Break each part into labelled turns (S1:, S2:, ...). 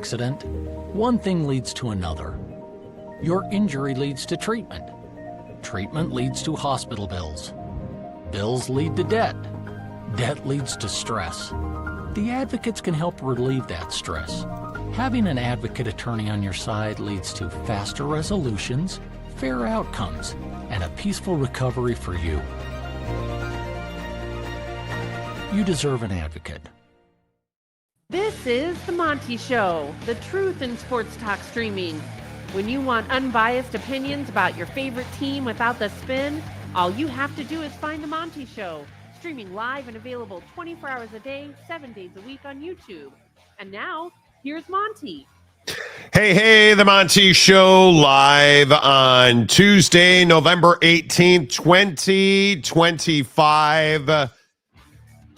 S1: accident, one thing leads to another. Your injury leads to treatment. Treatment leads to hospital bills. Bills lead to debt. Debt leads to stress. The advocates can help relieve that stress. Having an advocate attorney on your side leads to faster resolutions, fair outcomes, and a peaceful recovery for you. You deserve an advocate.
S2: This is The Monty Show, the truth in sports talk streaming. When you want unbiased opinions about your favorite team without the spin, all you have to do is find The Monty Show, streaming live and available 24 hours a day, 7 days a week on YouTube. And now, here's Monty.
S3: Hey, The Monty Show, live on Tuesday, November 18th, 2025.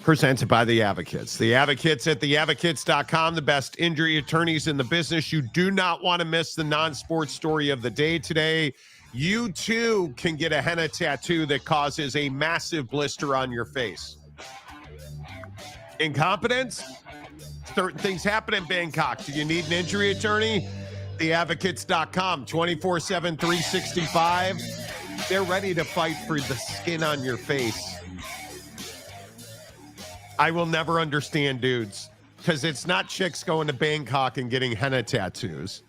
S3: Presented by The Advocates. The Advocates at theadvocates.com, the best injury attorneys in the business. You do not want to miss the non-sports story of the day today. You too can get a henna tattoo that causes a massive blister on your face. Incompetence? Certain things happen in Bangkok. Do you need an injury attorney? Theadvocates.com, 24/7, 365. They're ready to fight for the skin on your face. I will never understand dudes, because it's not chicks going to Bangkok and getting henna tattoos.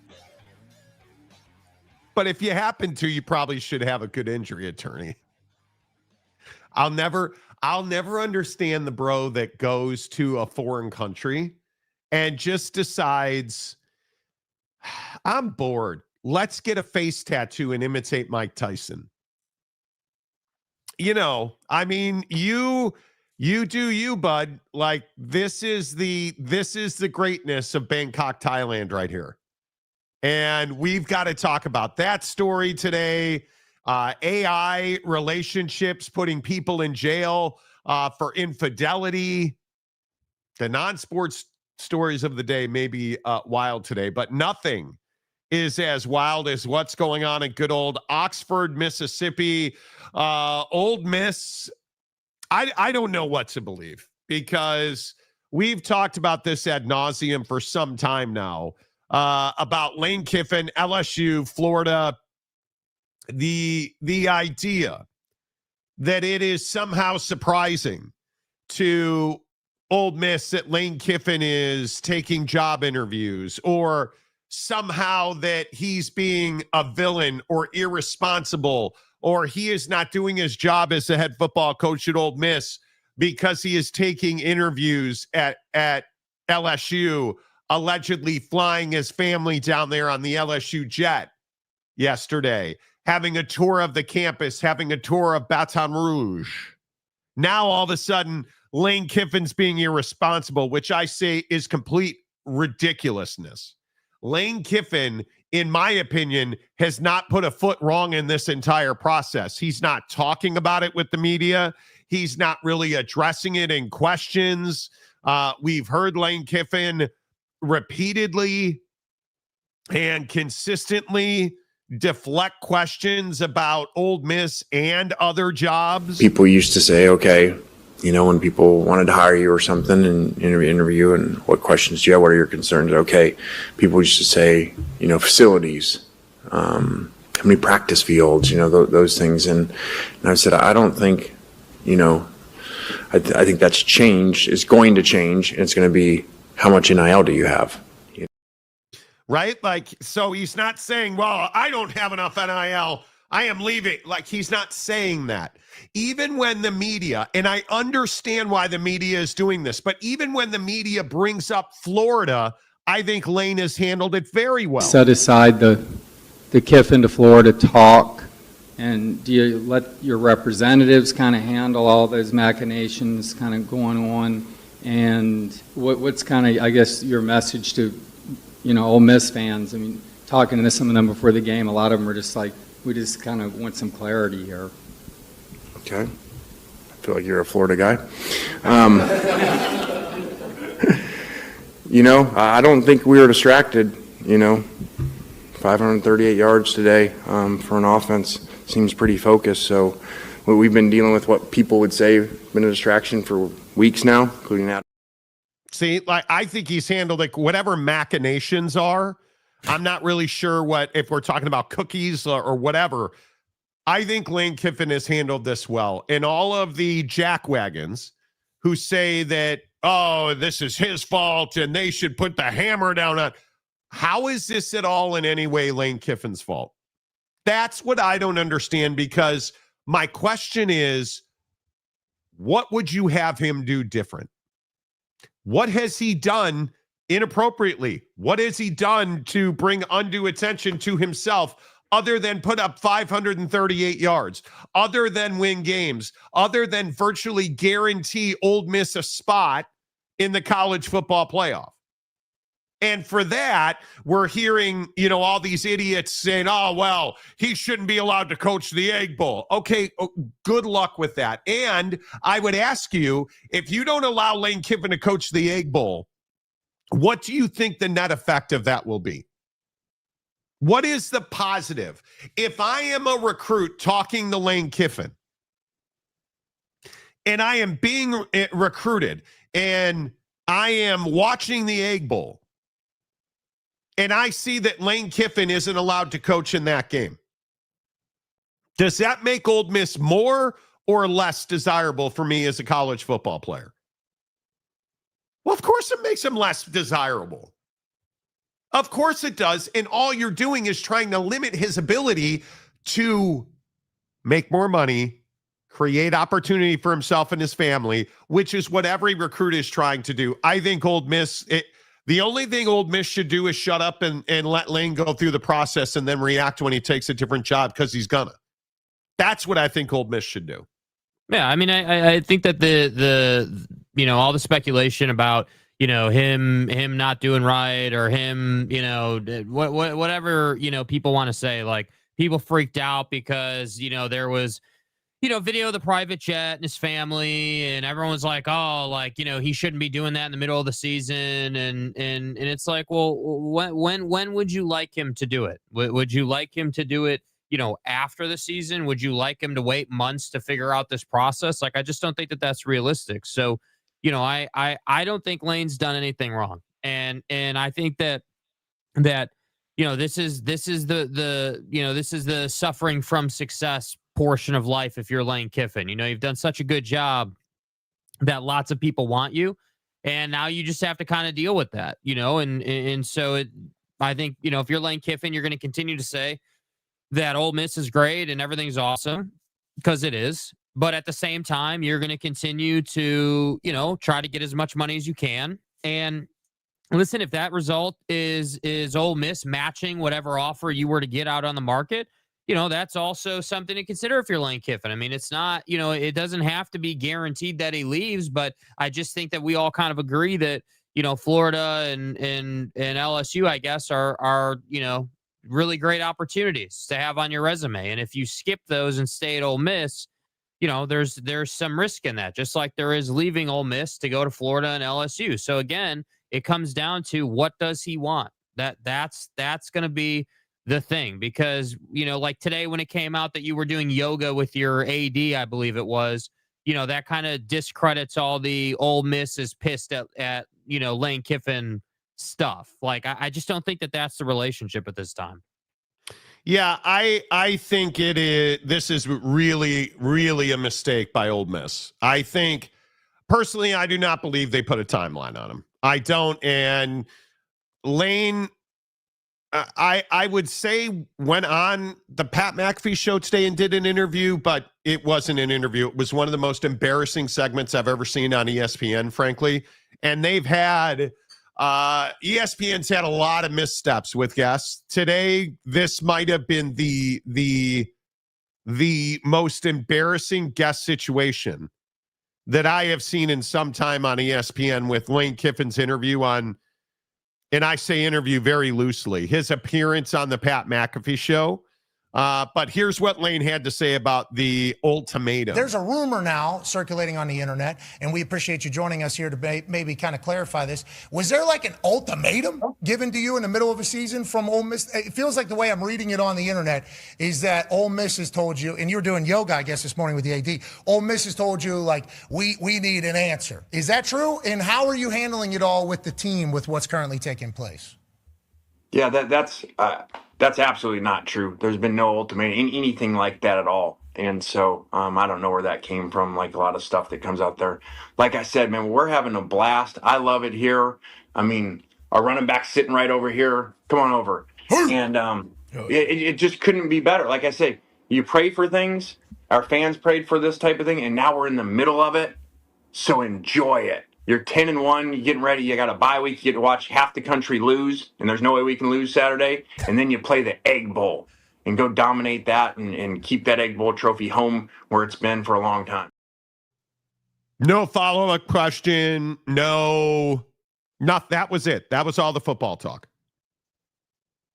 S3: But if you happen to, you probably should have a good injury attorney. I'll never understand the bro that goes to a foreign country and just decides, I'm bored. Let's get a face tattoo and imitate Mike Tyson. You know, I mean, you do you, bud. Like, this is the greatness of Bangkok, Thailand right here. And we've got to talk about that story today. AI relationships, putting people in jail for infidelity. The non-sports stories of the day may be wild today, but nothing is as wild as what's going on in good old Oxford, Mississippi. Ole Miss. I don't know what to believe, because we've talked about this ad nauseum for some time now, about Lane Kiffin, LSU, Florida, the idea that it is somehow surprising to Ole Miss that Lane Kiffin is taking job interviews, or somehow that he's being a villain or irresponsible, or he is not doing his job as the head football coach at Ole Miss because he is taking interviews at LSU, allegedly flying his family down there on the LSU jet yesterday, having a tour of the campus, having a tour of Baton Rouge. Now, all of a sudden, Lane Kiffin's being irresponsible, which I say is complete ridiculousness. Lane Kiffin, in my opinion, has not put a foot wrong in this entire process. He's not talking about it with the media. He's not really addressing it in questions. We've heard Lane Kiffin repeatedly and consistently deflect questions about Ole Miss and other jobs.
S4: People used to say, okay, you know, when people wanted to hire you or something and interview, and what questions do you have? What are your concerns? Okay. People used to say, you know, facilities, how many practice fields, you know, those things. And I said, I don't think, you know, I think that's changed. It's going to change. And it's going to be, how much NIL do you have? You know?
S3: Right? Like, so he's not saying, well, I don't have enough NIL, I am leaving. Like, he's not saying that. Even when the media, and I understand why the media is doing this, but even when the media brings up Florida, I think Lane has handled it very well.
S5: Set aside the Kiffin to Florida talk, and do you let your representatives kind of handle all those machinations kind of going on? And what's kind of, I guess, your message to, you know, Ole Miss fans? I mean, talking to some of them before the game, a lot of them are just like, we just kind of want some clarity here.
S4: Okay. I feel like you're a Florida guy. You know, I don't think we were distracted. You know, 538 yards today for an offense seems pretty focused. So we've been dealing with what people would say been a distraction for weeks now, including that.
S3: See, like, I think he's handled like whatever machinations are. I'm not really sure if we're talking about cookies or whatever. I think Lane Kiffin has handled this well. And all of the jackwagons who say that, oh, this is his fault and they should put the hammer down on. How is this at all in any way Lane Kiffin's fault? That's what I don't understand, because my question is, what would you have him do different? What has he done inappropriately? What has he done to bring undue attention to himself other than put up 538 yards, other than win games, other than virtually guarantee Ole Miss a spot in the college football playoff? And for that, we're hearing, all these idiots saying, oh, well, he shouldn't be allowed to coach the Egg Bowl. Okay, good luck with that. And I would ask you, if you don't allow Lane Kiffin to coach the Egg Bowl, what do you think the net effect of that will be? What is the positive? If I am a recruit talking to Lane Kiffin and I am being recruited and I am watching the Egg Bowl, and I see that Lane Kiffin isn't allowed to coach in that game, does that make Ole Miss more or less desirable for me as a college football player? Well, of course it makes him less desirable. Of course it does. And all you're doing is trying to limit his ability to make more money, create opportunity for himself and his family, which is what every recruit is trying to do. I think Ole Miss... The only thing Ole Miss should do is shut up and let Lane go through the process and then react when he takes a different job, because he's gonna. That's what I think Ole Miss should do.
S6: Yeah, I mean, I think that the all the speculation about him not doing right, or him whatever people want to say, like, people freaked out because there was video of the private jet and his family, and everyone was like, oh, like, he shouldn't be doing that in the middle of the season. And it's like, well, when would you like him to do it? Would you like him to do it, after the season? Would you like him to wait months to figure out this process? Like, I just don't think that that's realistic. So, I don't think Lane's done anything wrong. And I think that this is the suffering from success portion of life if you're Lane Kiffin. You've done such a good job that lots of people want you, and now you just have to kind of deal with that, and so I think, if you're Lane Kiffin, you're going to continue to say that Ole Miss is great and everything's awesome, because it is, but at the same time, you're going to continue to, try to get as much money as you can. And listen, if that result is Ole Miss matching whatever offer you were to get out on the market, that's also something to consider if you're Lane Kiffin. I mean, it's not, it doesn't have to be guaranteed that he leaves, but I just think that we all kind of agree that, Florida and LSU, I guess, are really great opportunities to have on your resume. And if you skip those and stay at Ole Miss, there's some risk in that, just like there is leaving Ole Miss to go to Florida and LSU. So again, it comes down to, what does he want? That's going to be the thing, because, like today when it came out that you were doing yoga with your AD, I believe it was, that kind of discredits all the Ole Miss is pissed at Lane Kiffin stuff. Like, I just don't think that that's the relationship at this time.
S3: Yeah, I think this is really, really a mistake by Ole Miss. I think, personally, I do not believe they put a timeline on him. I don't. And Lane, I would say, went on the Pat McAfee show today and did an interview, but it wasn't an interview. It was one of the most embarrassing segments I've ever seen on ESPN, frankly. And they've had, ESPN's had a lot of missteps with guests. Today, this might have been the most embarrassing guest situation that I have seen in some time on ESPN, with Lane Kiffin's interview on, and I say interview very loosely, his appearance on the Pat McAfee show, But here's what Lane had to say about the ultimatum.
S7: There's a rumor now circulating on the internet, and we appreciate you joining us here to maybe kind of clarify this. Was there like an ultimatum given to you in the middle of a season from Ole Miss? It feels like the way I'm reading it on the internet is that Ole Miss has told you, and you were doing yoga, I guess, this morning with the AD. Ole Miss has told you, like, we need an answer. Is that true? And how are you handling it all with the team with what's currently taking place?
S4: Yeah, that's absolutely not true. There's been no ultimatum, anything like that at all. And so I don't know where that came from, like a lot of stuff that comes out there. Like I said, man, we're having a blast. I love it here. I mean, our running back's sitting right over here. Come on over. And it just couldn't be better. Like I say, you pray for things. Our fans prayed for this type of thing, and now we're in the middle of it. So enjoy it. You're 10-1, you're getting ready, you got a bye week, you get to watch half the country lose, and there's no way we can lose Saturday. And then you play the Egg Bowl and go dominate that and keep that Egg Bowl trophy home where it's been for a long time.
S3: No follow-up question. No, not that was it. That was all the football talk.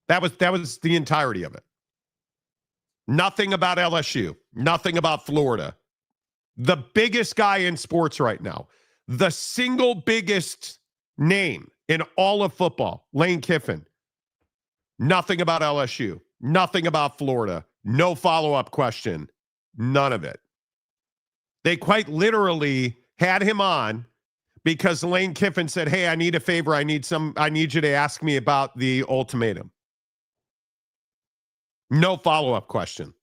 S3: That was the entirety of it. Nothing about LSU. Nothing about Florida. The biggest guy in sports right now. The single biggest name in all of football, Lane Kiffin. Nothing about LSU. Nothing about Florida. No follow-up question. None of it. They quite literally had him on because Lane Kiffin said, hey, I need a favor. I need you to ask me about the ultimatum. No follow-up question.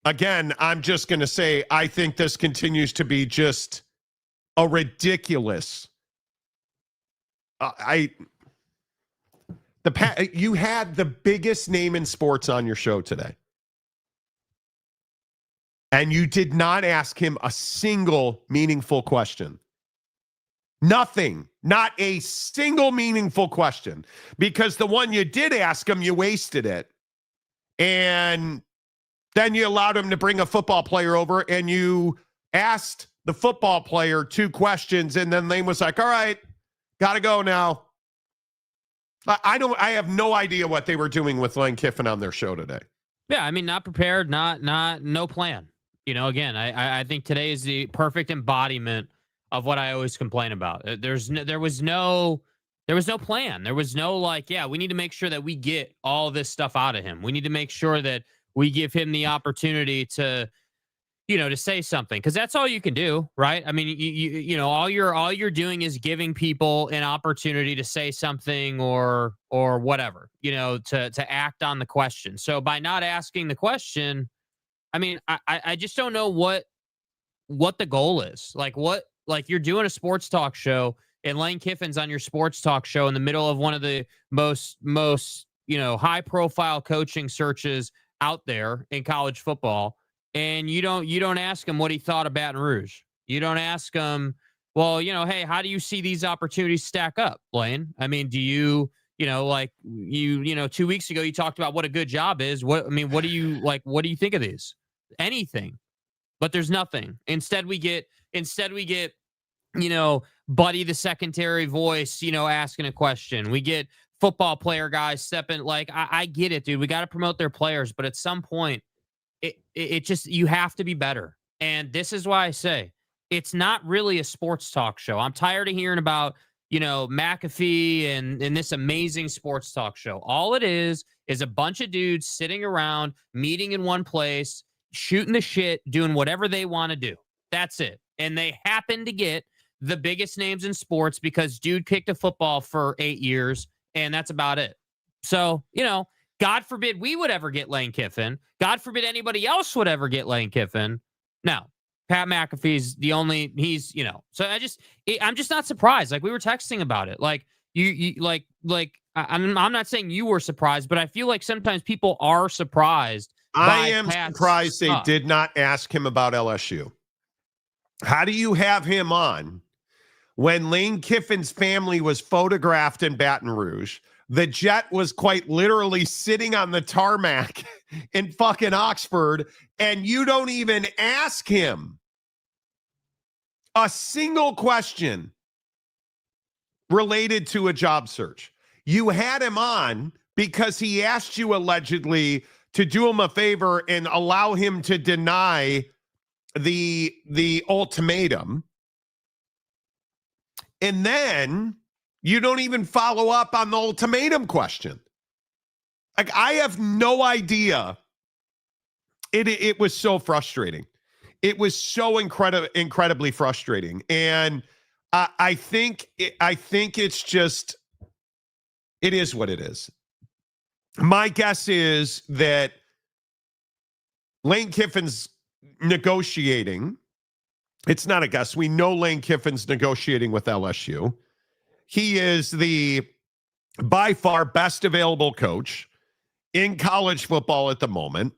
S3: Again, I'm just going to say, I think this continues to be just a ridiculous. You had the biggest name in sports on your show today, and you did not ask him a single meaningful question. Nothing, not a single meaningful question, because the one you did ask him, you wasted it. And then you allowed him to bring a football player over, and you asked the football player 2 questions, and then Lane was like, all right, got to go now. I have no idea what they were doing with Lane Kiffin on their show today.
S6: Yeah, I mean, not prepared, no plan. You know, again, I think today is the perfect embodiment of what I always complain about. There was no plan. There was no like, yeah, we need to make sure that we get all this stuff out of him. We need to make sure that we give him the opportunity to, to say something, because that's all you can do, right? I mean, you know, all you're doing is giving people an opportunity to say something or whatever, to act on the question. So by not asking the question, I mean, I just don't know what the goal is. Like you're doing a sports talk show, and Lane Kiffin's on your sports talk show in the middle of one of the most high profile coaching searches out there in college football, and you don't ask him what he thought of Baton Rouge. You don't ask him, well, hey, how do you see these opportunities stack up, Lane? I mean, do you 2 weeks ago you talked about what a good job is. What do you think of these? Anything. But there's nothing. Instead we get Buddy the secondary voice, asking a question. We get football player guys stepping. Like, I get it, dude. We got to promote their players, but at some point it just, you have to be better. And this is why I say it's not really a sports talk show. I'm tired of hearing about, McAfee and this amazing sports talk show. All it is a bunch of dudes sitting around, meeting in one place, shooting the shit, doing whatever they want to do. That's it. And they happen to get the biggest names in sports because dude kicked a football for 8 years, and that's about it. So, God forbid we would ever get Lane Kiffin. God forbid anybody else would ever get Lane Kiffin. No, Pat McAfee's so I'm just not surprised. Like, we were texting about it. Like, I'm not saying you were surprised, but I feel like sometimes people are surprised.
S3: I am surprised they did not ask him about LSU. How do you have him on when Lane Kiffin's family was photographed in Baton Rouge? The jet was quite literally sitting on the tarmac in fucking Oxford, and you don't even ask him a single question related to a job search. You had him on because he asked you allegedly to do him a favor and allow him to deny the ultimatum. And then you don't even follow up on the ultimatum question. Like, I have no idea. It was so frustrating. It was so incredibly frustrating. And I think it's just, it is what it is. My guess is that Lane Kiffin's negotiating. It's not a guess. We know Lane Kiffin's negotiating with LSU. He is the by far best available coach in college football at the moment.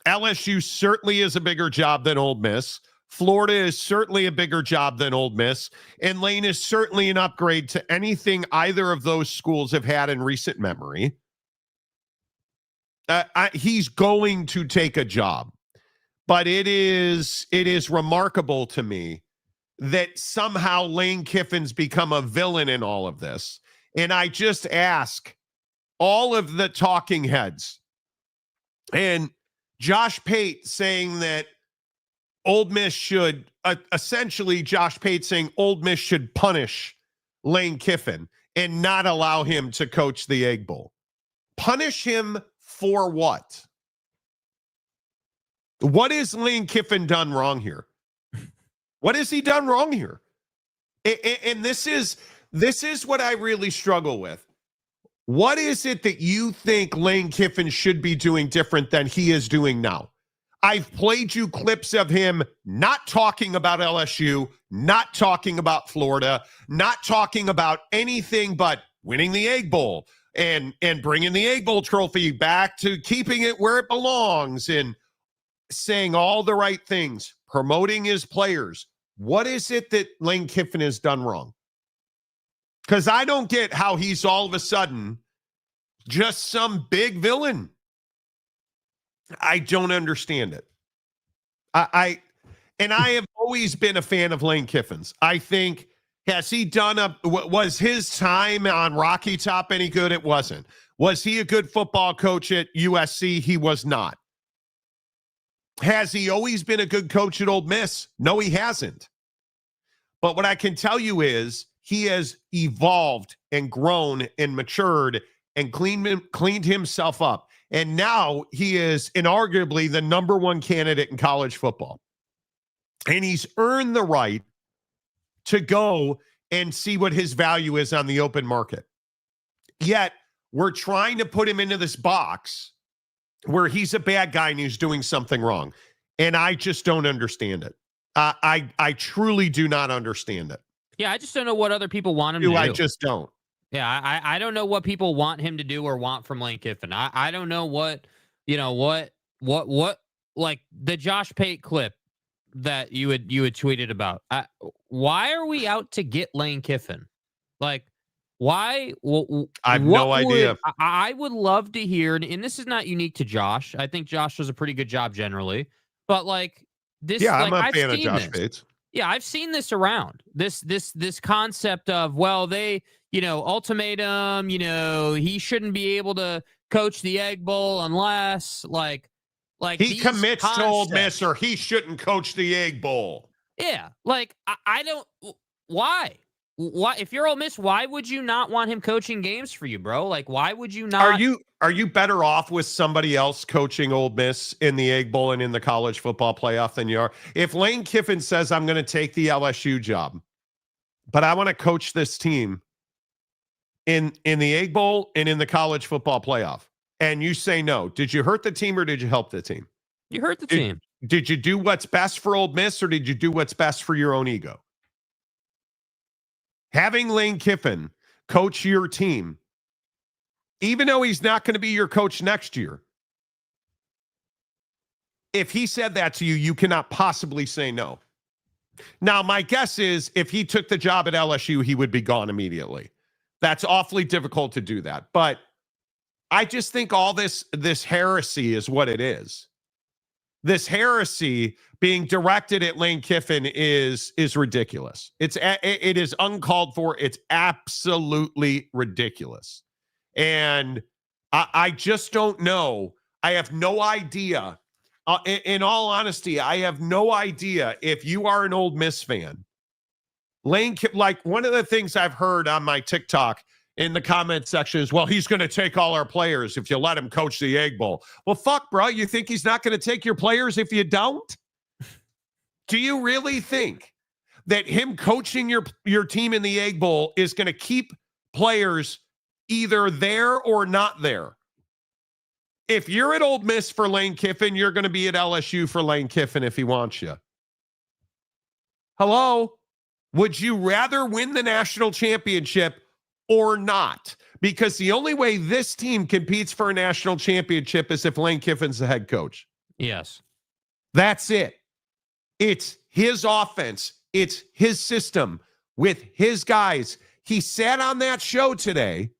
S3: LSU certainly is a bigger job than Ole Miss. Florida is certainly a bigger job than Ole Miss. And Lane is certainly an upgrade to anything either of those schools have had in recent memory. He's going to take a job. But it is remarkable to me that somehow Lane Kiffin's become a villain in all of this. And I just ask all of the talking heads, and Josh Pate saying that Ole Miss should, essentially Josh Pate saying Ole Miss should punish Lane Kiffin and not allow him to coach the Egg Bowl. Punish him for what? What has Lane Kiffin done wrong here? What has he done wrong here? And this is what I really struggle with. What is it that you think Lane Kiffin should be doing different than he is doing now? I've played you clips of him not talking about LSU, not talking about Florida, not talking about anything but winning the Egg Bowl and bringing the Egg Bowl trophy back to keeping it where it belongs and saying all the right things, promoting his players. What is it that Lane Kiffin has done wrong? Because I don't get how he's all of a sudden just some big villain. I don't understand it. I have always been a fan of Lane Kiffin's. I think, has he done was his time on Rocky Top any good? It wasn't. Was he a good football coach at USC? He was not. Has he always been a good coach at Ole Miss? No, he hasn't. But what I can tell you is he has evolved and grown and matured and cleaned himself up. And now he is inarguably the number one candidate in college football. And he's earned the right to go and see what his value is on the open market. Yet, we're trying to put him into this box where he's a bad guy and he's doing something wrong. And I just don't understand it. I truly do not understand it.
S6: Yeah, I just don't know what other people want him to do.
S3: I just don't.
S6: Yeah, I don't know what people want him to do or want from Lane Kiffin. I don't know what like the Josh Pate clip that you had tweeted about. Why are we out to get Lane Kiffin? Like, why?
S3: I have no idea.
S6: I would love to hear, and this is not unique to Josh. I think Josh does a pretty good job generally, but like this.
S3: Yeah,
S6: like,
S3: I'm a fan of Josh Pates.
S6: Yeah, I've seen this around. This concept of, well, they, ultimatum, he shouldn't be able to coach the Egg Bowl unless like
S3: he commits to Ole Miss or he shouldn't coach the Egg Bowl.
S6: Yeah, like I don't. Why? Why? If you're Ole Miss, why would you not want him coaching games for you, bro? Like, why would you not?
S3: Are you better off with somebody else coaching Ole Miss in the Egg Bowl and in the college football playoff than you are? If Lane Kiffin says, I'm going to take the LSU job, but I want to coach this team in the Egg Bowl and in the college football playoff, and you say no, did you hurt the team or did you help the team?
S6: You hurt the team.
S3: Did you do what's best for Ole Miss or did you do what's best for your own ego? Having Lane Kiffin coach your team, even though he's not going to be your coach next year, if he said that to you, you cannot possibly say no. Now, my guess is if he took the job at LSU, he would be gone immediately. That's awfully difficult to do that. But I just think all this heresy is what it is. This heresy being directed at Lane Kiffin is ridiculous. It is uncalled for. It's absolutely ridiculous. And I just don't know. I have no idea. In all honesty, I have no idea if you are an Ole Miss fan. Lane, like one of the things I've heard on my TikTok in the comment section is, well, he's going to take all our players if you let him coach the Egg Bowl. Well, fuck, bro. You think he's not going to take your players if you don't? Do you really think that him coaching your team in the Egg Bowl is going to keep players either there or not there? If you're at Ole Miss for Lane Kiffin, you're going to be at LSU for Lane Kiffin if he wants you. Hello? Would you rather win the national championship or not? Because the only way this team competes for a national championship is if Lane Kiffin's the head coach.
S6: Yes.
S3: That's it. It's his offense. It's his system with his guys. He sat on that show today,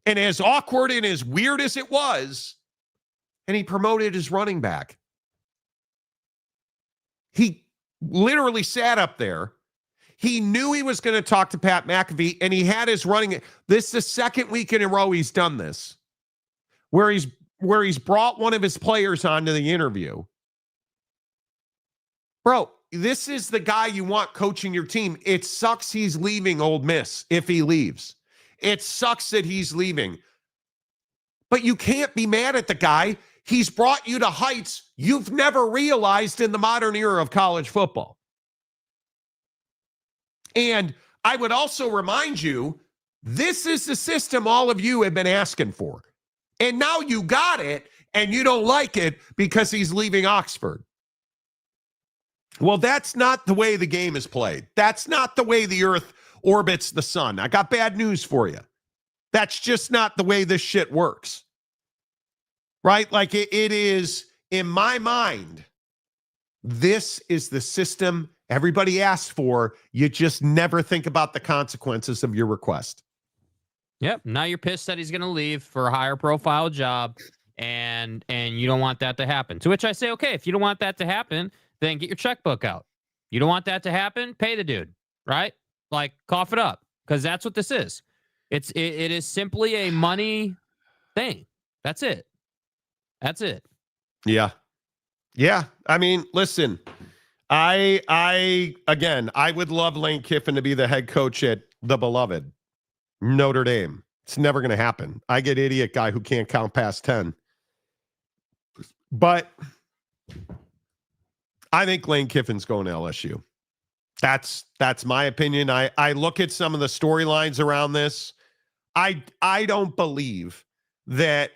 S3: and as awkward and as weird as it was, and he promoted his running back. He literally sat up there. He knew he was going to talk to Pat McAfee, and he had his running. This is the second week in a row he's done this, where he's brought one of his players onto the interview. Bro, this is the guy you want coaching your team. It sucks he's leaving Ole Miss if he leaves. It sucks that he's leaving. But you can't be mad at the guy. He's brought you to heights you've never realized in the modern era of college football. And I would also remind you, this is the system all of you have been asking for. And now you got it, and you don't like it because he's leaving Oxford. Well, that's not the way the game is played. That's not the way the earth orbits the sun. I got bad news for you. That's just not the way this shit works. Right? Like it is, in my mind, this is the system everybody asks for. You just never think about the consequences of your request.
S6: Yep. Now you're pissed that he's going to leave for a higher profile job, and you don't want that to happen. To which I say, okay, if you don't want that to happen, then get your checkbook out. You don't want that to happen, pay the dude, right? Like, cough it up, because that's what this is. It is simply a money thing. That's it. That's it.
S3: Yeah. Yeah. I mean, listen, I would love Lane Kiffin to be the head coach at the beloved Notre Dame. It's never going to happen. I get idiot guy who can't count past 10. But I think Lane Kiffin's going to LSU. That's my opinion. I look at some of the storylines around this. I don't believe that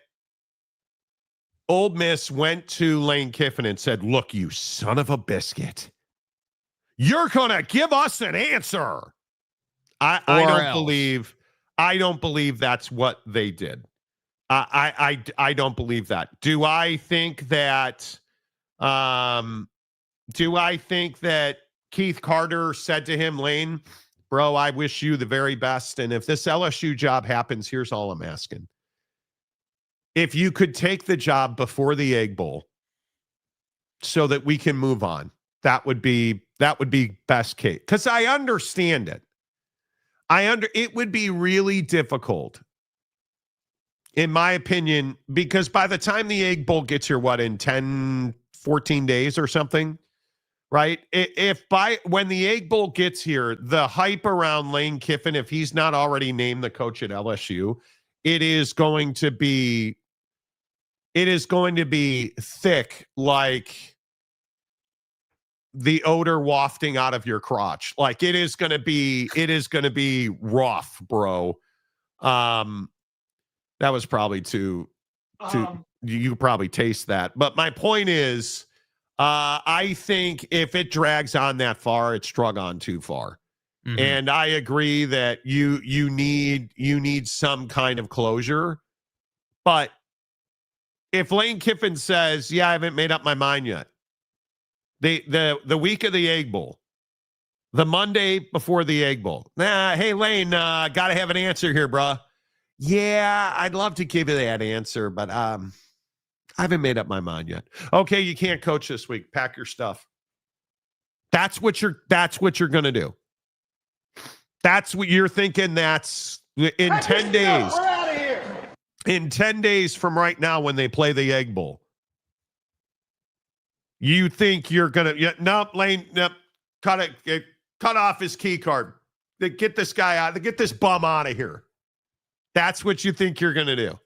S3: Ole Miss went to Lane Kiffin and said, look, you son of a biscuit, you're going to give us an answer. I don't believe that's what they did. I don't believe that. Do I think that Keith Carter said to him, Lane, bro, I wish you the very best. And if this LSU job happens, here's all I'm asking. If you could take the job before the Egg Bowl so that we can move on, that would be best case. Because I understand it. It would be really difficult, in my opinion, because by the time the Egg Bowl gets here, in 10, 14 days or something, right? When the Egg Bowl gets here, the hype around Lane Kiffin, if he's not already named the coach at LSU, it is going to be thick, like the odor wafting out of your crotch. Like it is going to be rough, bro. That was probably too you probably taste that. But my point is, I think if it drags on that far, it's drug on too far. Mm-hmm. And I agree that you need some kind of closure. But if Lane Kiffin says, yeah, I haven't made up my mind yet, the week of the Egg Bowl, the Monday before the Egg Bowl, hey, Lane, got to have an answer here, bro. Yeah, I'd love to give you that answer, but I haven't made up my mind yet. Okay, you can't coach this week. Pack your stuff. That's what you're going to do. That's what you're thinking. That's in 10 days. We're out of here. in 10 days from right now when they play the Egg Bowl, you think you're going to, nope, Lane, nope, cut off his key card. Get this guy out, get this bum out of here. That's what you think you're going to do.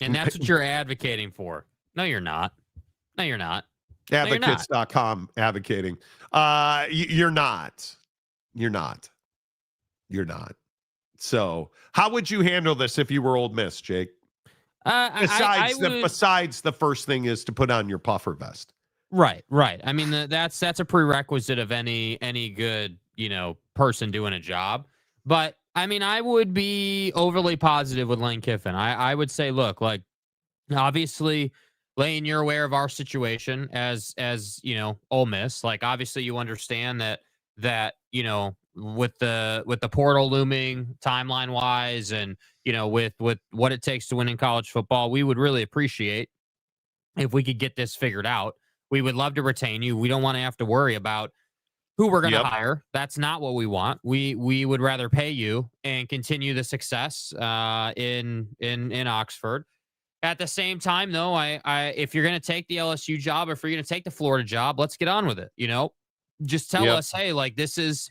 S6: And that's what you're advocating for. No, you're not. No, you're not.
S3: Advocates.com advocating. You're not. You're not. You're not. So how would you handle this if you were Ole Miss, Jake? Besides the first thing is to put on your puffer vest.
S6: Right. I mean, that's a prerequisite of any good, person doing a job. But I mean, I would be overly positive with Lane Kiffin. I would say, look, like, obviously, Lane, you're aware of our situation as Ole Miss. Like, obviously, you understand that with the portal looming timeline wise, and with what it takes to win in college football, we would really appreciate if we could get this figured out. We would love to retain you. We don't want to have to worry about who we're going to hire. That's not what we want. We would rather pay you and continue the success in Oxford. At the same time, though, if you're going to take the LSU job, if you're going to take the Florida job, let's get on with it. Just tell us, hey, like, this is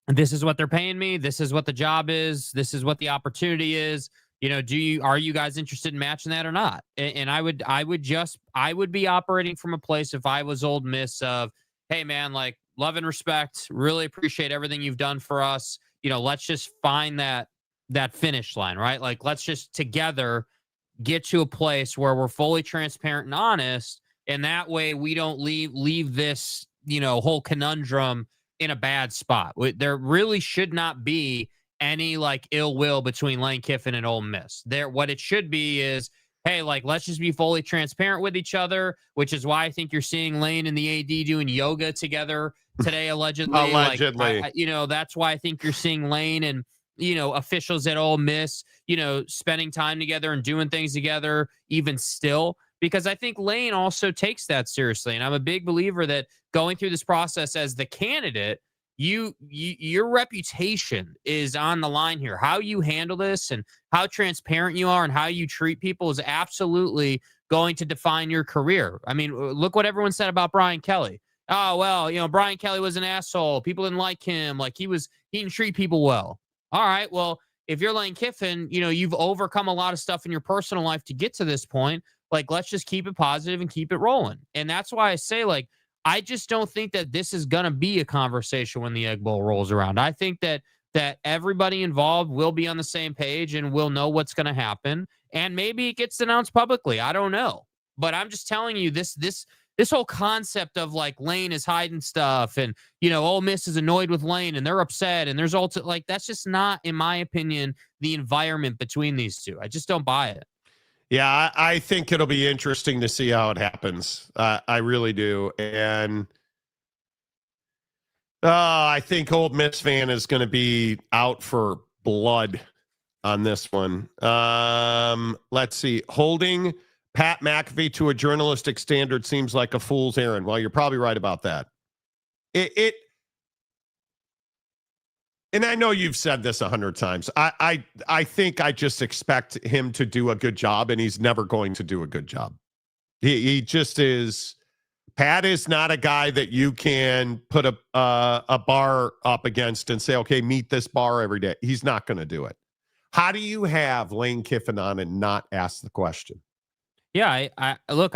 S6: what they're paying me. This is what the job is. This is what the opportunity is. Are you guys interested in matching that or not? And I would be operating from a place, if I was Ole Miss, of, hey man, like, love and respect, really appreciate everything you've done for us. Let's just find that finish line, right? Like, let's just together get to a place where we're fully transparent and honest. And that way we don't leave this, whole conundrum in a bad spot. There really should not be any like ill will between Lane Kiffin and Ole Miss. What it should be is, hey, like, let's just be fully transparent with each other, which is why I think you're seeing Lane and the AD doing yoga together today, allegedly.
S3: Allegedly.
S6: Like, that's why I think you're seeing Lane and, officials at Ole Miss, spending time together and doing things together even still, because I think Lane also takes that seriously. And I'm a big believer that going through this process as the candidate, your reputation is on the line here. How you handle this and how transparent you are and how you treat people is absolutely going to define your career. I mean, look what everyone said about Brian Kelly. Oh, well, Brian Kelly was an asshole. People didn't like him. Like, he didn't treat people well. All right, well, if you're Lane Kiffin, you've overcome a lot of stuff in your personal life to get to this point. Like, let's just keep it positive and keep it rolling. And that's why I say, like, I just don't think that this is going to be a conversation when the Egg Bowl rolls around. I think that everybody involved will be on the same page and will know what's going to happen. And maybe it gets announced publicly. I don't know. But I'm just telling you, this whole concept of, like, Lane is hiding stuff and, Ole Miss is annoyed with Lane and they're upset and there's also, like, that's just not, in my opinion, the environment between these two. I just don't buy it.
S3: Yeah, I think it'll be interesting to see how it happens. I really do. And I think Ole Miss fan is going to be out for blood on this one. Let's see. Holding Pat McAfee to a journalistic standard seems like a fool's errand. Well, you're probably right about that. And I know you've said this 100 times. I think I just expect him to do a good job, and he's never going to do a good job. He just is. Pat is not a guy that you can put a bar up against and say, okay, meet this bar every day. He's not going to do it. How do you have Lane Kiffin on and not ask the question?
S6: Yeah, I think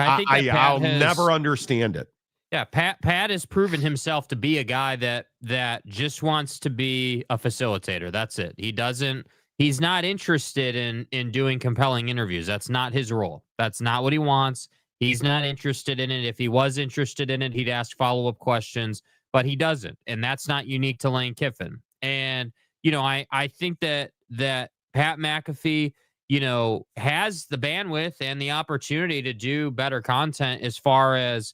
S3: I'll never understand it.
S6: Yeah, Pat has proven himself to be a guy that just wants to be a facilitator. That's it. He's not interested in doing compelling interviews. That's not his role. That's not what he wants. He's not interested in it. If he was interested in it, he'd ask follow-up questions, but he doesn't. And that's not unique to Lane Kiffin. And, I think that Pat McAfee, has the bandwidth and the opportunity to do better content as far as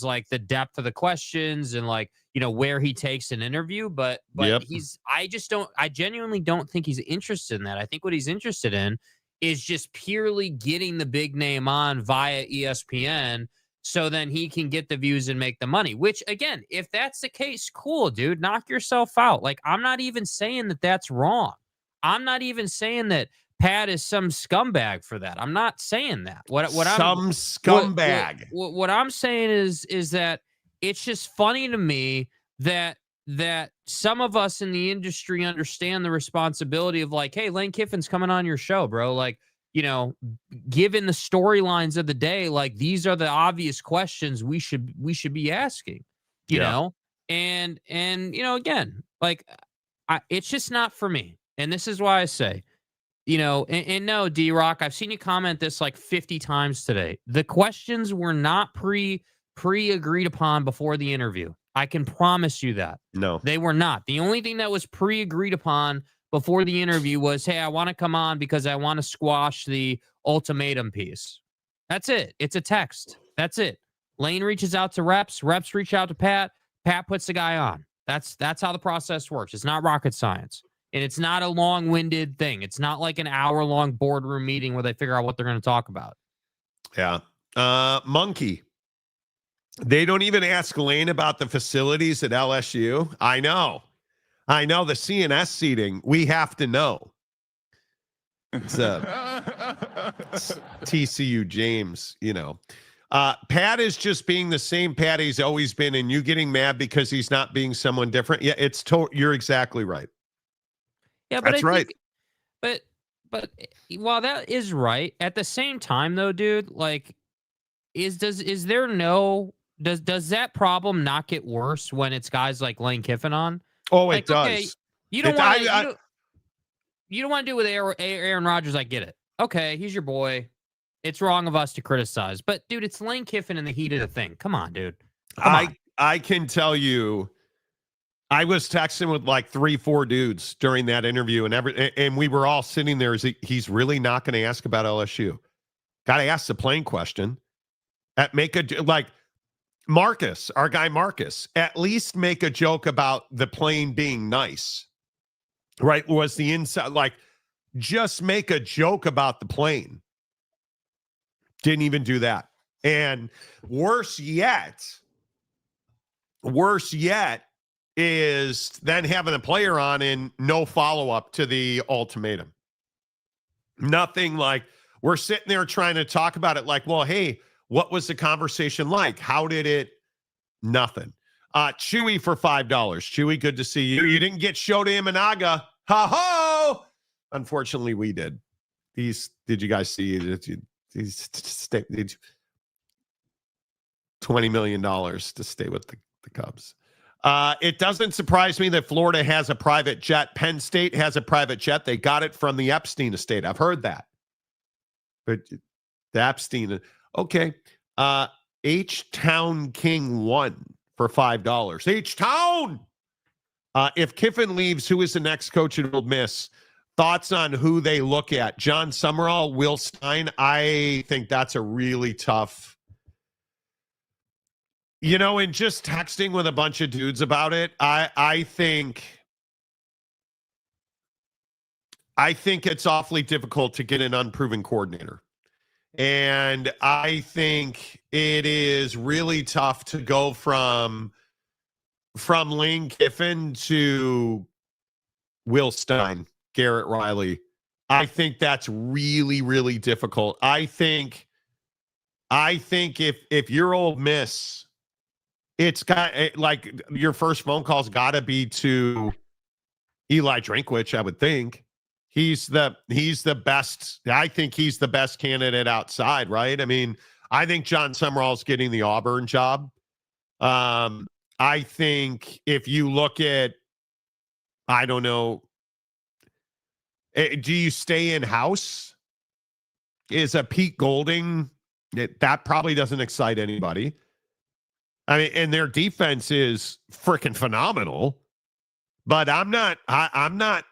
S6: like the depth of the questions and, like, where he takes an interview, but
S3: yep.
S6: I genuinely don't think he's interested in that. I think what he's interested in is just purely getting the big name on via ESPN so then he can get the views and make the money, which, again, if that's the case, cool, dude, knock yourself out. Like, I'm not even saying that that's wrong. I'm not even saying that Pat is some scumbag for that. I'm not saying that.
S3: Scumbag.
S6: What I'm saying is that it's just funny to me that some of us in the industry understand the responsibility of like, hey, Lane Kiffin's coming on your show, bro. Like, given the storylines of the day, like these are the obvious questions we should be asking, you know? And again, like it's just not for me. And this is why I say, and no, D-Rock, I've seen you comment this like 50 times today. The questions were not pre-agreed upon before the interview. I can promise you that.
S3: No.
S6: They were not. The only thing that was pre-agreed upon before the interview was, hey, I want to come on because I want to squash the ultimatum piece. That's it. It's a text. That's it. Lane reaches out to reps reach out to Pat puts the guy on. That's how the process works. It's not rocket science. And it's not a long-winded thing. It's not like an hour-long boardroom meeting where they figure out what they're going to talk about.
S3: Yeah. Monkey. They don't even ask Lane about the facilities at LSU. I know the CNS seating. We have to know. It's TCU James, Pat is just being the same Pat he's always been, and you getting mad because he's not being someone different. Yeah, you're exactly right.
S6: Yeah, but
S3: that's right.
S6: But while that is right, at the same time though, dude, like does that problem not get worse when it's guys like Lane Kiffin on?
S3: Oh,
S6: like,
S3: it does.
S6: Okay, you don't want to do it with Aaron Rodgers. I get it. Okay, he's your boy. It's wrong of us to criticize, but dude, it's Lane Kiffin in the heat of the thing. Come on, dude.
S3: I can tell you, I was texting with like 3-4 dudes during that interview, and we were all sitting there. He's really not going to ask about LSU. Got to ask the plain question. Like Marcus, our guy Marcus, at least make a joke about the plane being nice. Right? Was the inside, like, just make a joke about the plane. Didn't even do that. And worse yet is then having a player on and no follow-up to the ultimatum. Nothing. Like, we're sitting there trying to talk about it like, well, hey, what was the conversation like? How did it? Nothing. Chewy for $5. Chewy, good to see you. You didn't get Shota Imanaga. Ha-ho! Unfortunately, we did. Did you guys see these $20 million to stay with the Cubs? It doesn't surprise me that Florida has a private jet. Penn State has a private jet. They got it from the Epstein estate. I've heard that. But the Epstein, okay. H-Town King 1 for $5. H-Town! If Kiffin leaves, who is the next coach at Ole Miss? Thoughts on who they look at? John Summerall, Will Stein? I think that's a really tough. And just texting with a bunch of dudes about it, I think it's awfully difficult to get an unproven coordinator. And I think it is really tough to go from Lane Kiffin to Will Stein, Garrett Riley. I think that's really, really difficult. I think if you're Ole Miss, it's got, like, your first phone call's got to be to Eli Drinkwitz, I would think. He's the best. I think he's the best candidate outside, right? I mean, I think John Summerall's getting the Auburn job. I think if you look at, I don't know, do you stay in-house? Is a Pete Golding, that probably doesn't excite anybody. I mean, and their defense is freaking phenomenal. But I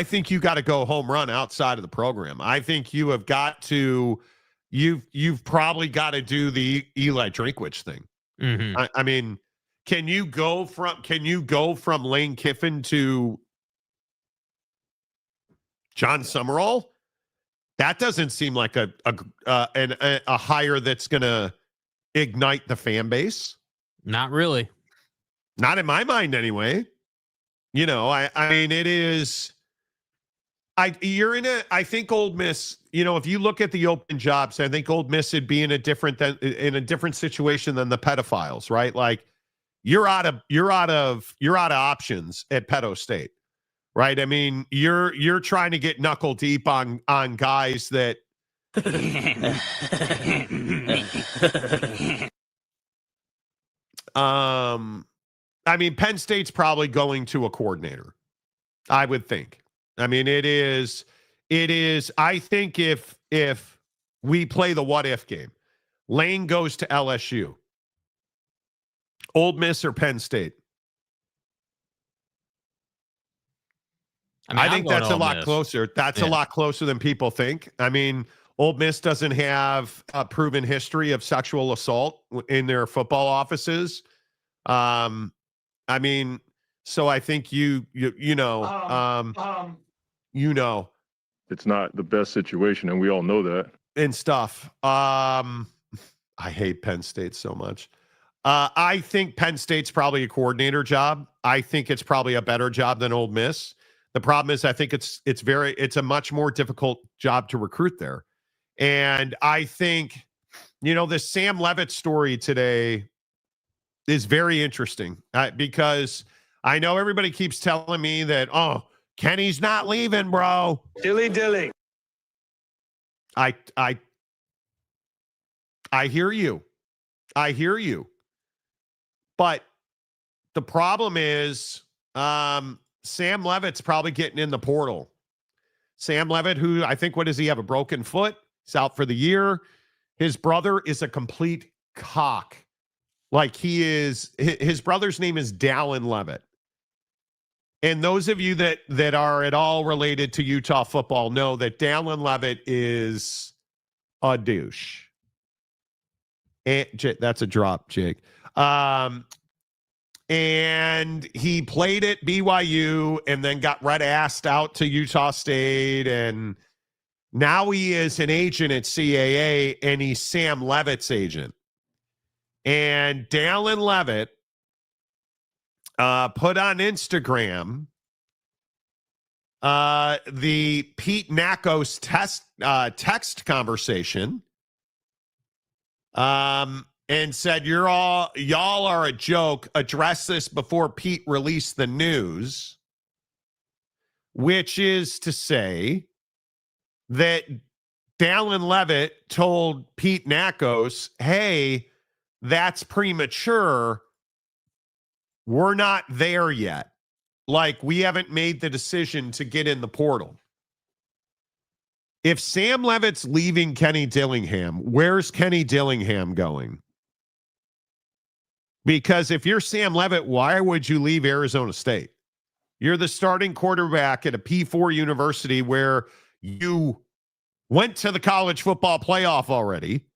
S3: think you got to go home run outside of the program. I think you have got to, you've probably got to do the Eli Drinkwitz thing.
S6: Mm-hmm.
S3: I mean, can you go from Lane Kiffin to John Summerall? That doesn't seem like a hire that's going to ignite the fan base.
S6: Not really. Not
S3: in my mind, anyway. I mean, it is. I think Ole Miss, if you look at the open jobs, I think Ole Miss would be in a different situation than the pedophiles, right? Like you're out of options at Pedo State, right? I mean, you're trying to get knuckle deep on guys that I mean, Penn State's probably going to a coordinator, I would think. I mean, it is, I think if we play the what if game, Lane goes to LSU, Ole Miss or Penn State. I think that's a lot closer. That's a lot closer than people think. I mean, Ole Miss doesn't have a proven history of sexual assault in their football offices. I mean, so I think you know,
S8: it's not the best situation, and we all know that.
S3: And stuff. I hate Penn State so much. I think Penn State's probably a coordinator job. I think it's probably a better job than Ole Miss. The problem is I think it's a much more difficult job to recruit there. And I think, this Sam Levitt story today is very interesting because I know everybody keeps telling me that, Kenny's not leaving, bro.
S9: Dilly.
S3: I hear you. But the problem is Sam Levitt's probably getting in the portal. Sam Levitt, who I think, what does he have? A broken foot? He's out for the year. His brother is a complete cock. Like his brother's name is Dallin Levitt. And those of you that are at all related to Utah football know that Dallin Levitt is a douche. And that's a drop, Jake. And he played at BYU and then got red-assed out to Utah State. And now he is an agent at CAA, and he's Sam Levitt's agent. And Dallin Levitt put on Instagram the Pete Nakos text conversation and said, y'all are a joke. Address this before Pete released the news, which is to say that Dallin Levitt told Pete Nakos, hey, that's premature. We're not there yet. Like, we haven't made the decision to get in the portal. If Sam Levitt's leaving Kenny Dillingham, where's Kenny Dillingham going? Because if you're Sam Levitt, why would you leave Arizona State? You're the starting quarterback at a P4 university where you went to the college football playoff already.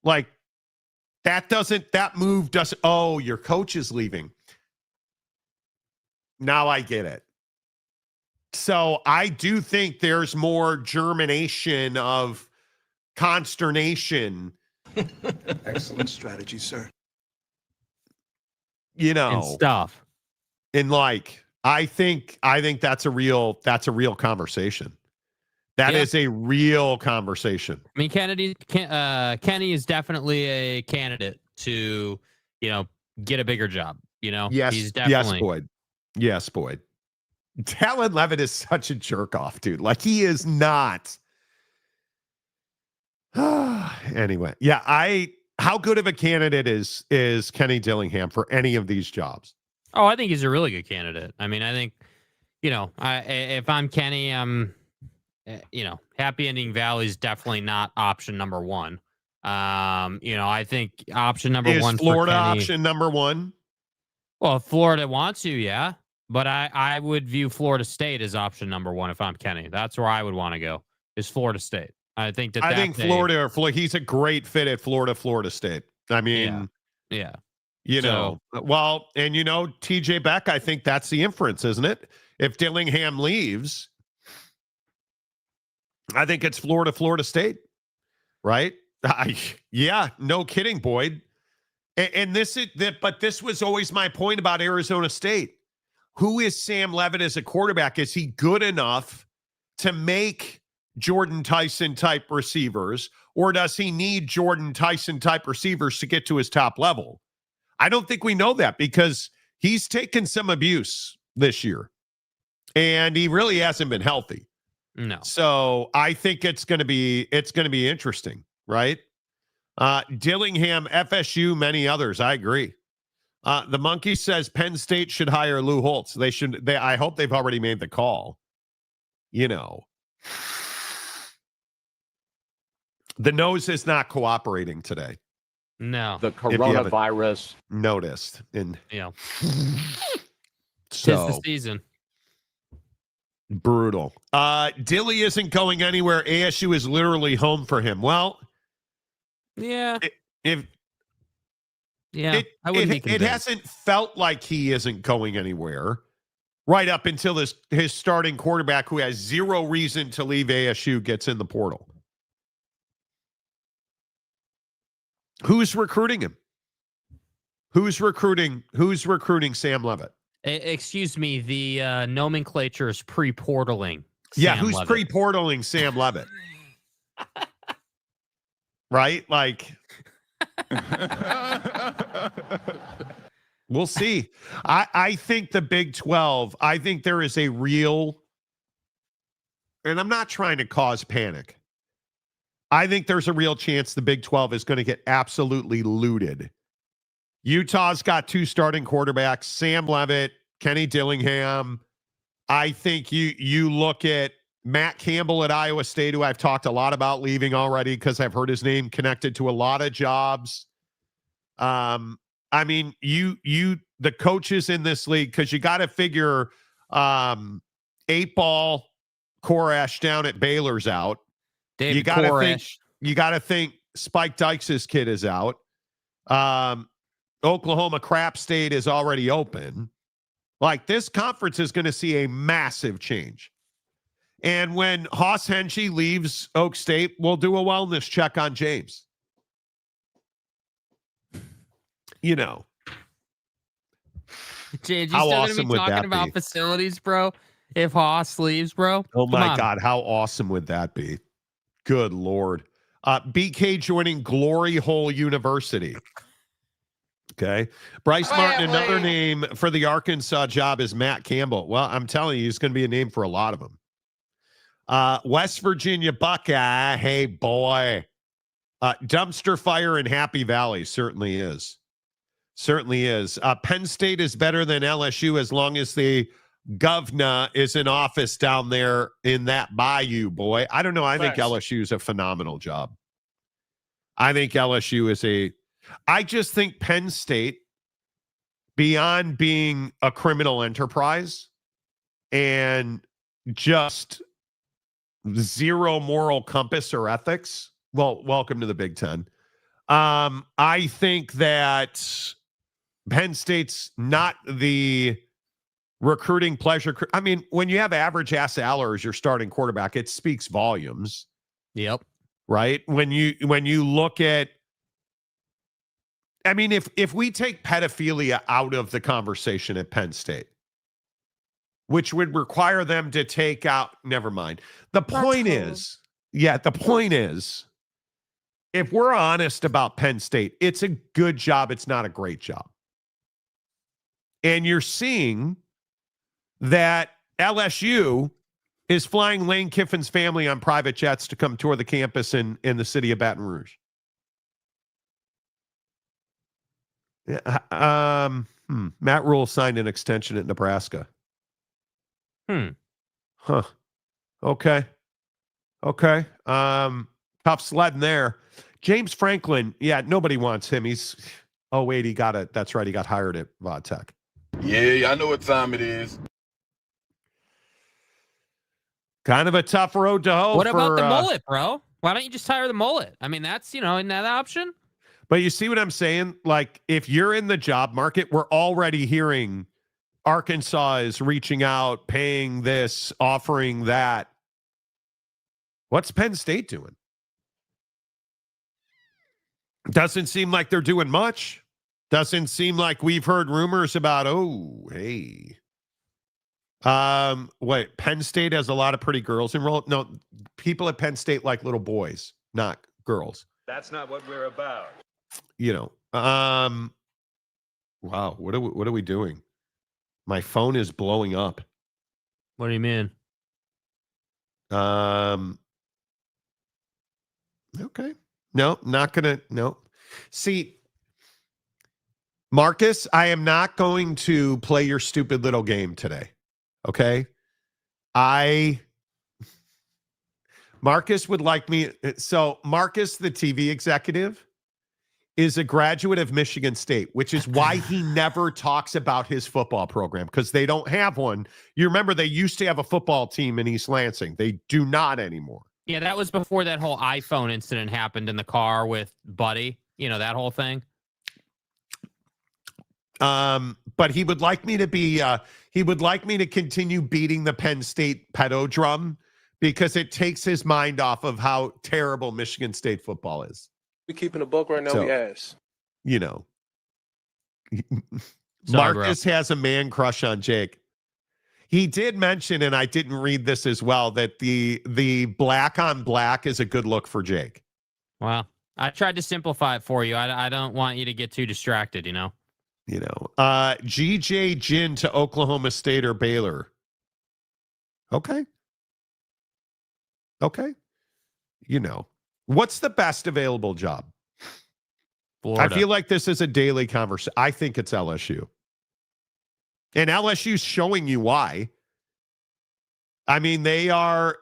S3: Like, that move doesn't, your coach is leaving. Now I get it. So I do think there's more germination of consternation.
S9: Excellent strategy, sir.
S6: And stuff.
S3: And like, I think that's a real conversation. That is a real conversation.
S6: I mean, Kenny is definitely a candidate to, get a bigger job.
S3: Yes,
S6: he's definitely.
S3: Yes, Boyd. Dallin Levitt is such a jerk off, dude. Like, he is not. Anyway, how good of a candidate is Kenny Dillingham for any of these jobs?
S6: Oh, I think he's a really good candidate. I mean, I think, if I'm Kenny, I'm, Happy Ending Valley is definitely not option number one. I think option number one
S3: is Florida
S6: for Kenny,
S3: option number one.
S6: Well, if Florida wants to, yeah. But I would view Florida State as option number one if I'm Kenny. That's where I would want to go, is Florida State. I think
S3: Florida, he's a great fit at Florida State. I mean,
S6: yeah.
S3: Well, and TJ Beck, I think that's the inference, isn't it? If Dillingham leaves, I think it's Florida State, right? No kidding, Boyd. And this was always my point about Arizona State. who is Sam Levitt as a quarterback? Is he good enough to make Jordan Tyson type receivers, or does he need Jordan Tyson type receivers to get to his top level? I don't think we know that because he's taken some abuse this year and he really hasn't been healthy.
S6: No.
S3: So I think it's going to be interesting, right? Dillingham, FSU, many others. I agree. The Monkey says Penn State should hire Lou Holtz. I hope they've already made the call. You know, the nose is not cooperating today.
S6: No.
S10: The coronavirus
S3: noticed. And
S6: yeah.
S3: So
S6: tis the season.
S3: Brutal. Dilly isn't going anywhere. ASU is literally home for him. Well,
S6: yeah.
S3: It hasn't felt like he isn't going anywhere right up until his starting quarterback, who has zero reason to leave ASU, gets in the portal. Who's recruiting him? Who's recruiting Sam Levitt?
S6: Excuse me, the nomenclature is pre-portaling.
S3: Yeah, who's pre-portaling Sam Levitt? Right? Like, we'll see. I think the Big 12, I think there is a real, and I'm not trying to cause panic. I think there's a real chance the Big 12 is going to get absolutely looted. Utah's got 2 starting quarterbacks, Sam Levitt, Kenny Dillingham. I think you look at Matt Campbell at Iowa State, who I've talked a lot about leaving already because I've heard his name connected to a lot of jobs. I mean, the coaches in this league, because you got to figure 8-ball Koresh down at Baylor's out.
S6: David
S3: you got to think.
S6: Koresh.
S3: You got to think Spike Dykes' kid is out. Oklahoma Crap State is already open. Like, this conference is going to see a massive change. And when Haas Henschel leaves Oak State, we'll do a wellness check on James. You know.
S6: James,
S3: how
S6: you still
S3: awesome
S6: gonna be
S3: would
S6: talking
S3: that
S6: about
S3: be?
S6: Facilities, bro? If Haas leaves, bro?
S3: Oh,
S6: Come
S3: my
S6: on.
S3: God. How awesome would that be? Good Lord. BK joining Glory Hole University. Okay. Bryce Martin, another name for the Arkansas job is Matt Campbell. Well, I'm telling you, he's going to be a name for a lot of them. West Virginia Buckeye. Hey, boy. Dumpster fire in Happy Valley. Certainly is. Certainly is. Penn State is better than LSU as long as the governor is in office down there in that bayou, boy. I don't know. I think LSU is a phenomenal job. I think LSU is I just think Penn State, beyond being a criminal enterprise and just zero moral compass or ethics. Well, welcome to the Big Ten. I think that Penn State's not the recruiting pleasure. I mean, when you have average ass Aller as your starting quarterback, it speaks volumes.
S6: Yep.
S3: Right? When you look at, I mean, if we take pedophilia out of the conversation at Penn State, which would require them to take out, never mind. The point is, if we're honest about Penn State, it's a good job. It's not a great job. And you're seeing that LSU is flying Lane Kiffin's family on private jets to come tour the campus in the city of Baton Rouge. Yeah, Matt Rule signed an extension at Nebraska. Huh. Okay. Tough sledding there. James Franklin. Yeah, nobody wants him. He got it. That's right. He got hired at Vodtech.
S11: Yeah, I know what time it is.
S3: Kind of a tough road to hoe.
S6: What about the mullet, bro? Why don't you just hire the mullet? I mean, that's, isn't that option?
S3: But you see what I'm saying? Like, if you're in the job market, we're already hearing Arkansas is reaching out, paying this, offering that. What's Penn State doing? Doesn't seem like they're doing much. Doesn't seem like we've heard rumors about, oh, hey, Wait, Penn State has a lot of pretty girls enrolled. No, people at Penn State like little boys, not girls.
S9: That's not what we're about.
S3: Wow, what are we doing? My phone is blowing up.
S6: What do you mean?
S3: Okay. No, not gonna. No. See, Marcus, I am not going to play your stupid little game today. Okay. Marcus would like me. So Marcus, the TV executive, is a graduate of Michigan State, which is why he never talks about his football program, because they don't have one. You remember they used to have a football team in East Lansing. They do not anymore.
S6: Yeah, that was before that whole iPhone incident happened in the car with Buddy. That whole thing.
S3: But he would like me to be, he would like me to continue beating the Penn State pedo drum because it takes his mind off of how terrible Michigan State football is.
S10: We keeping a book right now.
S3: So,
S10: we ass.
S3: Marcus has a man crush on Jake. He did mention, and I didn't read this as well, that the black on black is a good look for Jake.
S6: Well, I tried to simplify it for you. I don't want you to get too distracted,
S3: GJ Ginn to Oklahoma State or Baylor. Okay. What's the best available job?
S6: Florida.
S3: I feel like this is a daily conversation. I think it's LSU. And LSU's showing you why. I mean, they are,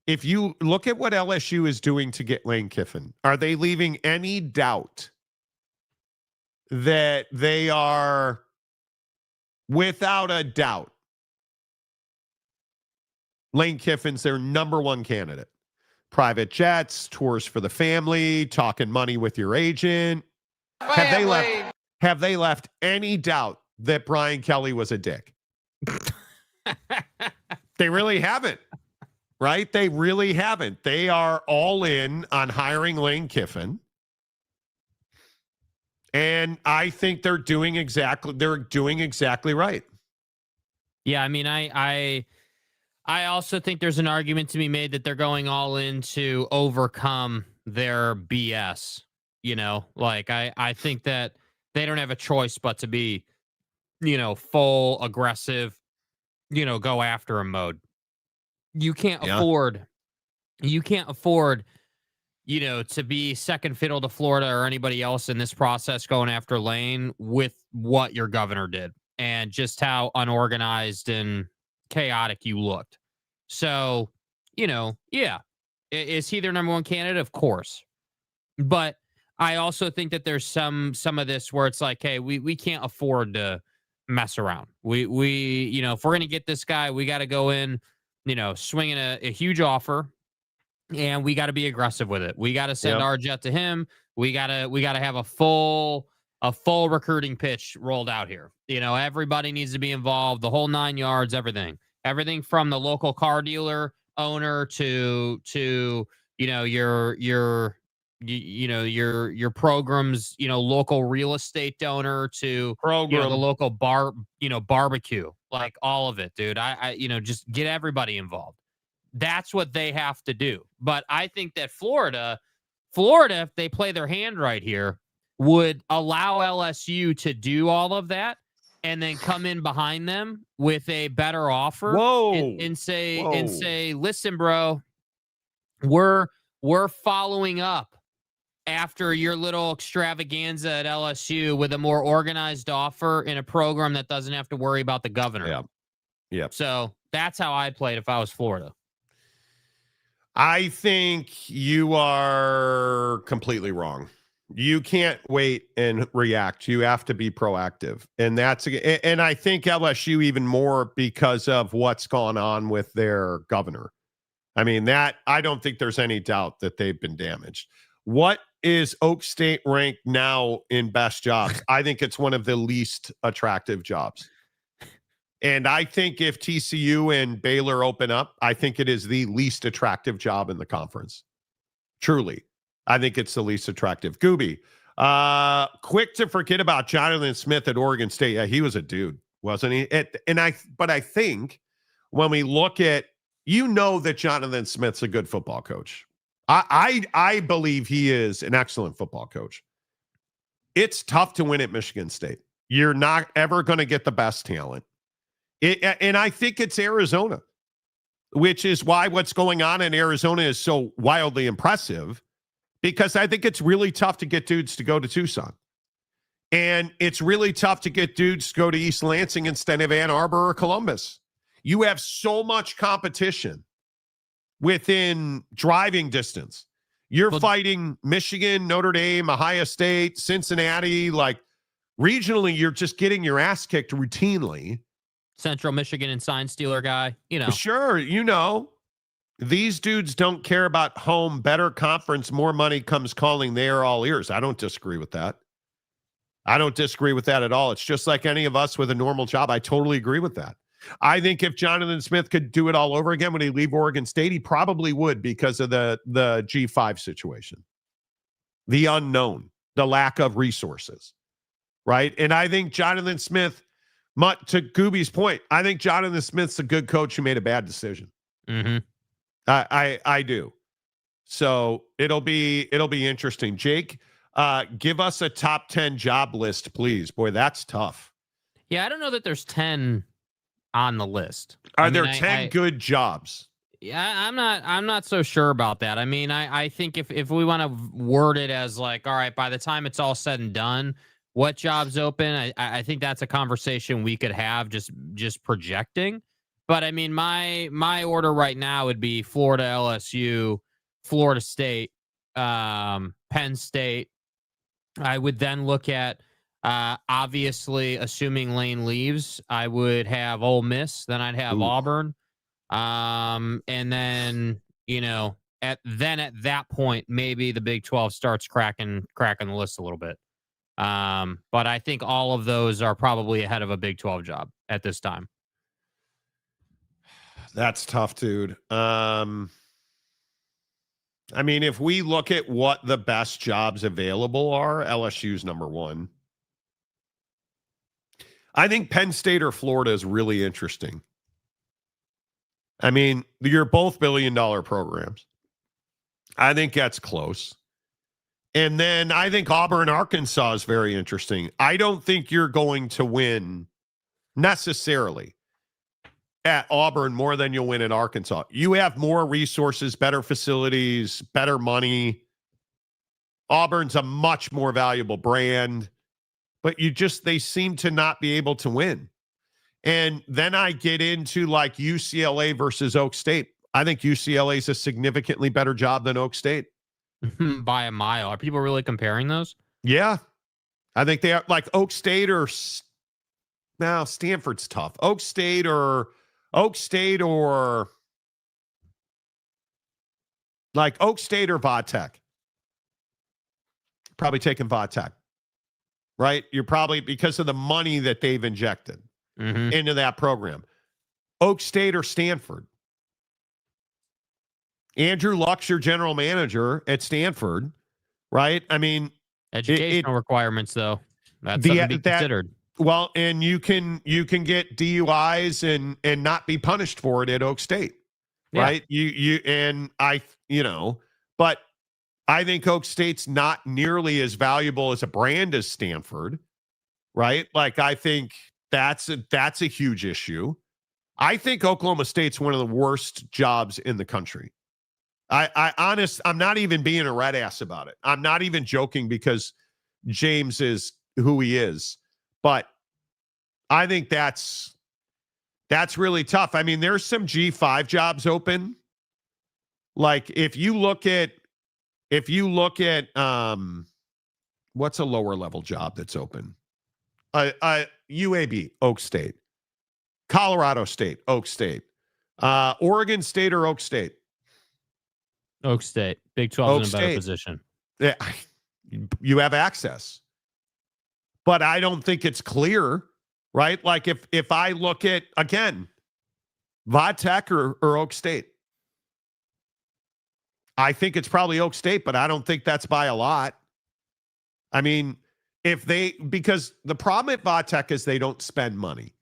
S3: if you look at what LSU is doing to get Lane Kiffin, are they leaving any doubt that they are, without a doubt, Lane Kiffin's their number one candidate? Private jets, tours for the family, talking money with your agent. Have they left any doubt that Brian Kelly was a dick? They really haven't, right? They really haven't. They are all in on hiring Lane Kiffin. And I think they're doing exactly right.
S6: Yeah, I mean, I also think there's an argument to be made that they're going all in to overcome their BS. I think that they don't have a choice but to be, full aggressive, go after him mode. You can't afford, to be second fiddle to Florida or anybody else in this process going after Lane with what your governor did and just how unorganized and chaotic you looked. So, is he their number one candidate? Of course. But I also think that there's some of this where it's like, hey, we can't afford to mess around. We if we're going to get this guy, we got to go in, swinging a huge offer, and we got to be aggressive with it. We got to send our jet to him. We got to have a full full recruiting pitch rolled out here. You know, everybody needs to be involved, the whole 9 yards, everything from the local car dealer owner to you know, your program's, you know, local real estate donor to you know, the local bar, you know, barbecue, like all of it, dude. I you know, just get everybody involved. That's what they have to do. But I think that Florida, if they play their hand right here, would allow LSU to do all of that and then come in behind them with a better offer. And say, listen, bro, we're following up after your little extravaganza at LSU with a more organized offer in a program that doesn't have to worry about the governor.
S3: Yeah.
S6: So that's how I'd play it if I was Florida.
S3: I think you are completely wrong. You can't wait and react. You have to be proactive. And I think LSU even more because of what's gone on with their governor. I mean, I don't think there's any doubt that they've been damaged. What is Oak State ranked now in best jobs? I think it's one of the least attractive jobs. And I think if TCU and Baylor open up, I think it is the least attractive job in the conference. Truly. I think it's the least attractive. Gooby, quick to forget about Jonathan Smith at Oregon State. Yeah, he was a dude. wasn't he? But I think when we look at, that Jonathan Smith's a good football coach. I believe he is an excellent football coach. It's tough to win at Michigan State. You're not ever going to get the best talent. And I think it's Arizona, which is why what's going on in Arizona is so wildly impressive, because I think it's really tough to get dudes to go to Tucson. And it's really tough to get dudes to go to East Lansing instead of Ann Arbor or Columbus. You have so much competition within driving distance. You're fighting Michigan, Notre Dame, Ohio State, Cincinnati. Like, regionally, you're just getting your ass kicked routinely.
S6: Central Michigan and sign stealer guy,
S3: Sure, these dudes don't care about home, better conference, more money comes calling, they are all ears. I don't disagree with that. I don't disagree with that at all. It's just like any of us with a normal job. I totally agree with that. I think if Jonathan Smith could do it all over again when he leave Oregon State, he probably would, because of the G5 situation, the unknown, the lack of resources, right? And I think Jonathan Smith, to Gooby's point, I think Jonathan Smith's a good coach who made a bad decision.
S6: Mm-hmm.
S3: I do. So it'll be interesting. Jake, give us a top 10 job list, please. Boy, that's tough.
S6: Yeah, I don't know that there's 10 on the list.
S3: Are there 10 good jobs?
S6: Yeah, I'm not so sure about that. I mean, I think if we want to word it as like, all right, by the time it's all said and done, what jobs open? I think that's a conversation we could have just projecting. But I mean, my order right now would be Florida, LSU, Florida State, Penn State. I would then look at, obviously, assuming Lane leaves, I would have Ole Miss. Then I'd have Auburn. And then, at that point, maybe the Big 12 starts cracking the list a little bit. But I think all of those are probably ahead of a Big 12 job at this time.
S3: That's tough, dude. I mean, if we look at what the best jobs available are, LSU's number one. I think Penn State or Florida is really interesting. I mean, you're both billion-dollar programs. I think that's close. And then I think Auburn, Arkansas is very interesting. I don't think you're going to win necessarily at Auburn more than you'll win at Arkansas. You have more resources, better facilities, better money. Auburn's a much more valuable brand, but they seem to not be able to win. And then I get into like UCLA versus Oak State. I think UCLA is a significantly better job than Oak State.
S6: By a mile. Are people really comparing those?
S3: Yeah. I think they are, like Oak State or now Stanford's tough. Oak State or like Oak State or Vatech. Probably taking Vatech, right? You're probably, because of the money that they've injected into that program. Oak State or Stanford. Andrew Luck's your general manager at Stanford, right? I mean,
S6: educational requirements, though. That's something to be considered.
S3: Well, and you can get DUIs and not be punished for it at Oak State, right? But I think Oak State's not nearly as valuable as a brand as Stanford, right? Like, I think that's a huge issue. I think Oklahoma State's one of the worst jobs in the country. I'm not even being a red ass about it. I'm not even joking, because James is who he is. But I think that's really tough. I mean, there's some G5 jobs open. Like if you look at what's a lower level job that's open? UAB, Oak State, Colorado State, Oak State, Oregon State or Oak State?
S6: Oak State. Big 12 is in a better position.
S3: Yeah, you have access. But I don't think it's clear, right? Like if I look at, again, Vatech or Oak State, I think it's probably Oak State, but I don't think that's by a lot. I mean, because the problem at Vatech is they don't spend money.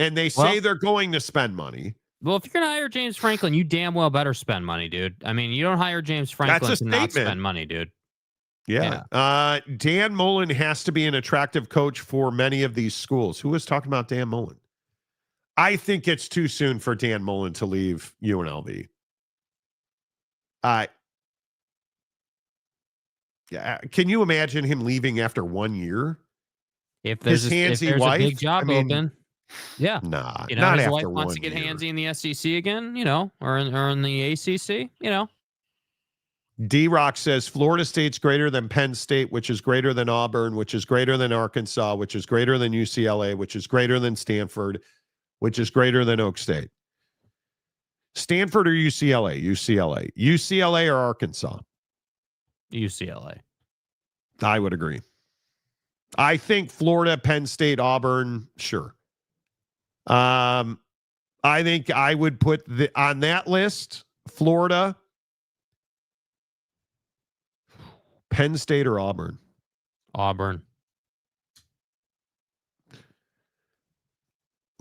S3: and they say they're going to spend money.
S6: Well, if you're going to hire James Franklin, you damn well better spend money, dude. I mean, you don't hire James Franklin to not spend money, dude.
S3: Yeah. Dan Mullen has to be an attractive coach for many of these schools. Who was talking about Dan Mullen? I think it's too soon for Dan Mullen to leave UNLV. Can you imagine him leaving after 1 year?
S6: If there's, a big job open, yeah.
S3: Nah,
S6: you know,
S3: not
S6: his
S3: after
S6: wife wants
S3: 1
S6: to get
S3: year.
S6: handsy in the SEC again, you know, or in the ACC, you know.
S3: D-Rock says Florida State's greater than Penn State, which is greater than Auburn, which is greater than Arkansas, which is greater than UCLA, which is greater than Stanford, which is greater than Oak State. Stanford or UCLA? UCLA. UCLA or Arkansas?
S6: UCLA.
S3: I would agree. I think Florida, Penn State, Auburn, sure. I think I would put on that list, Florida, Penn State, or Auburn.
S6: Auburn.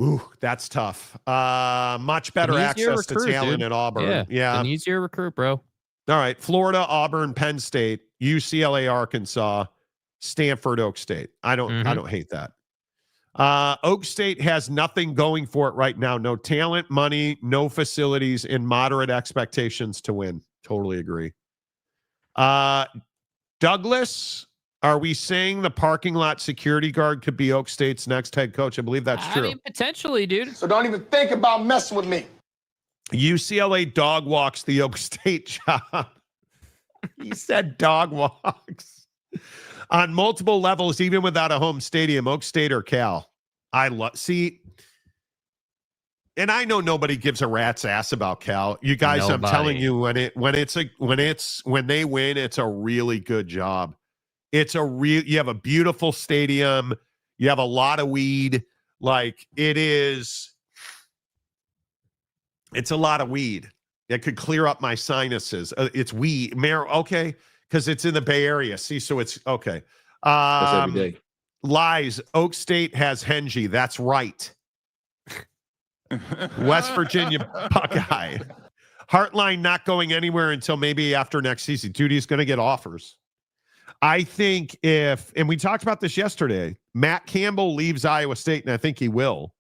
S3: Ooh, that's tough. Much better access to talent
S6: dude.
S3: at Auburn. Yeah.
S6: An easier recruit, bro.
S3: All right. Florida, Auburn, Penn State, UCLA, Arkansas, Stanford, Oak State. I don't hate that. Oak State has nothing going for it right now. No talent, money, no facilities, and moderate expectations to win. Totally agree. Douglas, are we saying the parking lot security guard could be Oak State's next head coach? I believe that's true.
S6: I mean, potentially, dude.
S9: So don't even think about messing with me.
S3: UCLA dog walks the Oak State job. He said dog walks. On multiple levels, even without a home stadium, Oak State or Cal. See, and I know nobody gives a rat's ass about Cal. You guys, nobody. I'm telling you, when they win, it's a really good job. You have a beautiful stadium. You have a lot of weed. Like it's a lot of weed. It could clear up my sinuses. It's weed. Okay. Because it's in the Bay Area. See, so it's okay.
S4: That's every day.
S3: Lies. Oak State has Hengy. That's right. West Virginia Buckeye. Heartline not going anywhere until maybe after next season. Duty's going to get offers. I think and we talked about this yesterday, Matt Campbell leaves Iowa State, and I think he will.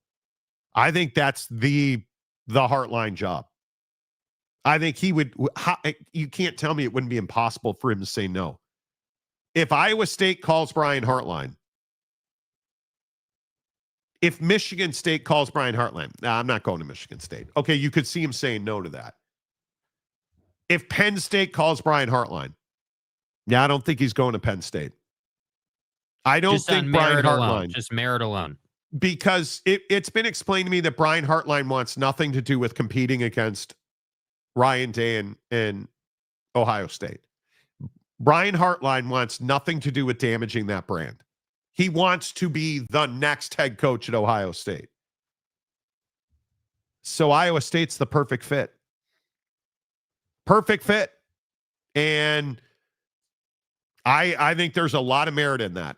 S3: I think that's the Heartline job. I think he would. You can't tell me it wouldn't be impossible for him to say no. If Iowa State calls Brian Hartline, if Michigan State calls Brian Hartline, I'm not going to Michigan State. Okay, you could see him saying no to that. If Penn State calls Brian Hartline, I don't think he's going to Penn State. I don't think Brian Hartline.
S6: Just merit alone.
S3: Because it's been explained to me that Brian Hartline wants nothing to do with competing against Ryan Day and Ohio State. Brian Hartline wants nothing to do with damaging that brand. He wants to be the next head coach at Ohio State. So Iowa State's the perfect fit. Perfect fit. And I think there's a lot of merit in that.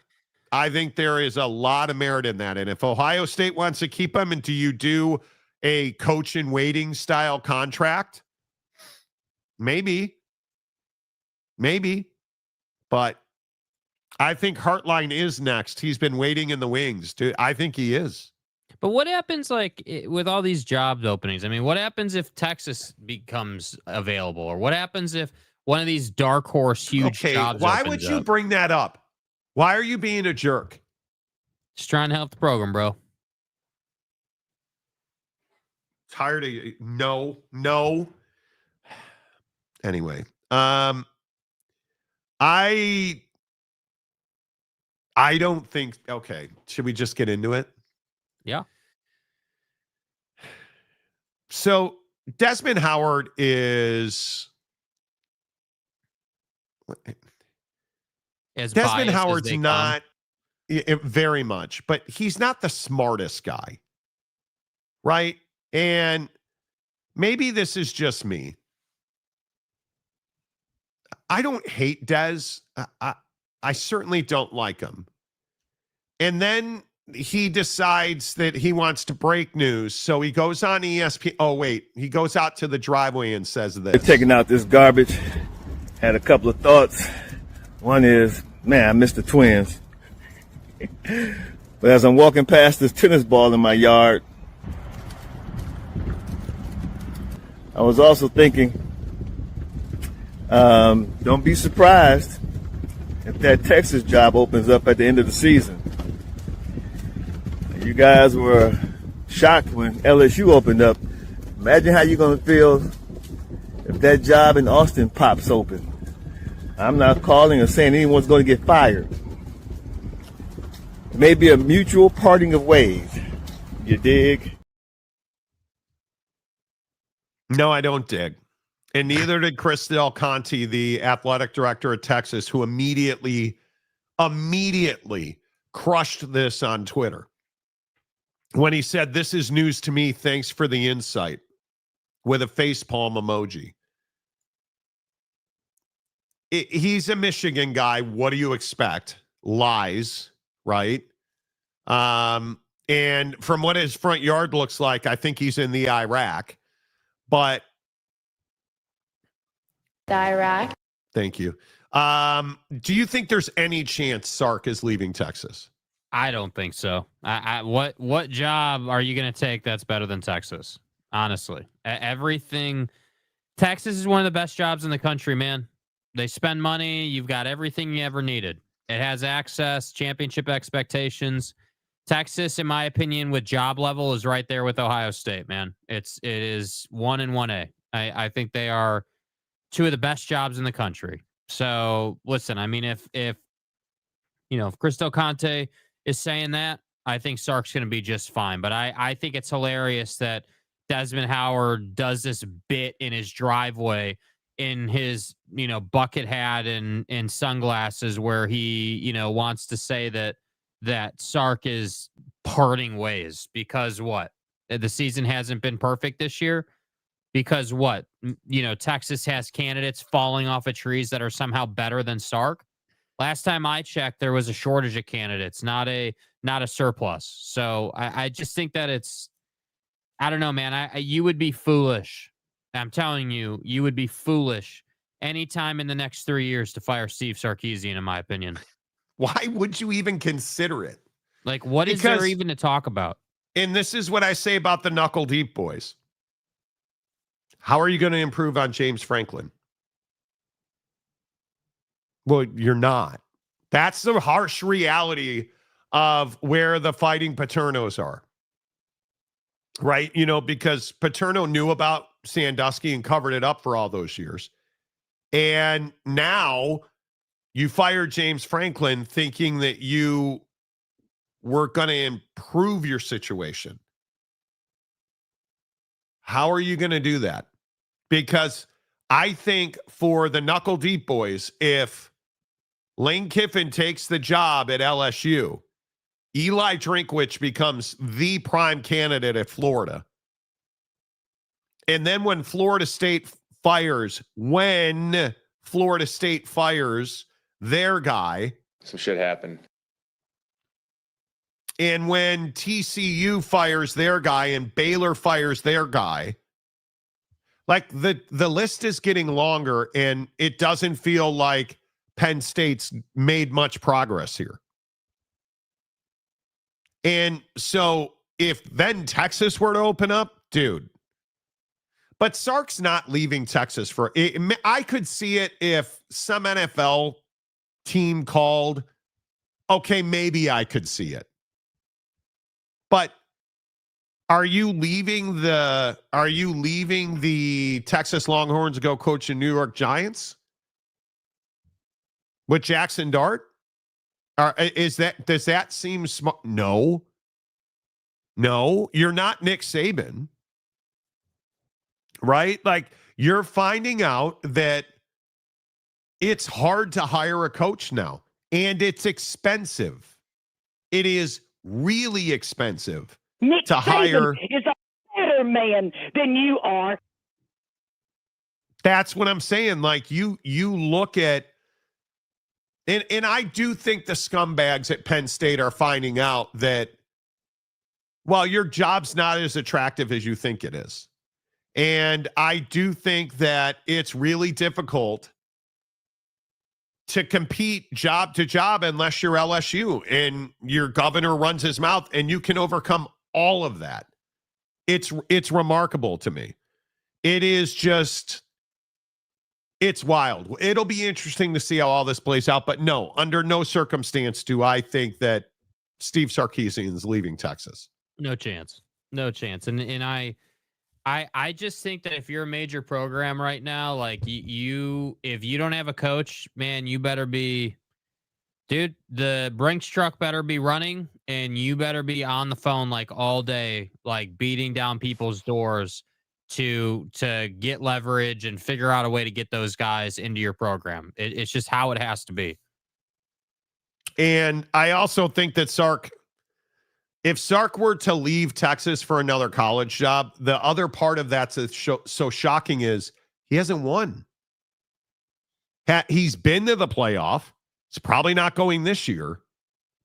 S3: I think there is a lot of merit in that. And if Ohio State wants to keep him, and do you do a coach in waiting style contract? Maybe. But I think Hartline is next. He's been waiting in the wings. I think he is.
S6: But what happens with all these job openings? I mean, what happens if Texas becomes available? Or what happens if one of these dark horse huge jobs
S3: why would you bring that up? Why are you being a jerk?
S6: Just trying to help the program, bro.
S3: Tired of you. No. Anyway, I don't think. Okay, should we just get into it?
S6: Yeah.
S3: So Desmond Howard is. Desmond Howard's not very much, but he's not the smartest guy, right? And maybe this is just me. I don't hate Des. I certainly don't like him. And then he decides that he wants to break news. So he goes on ESPN. Oh, wait. He goes out to the driveway and says this.
S10: Taking out this garbage, had a couple of thoughts. One is, man, I miss the Twins. But as I'm walking past this tennis ball in my yard, I was also thinking, don't be surprised if that Texas job opens up at the end of the season. You guys were shocked when LSU opened up. Imagine how you're going to feel if that job in Austin pops open. I'm not calling or saying anyone's going to get fired. It may be a mutual parting of ways. You dig?
S3: No, I don't dig. And neither did Chris Del Conte, the athletic director at Texas, who immediately crushed this on Twitter when he said, "This is news to me. Thanks for the insight," with a facepalm emoji. He's a Michigan guy. What do you expect? Lies, right? And from what his front yard looks like, I think he's in the Iraq. But
S12: Iraq.
S3: Thank you. Do you think there's any chance Sark is leaving Texas?
S6: I don't think so. What job are you going to take that's better than Texas? Honestly, everything. Texas is one of the best jobs in the country, man. They spend money. You've got everything you ever needed. It has access, championship expectations. Texas, in my opinion, with job level, is right there with Ohio State, man. It is 1 and 1A. I think they are two of the best jobs in the country. So listen, I mean, if Chris Del Conte is saying that, I think Sark's going to be just fine. But I think it's hilarious that Desmond Howard does this bit in his driveway in his, bucket hat and sunglasses where he, wants to say that Sark is parting ways because what? The season hasn't been perfect this year because what? Texas has candidates falling off of trees that are somehow better than Sark. Last time I checked, there was a shortage of candidates, not a surplus. So I just think that I don't know, man. You would be foolish. I'm telling you, you would be foolish anytime in the next 3 years to fire Steve Sarkisian, in my opinion.
S3: Why would you even consider it?
S6: Like, what is there even to talk about?
S3: And this is what I say about the Knuckle Deep boys. How are you going to improve on James Franklin? Well, you're not. That's the harsh reality of where the Fighting Paternos are. Right? Because Paterno knew about Sandusky and covered it up for all those years. And now you fired James Franklin thinking that you were going to improve your situation. How are you going to do that? Because I think for the Knuckle Deep boys, if Lane Kiffin takes the job at LSU, Eli Drinkwitz becomes the prime candidate at Florida. And then when Florida State fires their guy,
S4: Some shit happened.
S3: and when TCU fires their guy and Baylor fires their guy, like the list is getting longer, and it doesn't feel like Penn State's made much progress here. And so if then Texas were to open up, dude. But Sark's not leaving Texas for it. I could see it if some NFL team called. Okay, maybe I could see it. But are you leaving the Texas Longhorns to go coach the New York Giants with Jackson Dart? Does that seem smart? No, you're not Nick Saban, right? Like, you're finding out that it's hard to hire a coach now, and it's expensive. It is really expensive
S13: Nick
S3: to hire.
S13: Saban is a better man than you are.
S3: That's what I'm saying. Like, you look at And I do think the scumbags at Penn State are finding out that, well, your job's not as attractive as you think it is. And I do think that it's really difficult to compete job to job unless you're LSU and your governor runs his mouth and you can overcome all of that. It's remarkable to me. It is just, it's wild. It'll be interesting to see how all this plays out, but no, under no circumstance do I think that Steve Sarkisian is leaving Texas.
S6: No chance. No chance. And I just think that if you're a major program right now, like if you don't have a coach, man, you better be, dude, the Brinks truck better be running and you better be on the phone like all day, like beating down people's doors to get leverage and figure out a way to get those guys into your program. It's just how it has to be.
S3: And I also think that if Sark were to leave Texas for another college job, the other part of that's so shocking is he hasn't won. He's been to the playoff. It's probably not going this year.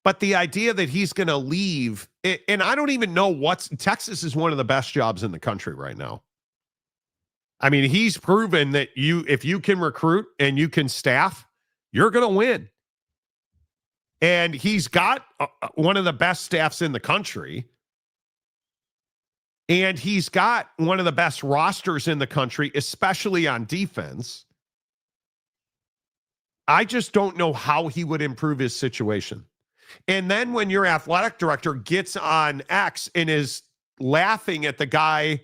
S3: But the idea that he's going to leave, and I don't even know Texas is one of the best jobs in the country right now. I mean, he's proven that if you can recruit and you can staff, you're going to win. And he's got one of the best staffs in the country. And he's got one of the best rosters in the country, especially on defense. I just don't know how he would improve his situation. And then when your athletic director gets on X and is laughing at the guy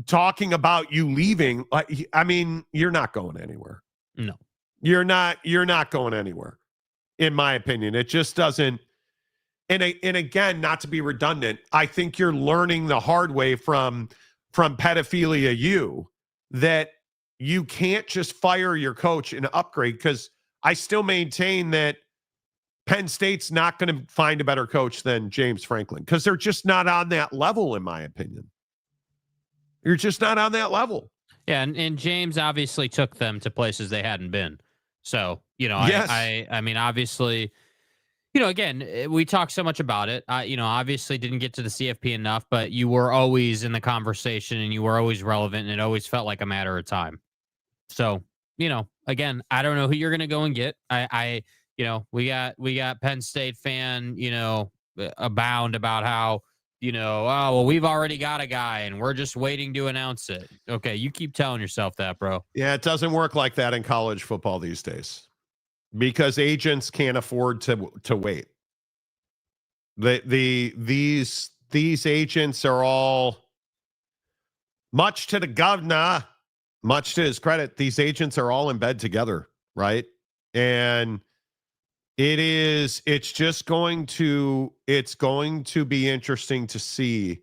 S3: talking about you leaving, I mean, you're not going anywhere.
S6: No.
S3: You're not going anywhere. In my opinion, it just doesn't. And again, not to be redundant, I think you're learning the hard way from pedophilia U that you can't just fire your coach and upgrade, because I still maintain that Penn State's not going to find a better coach than James Franklin, because they're just not on that level, in my opinion. You're just not on that level.
S6: Yeah, and James obviously took them to places they hadn't been. So,
S3: yes.
S6: I mean, obviously, again, we talk so much about it. Obviously didn't get to the CFP enough, but you were always in the conversation and you were always relevant, and it always felt like a matter of time. So, again, I don't know who you're going to go and get. We got Penn State fan, abound about how, we've already got a guy and we're just waiting to announce it. Okay, you keep telling yourself that, bro.
S3: Yeah, it doesn't work like that in college football these days, because agents can't afford to wait. These agents are all, much to the governor, much to his credit, these agents are all in bed together, right? And it's going to be interesting to see.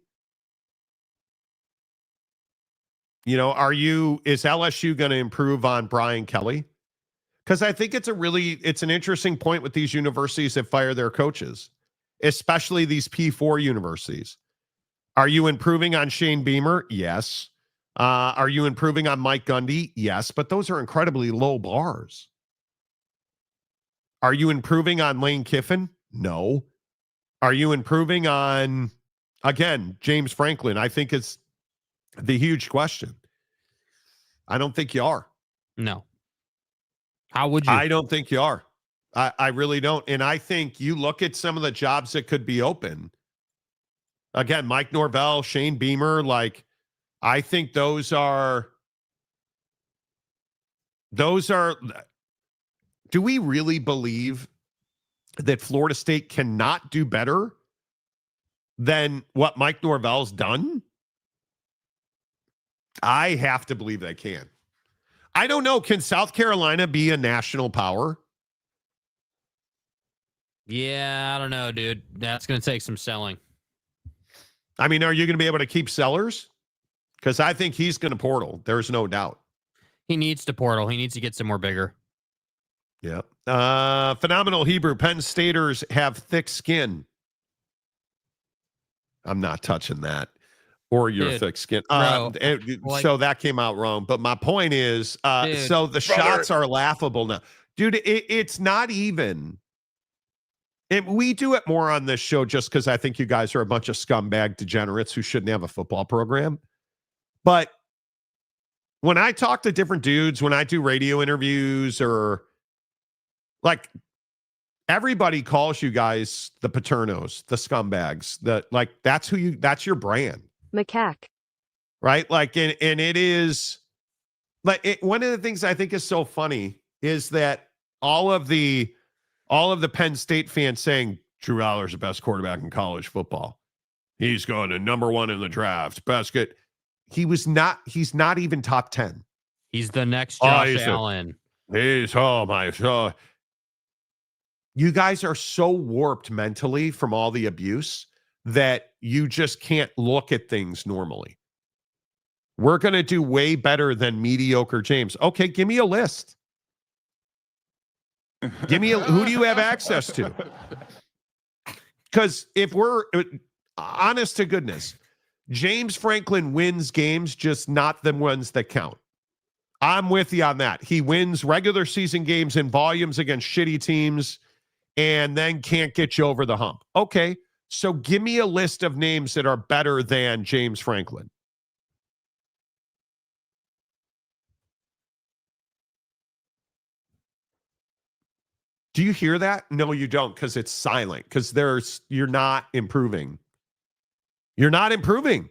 S3: Is LSU going to improve on Brian Kelly? Because I think it's an interesting point with these universities that fire their coaches, especially these P4 universities. Are you improving on Shane Beamer? Yes. Are you improving on Mike Gundy? Yes, but those are incredibly low bars. Are you improving on Lane Kiffin? No. Are you improving on, again, James Franklin? I think it's the huge question. I don't think you are.
S6: No. How would you?
S3: I don't think you are. I really don't. And I think you look at some of the jobs that could be open. Again, Mike Norvell, Shane Beamer, I think those are. Do we really believe that Florida State cannot do better than what Mike Norvell's done? I have to believe they can. I don't know. Can South Carolina be a national power?
S6: Yeah, I don't know, dude. That's going to take some selling.
S3: I mean, are you going to be able to keep Sellers? Because I think he's going to portal. There's no doubt.
S6: He needs to portal. He needs to get somewhere bigger.
S3: Yeah. Phenomenal Hebrew. Penn Staters have thick skin. I'm not touching that. Or your thick skin. So that came out wrong. But my point is, so the shots are laughable now. Dude, it's not even. We do it more on this show just because I think you guys are a bunch of scumbag degenerates who shouldn't have a football program. But when I talk to different dudes, when I do radio interviews or like everybody calls you guys the Paternos, the scumbags, that's your brand.
S12: Macaque.
S3: Right? Like, and it is like one of the things I think is so funny is that all of the Penn State fans saying Drew Aller's the best quarterback in college football. He's going to number 1 in the draft. Basket. He's not even top 10.
S6: He's the next Josh Allen.
S3: You guys are so warped mentally from all the abuse that you just can't look at things normally. We're going to do way better than mediocre James. Okay, give me a list. Give me who do you have access to? Because if we're honest to goodness, James Franklin wins games, just not the ones that count. I'm with you on that. He wins regular season games in volumes against shitty teams and then can't get you over the hump. Okay, so give me a list of names that are better than James Franklin. Do you hear that? No, you don't, because it's silent. Because you're not improving. You're not improving.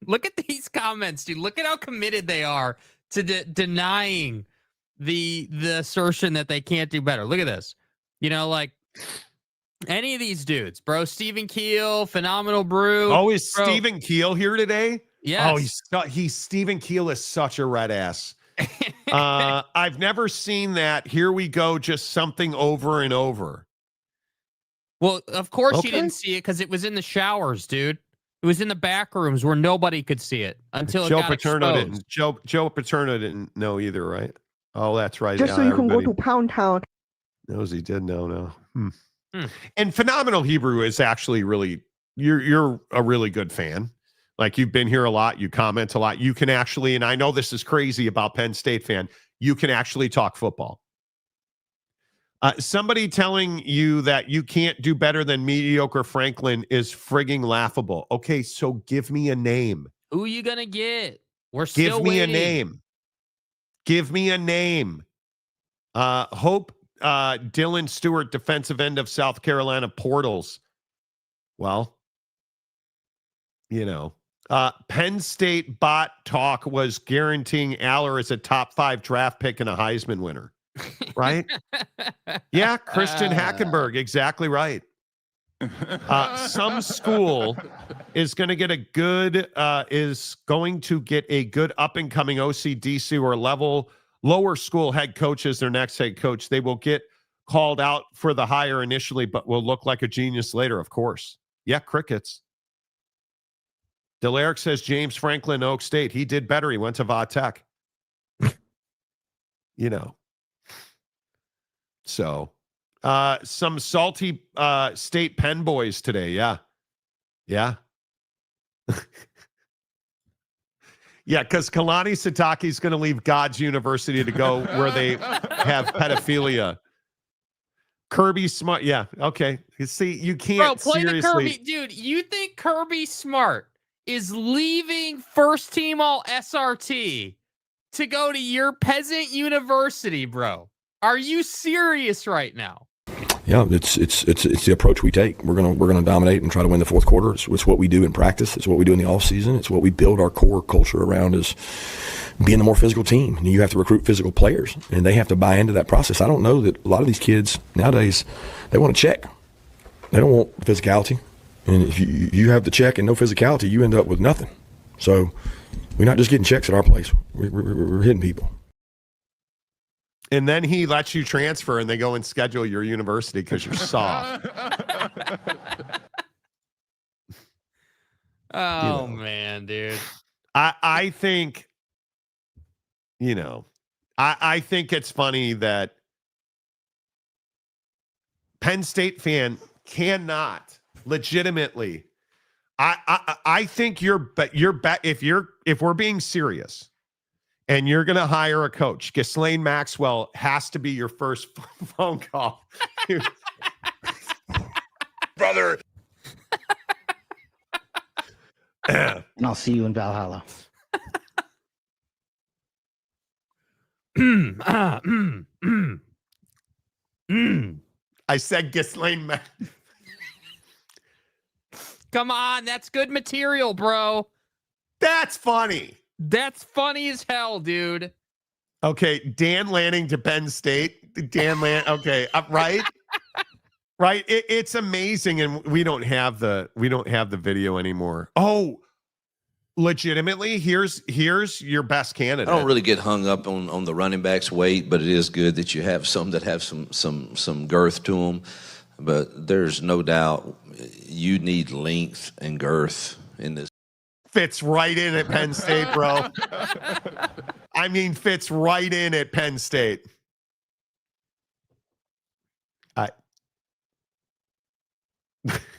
S6: Look at these comments, dude. Look at how committed they are to denying the assertion that they can't do better. Look at this. You know, like any of these dudes, bro. Stephen Keel, Phenomenal Brew.
S3: Oh, is Stephen Keel here today?
S6: Yes.
S3: Oh, he's Stephen Keel is such a red ass. I've never seen that. Here we go, just something over and over.
S6: Well, of course you didn't see it because it was in the showers, dude. It was in the back rooms where nobody could see it until
S3: Joe
S6: it got
S3: Paterno
S6: exposed.
S3: didn't. Joe Paterno didn't know either, right? Oh, that's right.
S12: Just so you can go to Pound Town.
S3: Knows he did know. No. And Phenomenal Hebrew is actually really. You're a really good fan. Like, you've been here a lot. You comment a lot. You can actually, and I know this is crazy about Penn State fan, you can actually talk football. Somebody telling you that you can't do better than mediocre Franklin is frigging laughable. Okay, so give me a name.
S6: Who are you going to get? We're still
S3: Give me
S6: waiting.
S3: a name. Give me a name. Hope Dylan Stewart, defensive end of South Carolina portals. Well, you know. Penn State bot talk was guaranteeing Aller as a top 5 draft pick and a Heisman winner, right? Yeah, Christian Hackenberg, exactly right. Some school is going to get a good up and coming OCDC or lower school head coach as their next head coach. They will get called out for the hire initially, but will look like a genius later, of course. Yeah, crickets. Delaric says James Franklin, Oak State. He did better. He went to Va Tech. You know. So, some salty State Penn boys today. Yeah. Yeah. Yeah, because Kalani Sitake is going to leave God's University to go where they have pedophilia. Kirby Smart. Yeah, okay. You see, you can't
S6: play
S3: seriously.
S6: the Kirby. Dude, you think Kirby Smart is leaving first team all SRT to go to your peasant university, bro? Are you serious right now?
S14: Yeah, it's the approach we take. We're gonna dominate and try to win the fourth quarter. It's what we do in practice. It's what we do in the off season. It's what we build our core culture around, is being a more physical team. And you have to recruit physical players, and they have to buy into that process. I don't know that a lot of these kids nowadays, they want to check. They don't want physicality. And if you have the check and no physicality, you end up with nothing. So we're not just getting checks at our place. We're hitting people.
S3: And then he lets you transfer and they go and schedule your university because you're soft.
S6: Oh, man, dude.
S3: I think, I think it's funny that Penn State fan cannot legitimately. I think if we're being serious, and you're going to hire a coach, Ghislaine Maxwell has to be your first phone call.
S11: Brother.
S15: And I'll see you in Valhalla.
S3: I said Ghislaine
S6: Come on, that's good material, bro.
S3: That's funny.
S6: That's funny as hell, dude.
S3: Okay, Dan Lanning to Penn State. Dan Lanning. Okay, right, right. It's amazing, and we don't have the video anymore. Oh, legitimately, here's your best candidate.
S16: I don't really get hung up on the running back's weight, but it is good that you have some that have some girth to them. But there's no doubt you need length and girth in this.
S3: Fits right in at Penn State, bro. I mean, fits right in at Penn State.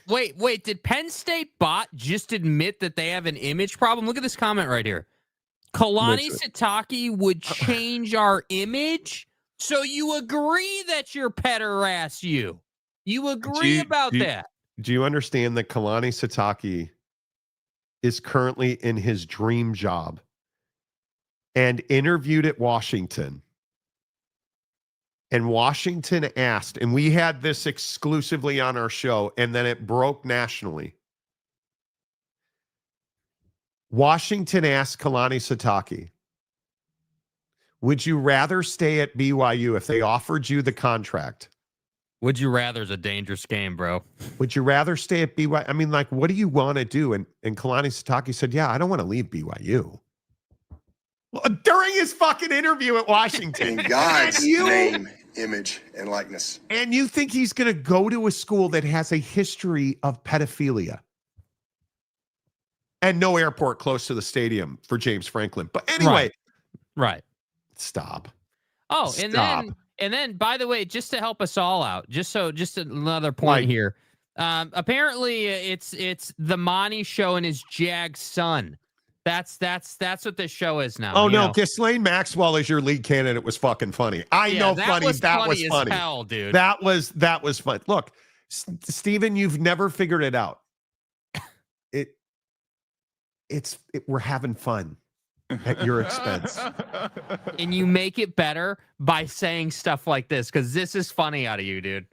S6: Wait, did Penn State bot just admit that they have an image problem? Look at this comment right here. Kalani Sitake would change our image? So you agree that you're pederast you? You agree about that?
S3: Do you understand that Kalani Sitake is currently in his dream job and interviewed at Washington? And Washington asked, and we had this exclusively on our show, and then it broke nationally. Washington asked Kalani Sitake, would you rather stay at BYU if they offered you the contract?
S6: Would you rather is a dangerous game, bro.
S3: Would you rather stay at BYU? I mean, like, what do you want to do? And Kalani Sitake said, yeah, I don't want to leave BYU. During his fucking interview at Washington.
S9: In God's name, image, and likeness.
S3: And you think he's going to go to a school that has a history of pedophilia and no airport close to the stadium for James Franklin. But anyway.
S6: Right.
S3: Stop.
S6: Oh,
S3: Stop.
S6: And then, by the way, just to help us all out, just another point here. Apparently, it's the Monty Show and his Jag son. That's what this show is now.
S3: Oh no, Ghislaine Maxwell as your lead candidate was fucking funny. That was funny
S6: as hell, dude.
S3: That was fun. Look, Steven, you've never figured it out. We're having fun at your expense.
S6: And you make it better by saying stuff like this, because this is funny out of you, dude.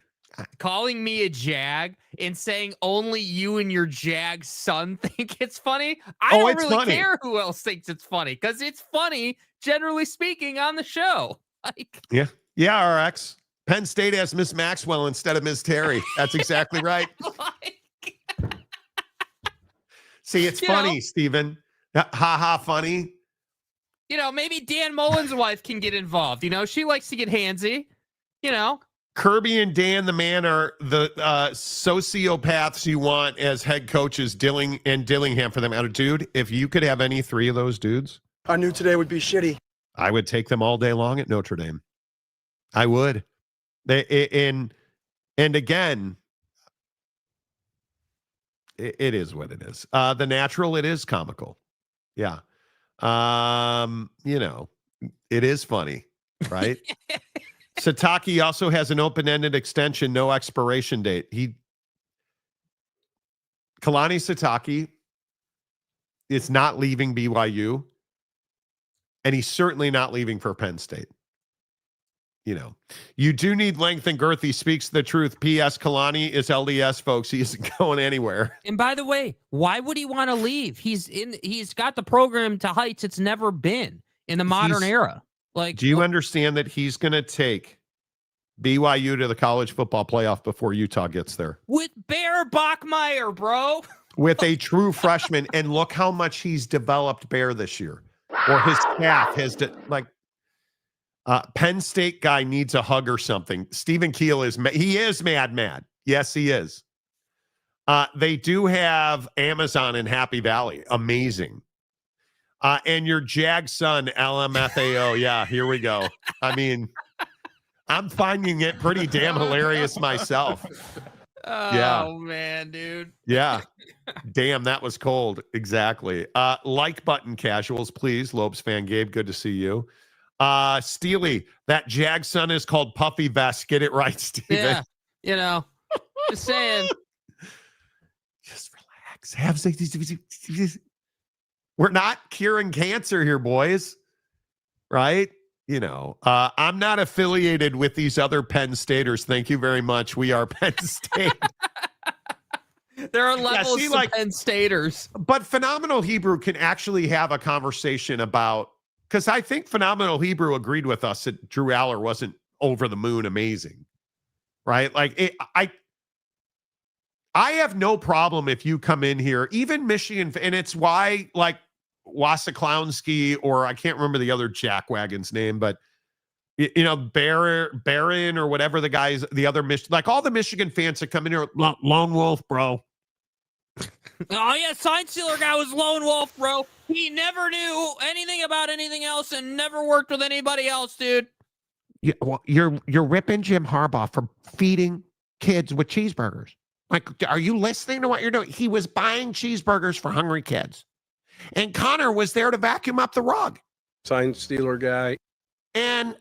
S6: Calling me a jag and saying only you and your jag son think it's funny. I don't really care who else thinks it's funny, because it's funny, generally speaking, on the show.
S3: Yeah, RX. Penn State has Miss Maxwell instead of Miss Terry. That's exactly right. See, it's funny, Steven. Funny.
S6: Maybe Dan Mullen's wife can get involved. She likes to get handsy.
S3: Kirby and Dan the Man are the sociopaths you want as head coaches, Dillingham for them. Dude, if you could have any three of those dudes,
S9: I knew today would be shitty.
S3: I would take them all day long at Notre Dame. I would. And again, it is what it is. The Natural, it is comical. Yeah. It is funny, right? Sitake also has an open-ended extension, no expiration date. Kalani Sitake is not leaving BYU, and he's certainly not leaving for Penn State. You do need length and girth. He speaks the truth. P.S. Kalani is LDS, folks. He isn't going anywhere.
S6: And by the way, why would he want to leave? He's got the program to heights it's never been in the modern era.
S3: Do you understand that he's going to take BYU to the college football playoff before Utah gets there?
S6: With Bear Bachmeier, bro.
S3: With a true freshman. And look how much he's developed Bear this year. Or his staff has Penn State guy needs a hug or something. Stephen Keel is mad. Yes, he is. They do have Amazon in Happy Valley. Amazing. And your Jag son, LMFAO. Yeah, here we go. I mean, I'm finding it pretty damn hilarious myself.
S6: Oh man, dude.
S3: Yeah. Damn, that was cold. Exactly. Like button casuals, please. Lopes fan Gabe, good to see you. Steely, that Jag son is called Puffy Vest. Get it right, Steven.
S6: Yeah, just saying.
S3: Just relax. We're not curing cancer here, boys. Right? I'm not affiliated with these other Penn Staters. Thank you very much. We are Penn State.
S6: There are levels of Penn Staters.
S3: But Phenomenal Hebrew can actually have a conversation about, because I think Phenomenal Hebrew agreed with us that Drew Aller wasn't over the moon amazing, right? Like, I have no problem if you come in here, even Michigan, and it's why, like, Wasikowski, or I can't remember the other jackwagon's name, but Barron or whatever the guys, the other like all the Michigan fans that come in here, Lone Wolf, bro.
S6: Oh yeah, sign stealer guy was Lone Wolf, bro. He never knew anything about anything else and never worked with anybody else, dude.
S3: Yeah, well, you're ripping Jim Harbaugh for feeding kids with cheeseburgers. Like, are you listening to what you're doing? He was buying cheeseburgers for hungry kids. And Connor was there to vacuum up the rug.
S17: Sign stealer guy.
S3: And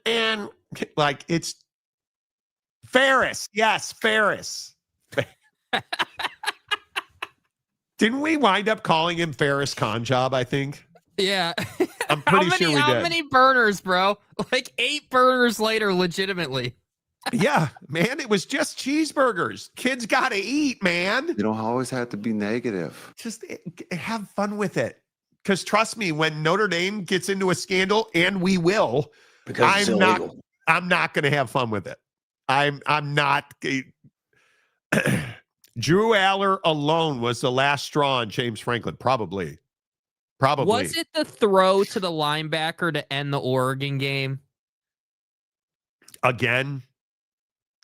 S3: like, it's Ferris. Yes, Ferris. Didn't we wind up calling him Ferris Conjob, I think?
S6: Yeah.
S3: I'm pretty sure we did.
S6: How many burners, bro? Like 8 burners later, legitimately.
S3: Yeah, man, it was just cheeseburgers. Kids got to eat, man.
S18: You don't always have to be negative.
S3: Just have fun with it. Because trust me, when Notre Dame gets into a scandal, and we will,
S15: because
S3: I'm not going to have fun with it. I'm not. Drew Aller alone was the last straw on James Franklin. Probably.
S6: Was it the throw to the linebacker to end the Oregon game?
S3: Again?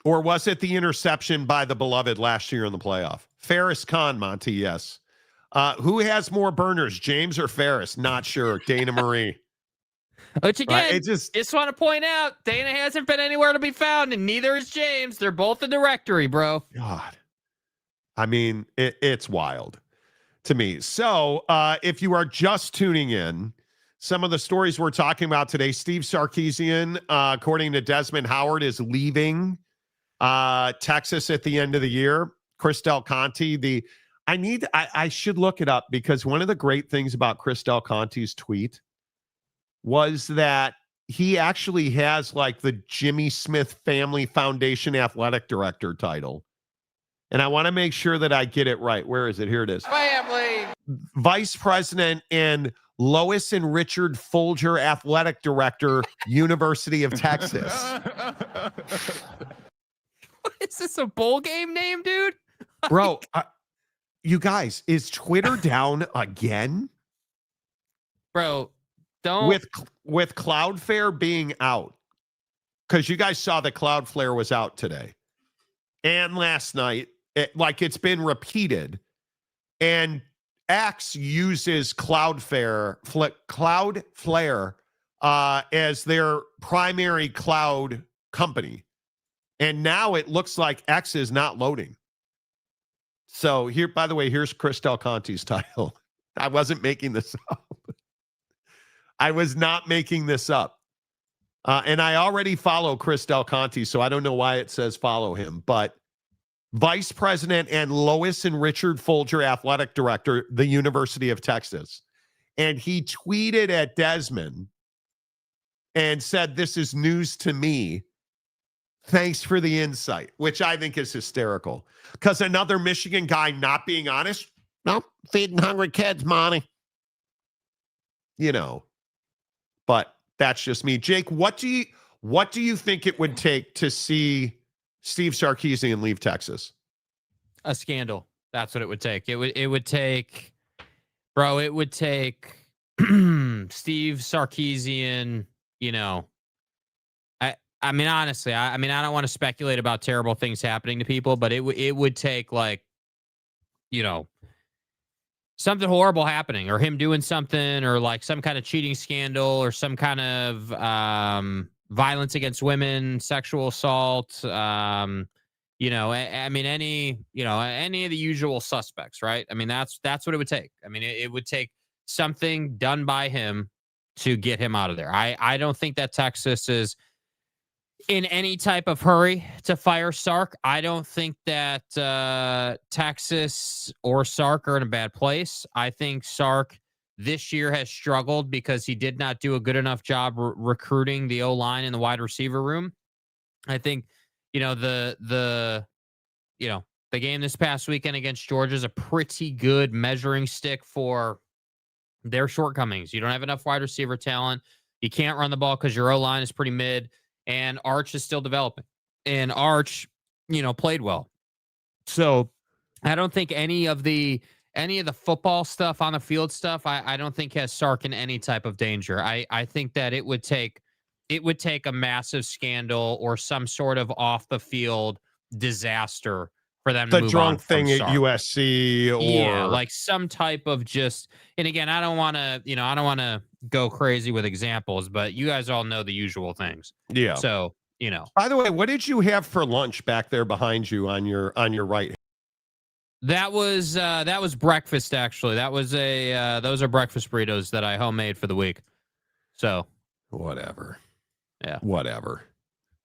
S3: Or was it the interception by the beloved last year in the playoff? Ferris Khan, Monty, yes. Who has more burners, James or Ferris? Not sure. Dana Marie.
S6: Which again,
S3: right,
S6: just want to point out, Dana hasn't been anywhere to be found, and neither is James. They're both a directory, bro.
S3: God. I mean, it's wild to me. So if you are just tuning in, some of the stories we're talking about today, Steve Sarkisian, according to Desmond Howard, is leaving Texas at the end of the year. Chris Del Conte, I should look it up, because one of the great things about Chris Del Conte's tweet was that he actually has like the Jimmy Smith Family Foundation Athletic Director title. And I want to make sure that I get it right. Where is it? Here it is.
S6: Family. Vice
S3: President and Lois and Richard Folger Athletic Director, University of Texas.
S6: Is this a bowl game name, dude?
S3: Bro, you guys, is Twitter down again?
S6: Bro, don't.
S3: With Cloudflare being out, because you guys saw that Cloudflare was out today and last night. It's been repeated, and X uses Cloudflare as their primary cloud company, and now it looks like X is not loading. So here, by the way, here's Chris Del Conte's title. I wasn't making this up. I was not making this up. And I already follow Chris Del Conte, so I don't know why it says follow him. But Vice President and Lois and Richard Folger Athletic Director, the University of Texas. And he tweeted at Desmond and said, "This is news to me. Thanks for the insight," which I think is hysterical. Because another Michigan guy not being honest, no, feeding hungry kids, Monty. But that's just me. Jake, what do you think it would take to see Steve Sarkisian leave Texas?
S6: A scandal. That's what it would take. It would take Steve Sarkisian, I mean, honestly, I don't want to speculate about terrible things happening to people, but it would take something horrible happening, or him doing something, or like some kind of cheating scandal, or some kind of violence against women, sexual assault, I mean, any of the usual suspects, right? I mean, that's what it would take. I mean, it would take something done by him to get him out of there. I don't think that Texas is in any type of hurry to fire Sark. I don't think that Texas or Sark are in a bad place. I think Sark this year has struggled because he did not do a good enough job recruiting the O-line and the wide receiver room. I think, the game this past weekend against Georgia is a pretty good measuring stick for their shortcomings. You don't have enough wide receiver talent. You can't run the ball because your O-line is pretty mid, and Arch is still developing. And Arch, played well. So I don't think any of the football stuff on the field stuff, I don't think has Sark in any type of danger. I think that it would take a massive scandal or some sort of off the field disaster for them to move on
S3: drunk thing at USC, or
S6: like some type of just. And again, I don't want to go crazy with examples, but you guys all know the usual things.
S3: Yeah.
S6: So
S3: By the way, what did you have for lunch back there behind you on your right?
S6: That was breakfast, actually. That was those are breakfast burritos that I homemade for the week. So
S3: whatever.
S6: Yeah.
S3: Whatever.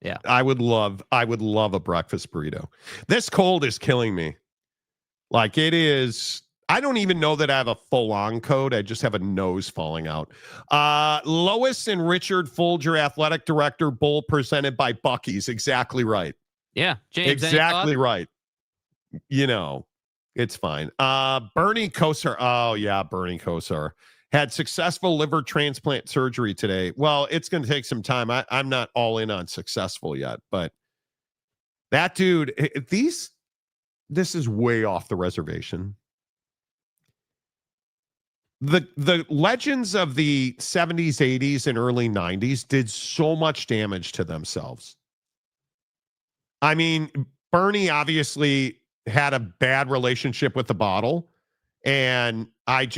S6: Yeah.
S3: I would love a breakfast burrito. This cold is killing me. Like it is. I don't even know that I have a full-on coat. I just have a nose falling out. Lois and Richard Folger, athletic director, bowl presented by Buc-ee's. Exactly right.
S6: Yeah. James,
S3: exactly right. It's fine. Bernie Kosar. Oh, yeah, Bernie Kosar had successful liver transplant surgery today. Well, it's going to take some time. I'm not all in on successful yet, but that dude, this is way off the reservation. The legends of the 70s, 80s, and early 90s did so much damage to themselves. I mean, Bernie obviously had a bad relationship with the bottle, and the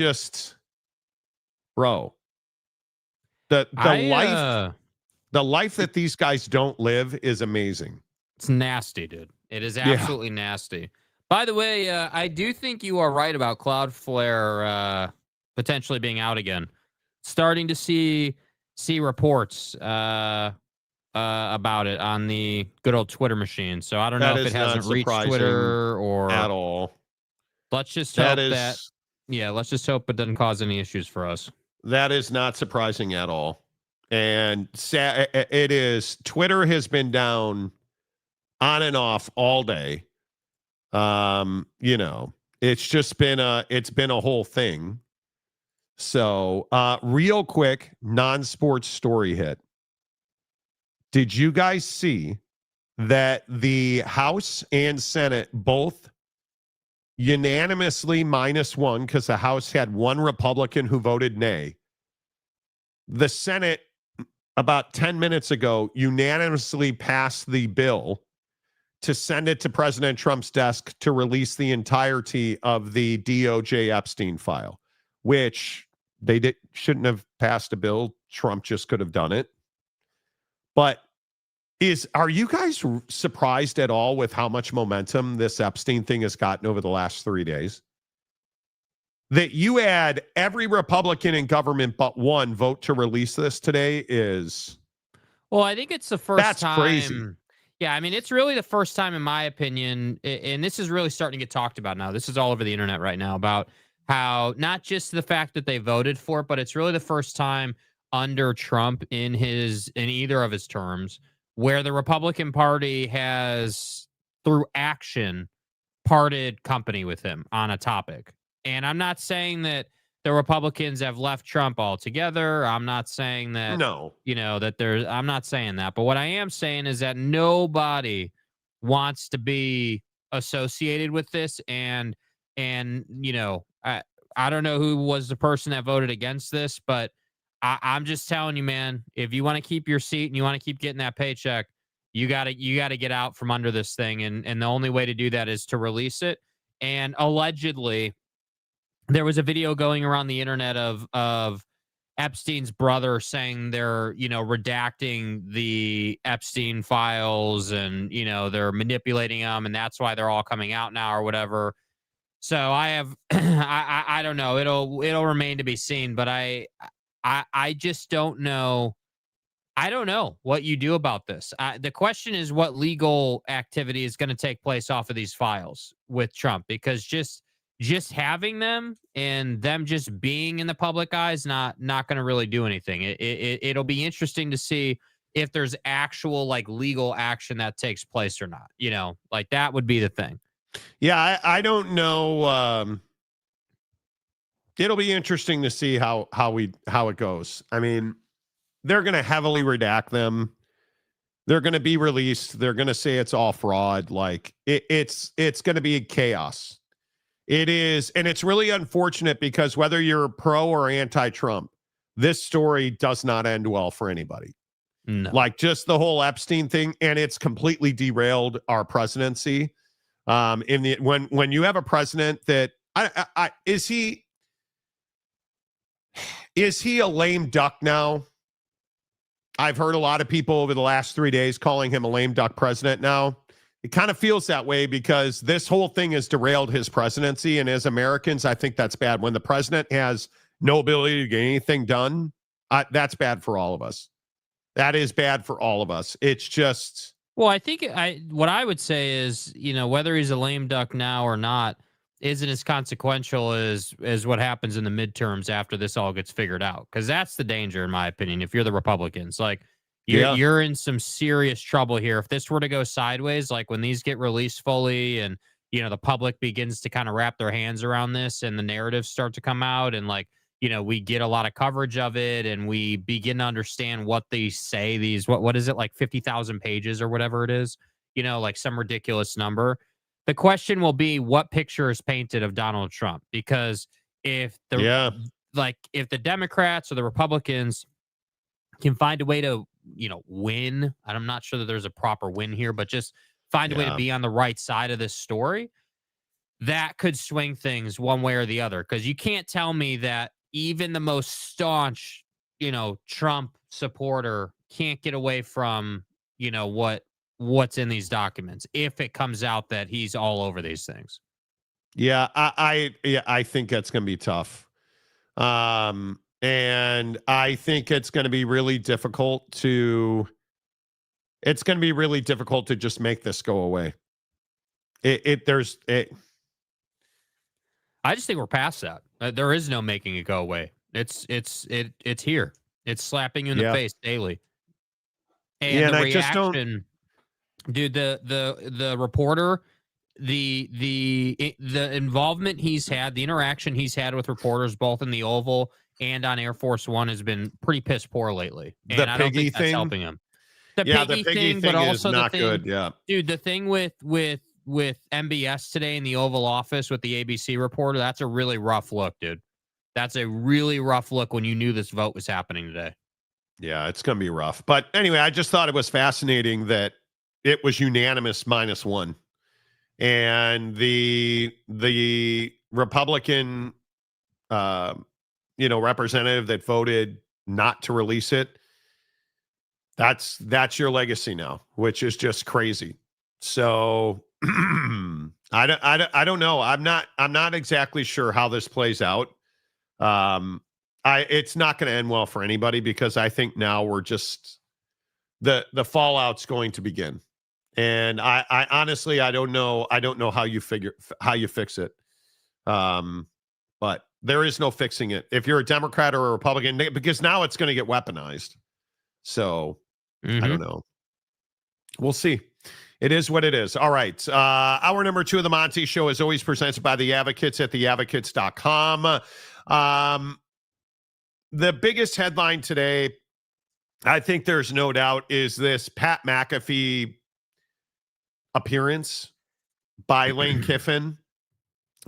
S3: life that these guys don't live is amazing.
S6: It's nasty, dude. It is absolutely nasty. By the way, I do think you are right about Cloudflare potentially being out again. Starting to see reports about it on the good old Twitter machine. So I don't know if it hasn't reached Twitter or
S3: at all.
S6: Let's just hope let's just hope it doesn't cause any issues for us.
S3: That is not surprising at all. And it is. Twitter has been down on and off all day. It's just been a whole thing. So, real quick, non-sports story hit. Did you guys see that the House and Senate both unanimously -1, because the House had one Republican who voted nay? The Senate, about 10 minutes ago, unanimously passed the bill to send it to President Trump's desk to release the entirety of the DOJ Epstein file, which they shouldn't have passed a bill. Trump just could have done it. But are you guys surprised at all with how much momentum this Epstein thing has gotten over the last 3 days? That you had every Republican in government but one vote to release this today is...
S6: Well, I think it's the first time.
S3: That's crazy.
S6: Yeah, I mean, it's really the first time, in my opinion, and this is really starting to get talked about now. This is all over the internet right now about how not just the fact that they voted for it, but it's really the first time under Trump in either of his terms where the Republican Party has, through action, parted company with him on a topic. And I'm not saying that the Republicans have left Trump altogether. I'm not saying that, I'm not saying that. But what I am saying is that nobody wants to be associated with this. And I don't know who was the person that voted against this, but I'm just telling you, man, if you want to keep your seat and you want to keep getting that paycheck, you gotta get out from under this thing. And the only way to do that is to release it. And allegedly, there was a video going around the internet of Epstein's brother saying they're, redacting the Epstein files and, they're manipulating them and that's why they're all coming out now or whatever. So I have, I don't know. It'll remain to be seen, but I just don't know. I don't know what you do about this. The question is what legal activity is going to take place off of these files with Trump, because just having them and them just being in the public eye is not going to really do anything. It'll be interesting to see if there's actual like legal action that takes place or not. Like that would be the thing.
S3: Yeah, I don't know. It'll be interesting to see how it goes. I mean, they're going to heavily redact them. They're going to be released. They're going to say it's all fraud. Like it's going to be chaos. It is, and it's really unfortunate because whether you're pro or anti-Trump, this story does not end well for anybody.
S6: No.
S3: Like just the whole Epstein thing, and it's completely derailed our presidency. When you have a president that is he a lame duck now? I've heard a lot of people over the last 3 days calling him a lame duck president now. It kind of feels that way because this whole thing has derailed his presidency. And as Americans, I think that's bad. When the president has no ability to get anything done, that's bad for all of us. That is bad for all of us. It's just...
S6: Well, I think what I would say is, whether he's a lame duck now or not isn't as consequential as what happens in the midterms after this all gets figured out. Because that's the danger, in my opinion, if you're the Republicans. Like, you're in some serious trouble here. If this were to go sideways, like when these get released fully and, the public begins to kind of wrap their hands around this and the narratives start to come out and like, we get a lot of coverage of it and we begin to understand what they say, what is it, like 50,000 pages or whatever it is, like some ridiculous number. The question will be what picture is painted of Donald Trump, because if the Democrats or the Republicans can find a way to, win, and I'm not sure that there's a proper win here, but just find a way to be on the right side of this story, that could swing things one way or the other. Because you can't tell me that even the most staunch, Trump supporter can't get away from, what's in these documents if it comes out that he's all over these things.
S3: Yeah, I think that's going to be tough. And I think it's going to be really difficult to just make this go away. I
S6: just think we're past that. There is no making it go away. It's here. It's slapping you in the face daily. And the reaction, dude, the reporter, the involvement he's had, the interaction he's had with reporters both in the Oval and on Air Force One has been pretty piss poor lately. And I don't think that's helping him. The piggy thing, but also
S3: is not
S6: the thing,
S3: good. Yeah,
S6: dude, the thing with MBS today in the Oval Office with the ABC reporter, that's a really rough look, dude. That's a really rough look when you knew this vote was happening today.
S3: Yeah, it's going to be rough. But anyway, I just thought it was fascinating that it was unanimous -1. And the Republican representative that voted not to release it, that's your legacy now, which is just crazy. So I don't know. I'm not exactly sure how this plays out. It's not going to end well for anybody because I think now we're just the fallout's going to begin. And I honestly, I don't know how you fix it. But there is no fixing it if you're a Democrat or a Republican, because now it's going to get weaponized. So I don't know. We'll see. It is what it is. All right. Hour number 2 of the Monty Show is always presented by the Advocates at theadvocates.com. The biggest headline today, I think there's no doubt, is this Pat McAfee appearance by Lane Kiffin,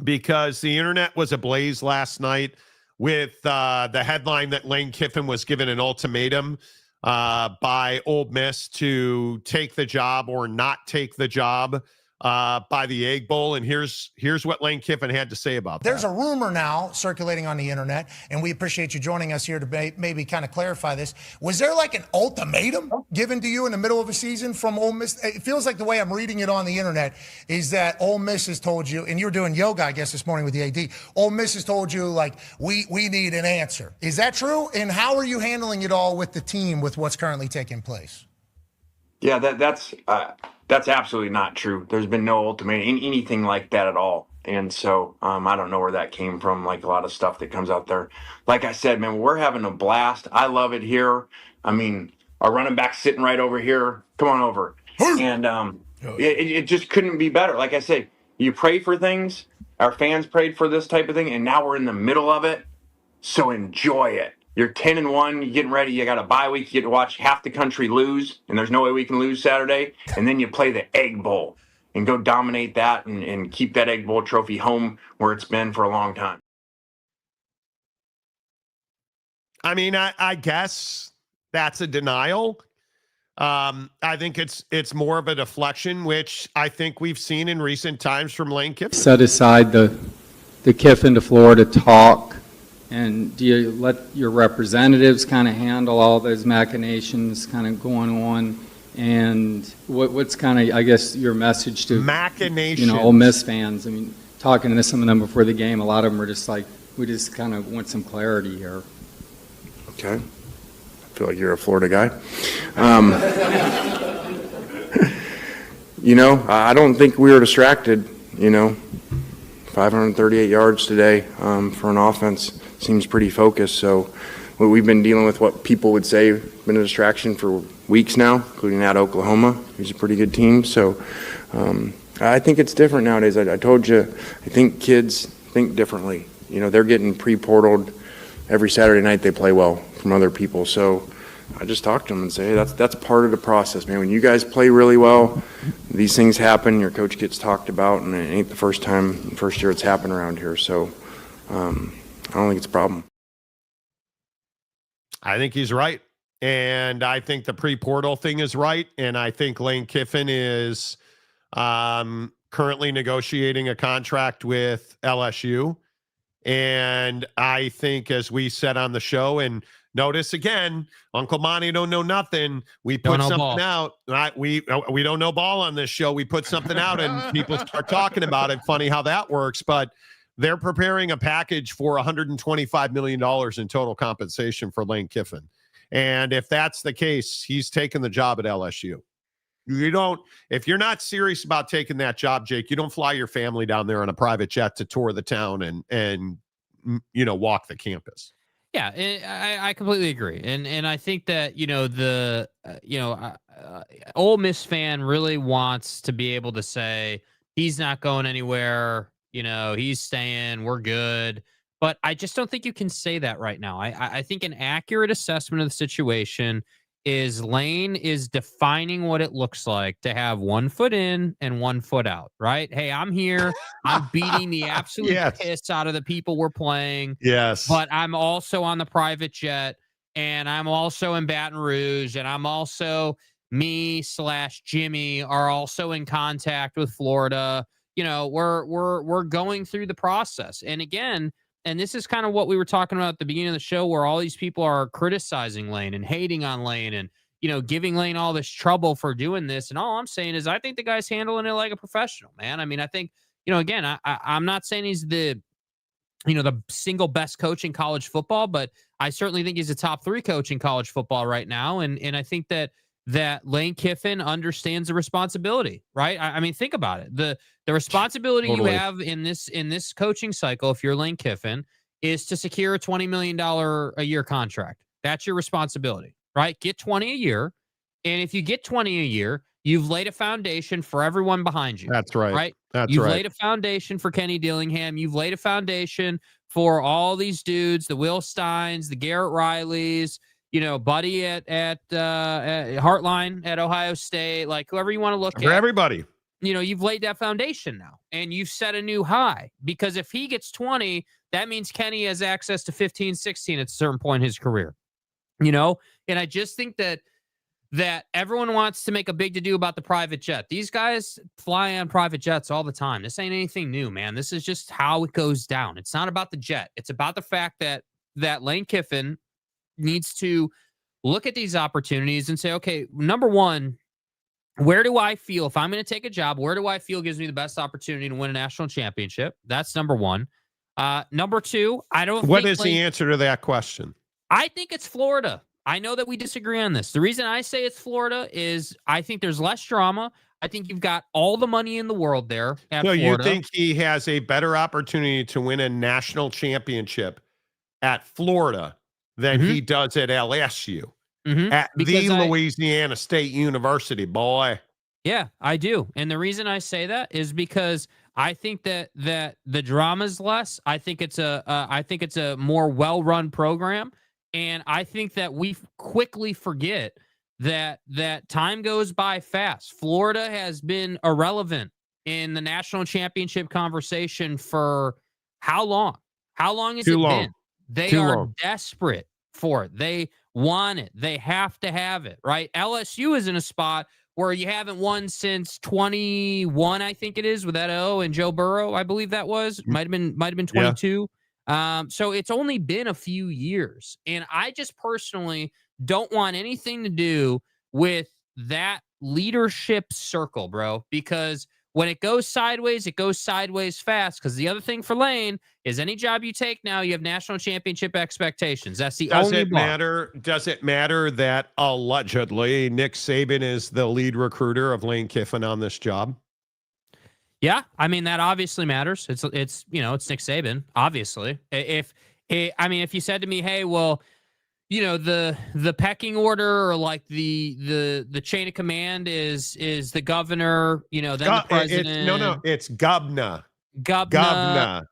S3: because the internet was ablaze last night with the headline that Lane Kiffin was given an ultimatum by Ole Miss to take the job or not take the job by the Egg Bowl. And here's what Lane Kiffin had to say about that.
S7: There's a rumor now circulating on the internet, and we appreciate you joining us here to maybe kind of clarify this. Was there like an ultimatum given to you in the middle of a season from Ole Miss? It feels like the way I'm reading it on the internet is that Ole Miss has told you, and you were doing yoga, I guess, this morning with the AD. Ole Miss has told you, like, we need an answer. Is that true? And how are you handling it all with the team with what's currently taking place?
S19: Yeah, that's absolutely not true. There's been no ultimatum, anything like that at all. And so I don't know where that came from, like a lot of stuff that comes out there. Like I said, man, we're having a blast. I love it here. I mean, our running back's sitting right over here. Come on over. And it just couldn't be better. Like I said, you pray for things. Our fans prayed for this type of thing, and now we're in the middle of it. So enjoy it. You're 10-1, you're getting ready, you got a bye week, you get to watch half the country lose, and there's no way we can lose Saturday. And then you play the Egg Bowl and go dominate that and keep that Egg Bowl trophy home where it's been for a long time.
S3: I mean, I guess that's a denial. I think it's more of a deflection, which I think we've seen in recent times from Lane Kiffin.
S5: Set aside the Kiffin to Florida talk. And do you let your representatives kind of handle all those machinations kind of going on? And what's kind of, I guess, your message to
S3: machinations?
S5: Ole Miss fans? I mean, talking to some of them before the game, a lot of them are just like, we just kind of want some clarity here.
S4: Okay. I feel like you're a Florida guy. I don't think we were distracted, 538 yards today for an offense seems pretty focused. So we've been dealing with what people would say been a distraction for weeks now, including at Oklahoma, who's a pretty good team. So I think it's different nowadays. I told you, I think kids think differently. They're getting pre-portaled every Saturday night. They play well from other people. So I just talk to them and say, hey, that's part of the process, man. When you guys play really well, these things happen. Your coach gets talked about, and it ain't the first year it's happened around here. So I don't think it's a problem.
S3: I think he's right. And I think the pre-portal thing is right. And I think Lane Kiffin is currently negotiating a contract with LSU. And I think, as we said on the show, and notice again, Uncle Monty don't know nothing. We put something out. We don't know ball on this show. We put something out and people start talking about it. Funny how that works. But they're preparing a package for $125 million in total compensation for Lane Kiffin. And if that's the case, he's taking the job at LSU. If you're not serious about taking that job, Jake, you don't fly your family down there on a private jet to tour the town and walk the campus.
S6: Yeah, I completely agree. And I think that, Ole Miss fan really wants to be able to say he's not going anywhere. He's staying, we're good. But I just don't think you can say that right now. I think an accurate assessment of the situation is Lane is defining what it looks like to have 1 foot in and 1 foot out, right? Hey, I'm here. I'm beating the absolute piss out of the people we're playing.
S3: Yes.
S6: But I'm also on the private jet, and I'm also in Baton Rouge, and I'm also me/Jimmy are also in contact with Florida. We're going through the process. And again, and this is kind of what we were talking about at the beginning of the show, where all these people are criticizing Lane and hating on Lane and, giving Lane all this trouble for doing this. And all I'm saying is I think the guy's handling it like a professional, man. I mean, I think, again, I'm not saying he's the single best coach in college football, but I certainly think he's a top 3 coach in college football right now. And I think that Lane Kiffin understands the responsibility, right? I mean, think about it. The responsibility you have in this coaching cycle, if you're Lane Kiffin, is to secure a $20 million a year contract. That's your responsibility, right? Get 20 a year. And if you get 20 a year, you've laid a foundation for everyone behind you.
S3: That's right.
S6: Right?
S3: That's
S6: You've
S3: right.
S6: laid a foundation for Kenny Dillingham. You've laid a foundation for all these dudes, the Will Steins, the Garrett Rileys, Buddy at Heartline at Ohio State, like whoever you want to look at.
S3: For everybody.
S6: You've laid that foundation now, and you've set a new high, because if he gets 20, that means Kenny has access to 15, 16 at a certain point in his career. And I just think that that everyone wants to make a big to-do about the private jet. These guys fly on private jets all the time. This ain't anything new, man. This is just how it goes down. It's not about the jet. It's about the fact that Lane Kiffin needs to look at these opportunities and say, okay, number one, where do I feel, if I'm going to take a job, where do I feel gives me the best opportunity to win a national championship? That's number one. Number two,
S3: What is the answer to that question?
S6: I think it's Florida. I know that we disagree on this. The reason I say it's Florida is I think there's less drama. I think you've got all the money in the world there at
S3: So
S6: Florida.
S3: you think he has a better opportunity to win a national championship at Florida than he does at LSU? At the Louisiana State University, boy.
S6: Yeah, I do. And the reason I say that is because I think that the drama's less. I think it's a more well-run program, and I think that we quickly forget that time goes by fast. Florida has been irrelevant in the national championship conversation for how long? How long has it been? They are desperate for it. They want it. They have to have it, right? LSU is in a spot where you haven't won since 21, I think it is, with Ed O and Joe Burrow. I believe that was. Might have been 22. Yeah. So it's only been a few years. And I just personally don't want anything to do with that leadership circle, bro, because when it goes sideways fast. Because the other thing for Lane is any job you take now, you have national championship expectations. That's the only bar.
S3: Does it matter that allegedly Nick Saban is the lead recruiter of Lane Kiffin on this job?
S6: Yeah, I mean that obviously matters. It's Nick Saban, obviously. If you said to me, hey, well, the pecking order or like the chain of command is the governor, then the president.
S3: It's Gubna.
S6: Gubna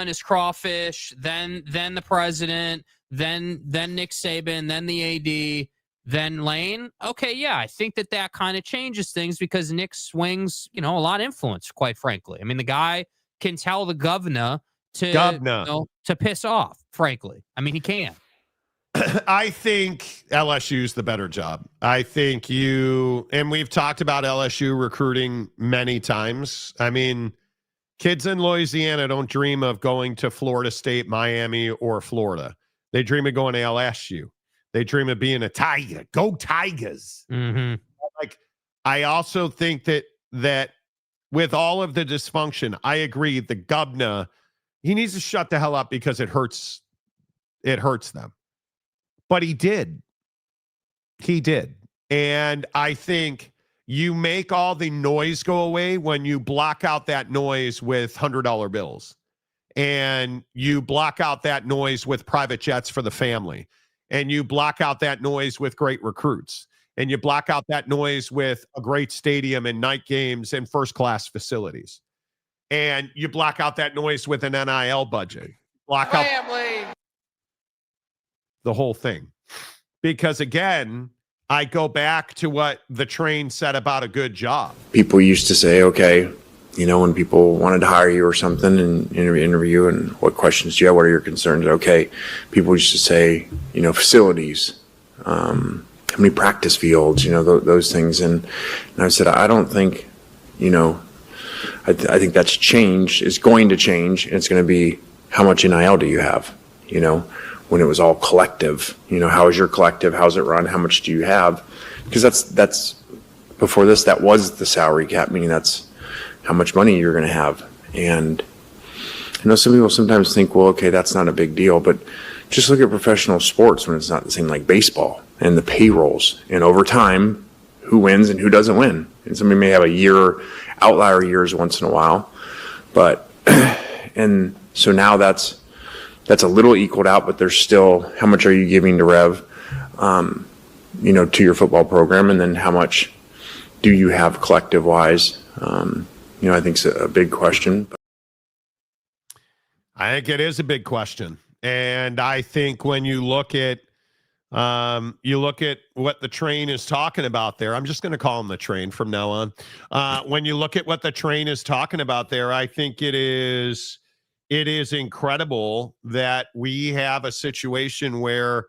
S6: and his crawfish, then the president, then Nick Saban, then the AD, then Lane. Okay, yeah, I think that kind of changes things because Nick swings, a lot of influence, quite frankly. I mean, the guy can tell the governor to piss off, frankly. I mean, he can.
S3: I think LSU's the better job. I think and we've talked about LSU recruiting many times. I mean, kids in Louisiana don't dream of going to Florida State, Miami, or Florida. They dream of going to LSU. They dream of being a Tiger. Go Tigers.
S6: Mm-hmm.
S3: Like, I also think that with all of the dysfunction, I agree. The governor, he needs to shut the hell up because it hurts. It hurts them. But he did. He did. And I think you make all the noise go away when you block out that noise with $100 bills. And you block out that noise with private jets for the family. And you block out that noise with great recruits. And you block out that noise with a great stadium and night games and first-class facilities. And you block out that noise with an NIL budget. Block out the whole thing. Because again, I go back to what the train said about a good job.
S4: People used to say, okay, when people wanted to hire you or something and interview and what questions do you have? What are your concerns? Okay. People used to say, facilities, how many practice fields, those things. And I said, I don't think, I think that's changed. It's going to change. And it's going to be how much NIL do you have, when it was all collective, how is your collective? How's it run? How much do you have? Because that's before this, that was the salary cap, meaning that's how much money you're going to have. And I know some people sometimes think, well, okay, that's not a big deal, but just look at professional sports when it's not the same like baseball and the payrolls. And over time, who wins and who doesn't win. And somebody may have outlier years once in a while, but, and so now that's a little equaled out, but there's still, how much are you giving to Rev, to your football program? And then how much do you have collective wise? I think it's a big question.
S3: I think it is a big question. And I think when you look at what the train is talking about there, I'm just going to call him the train from now on. When you look at what the train is talking about there, I think it is incredible that we have a situation where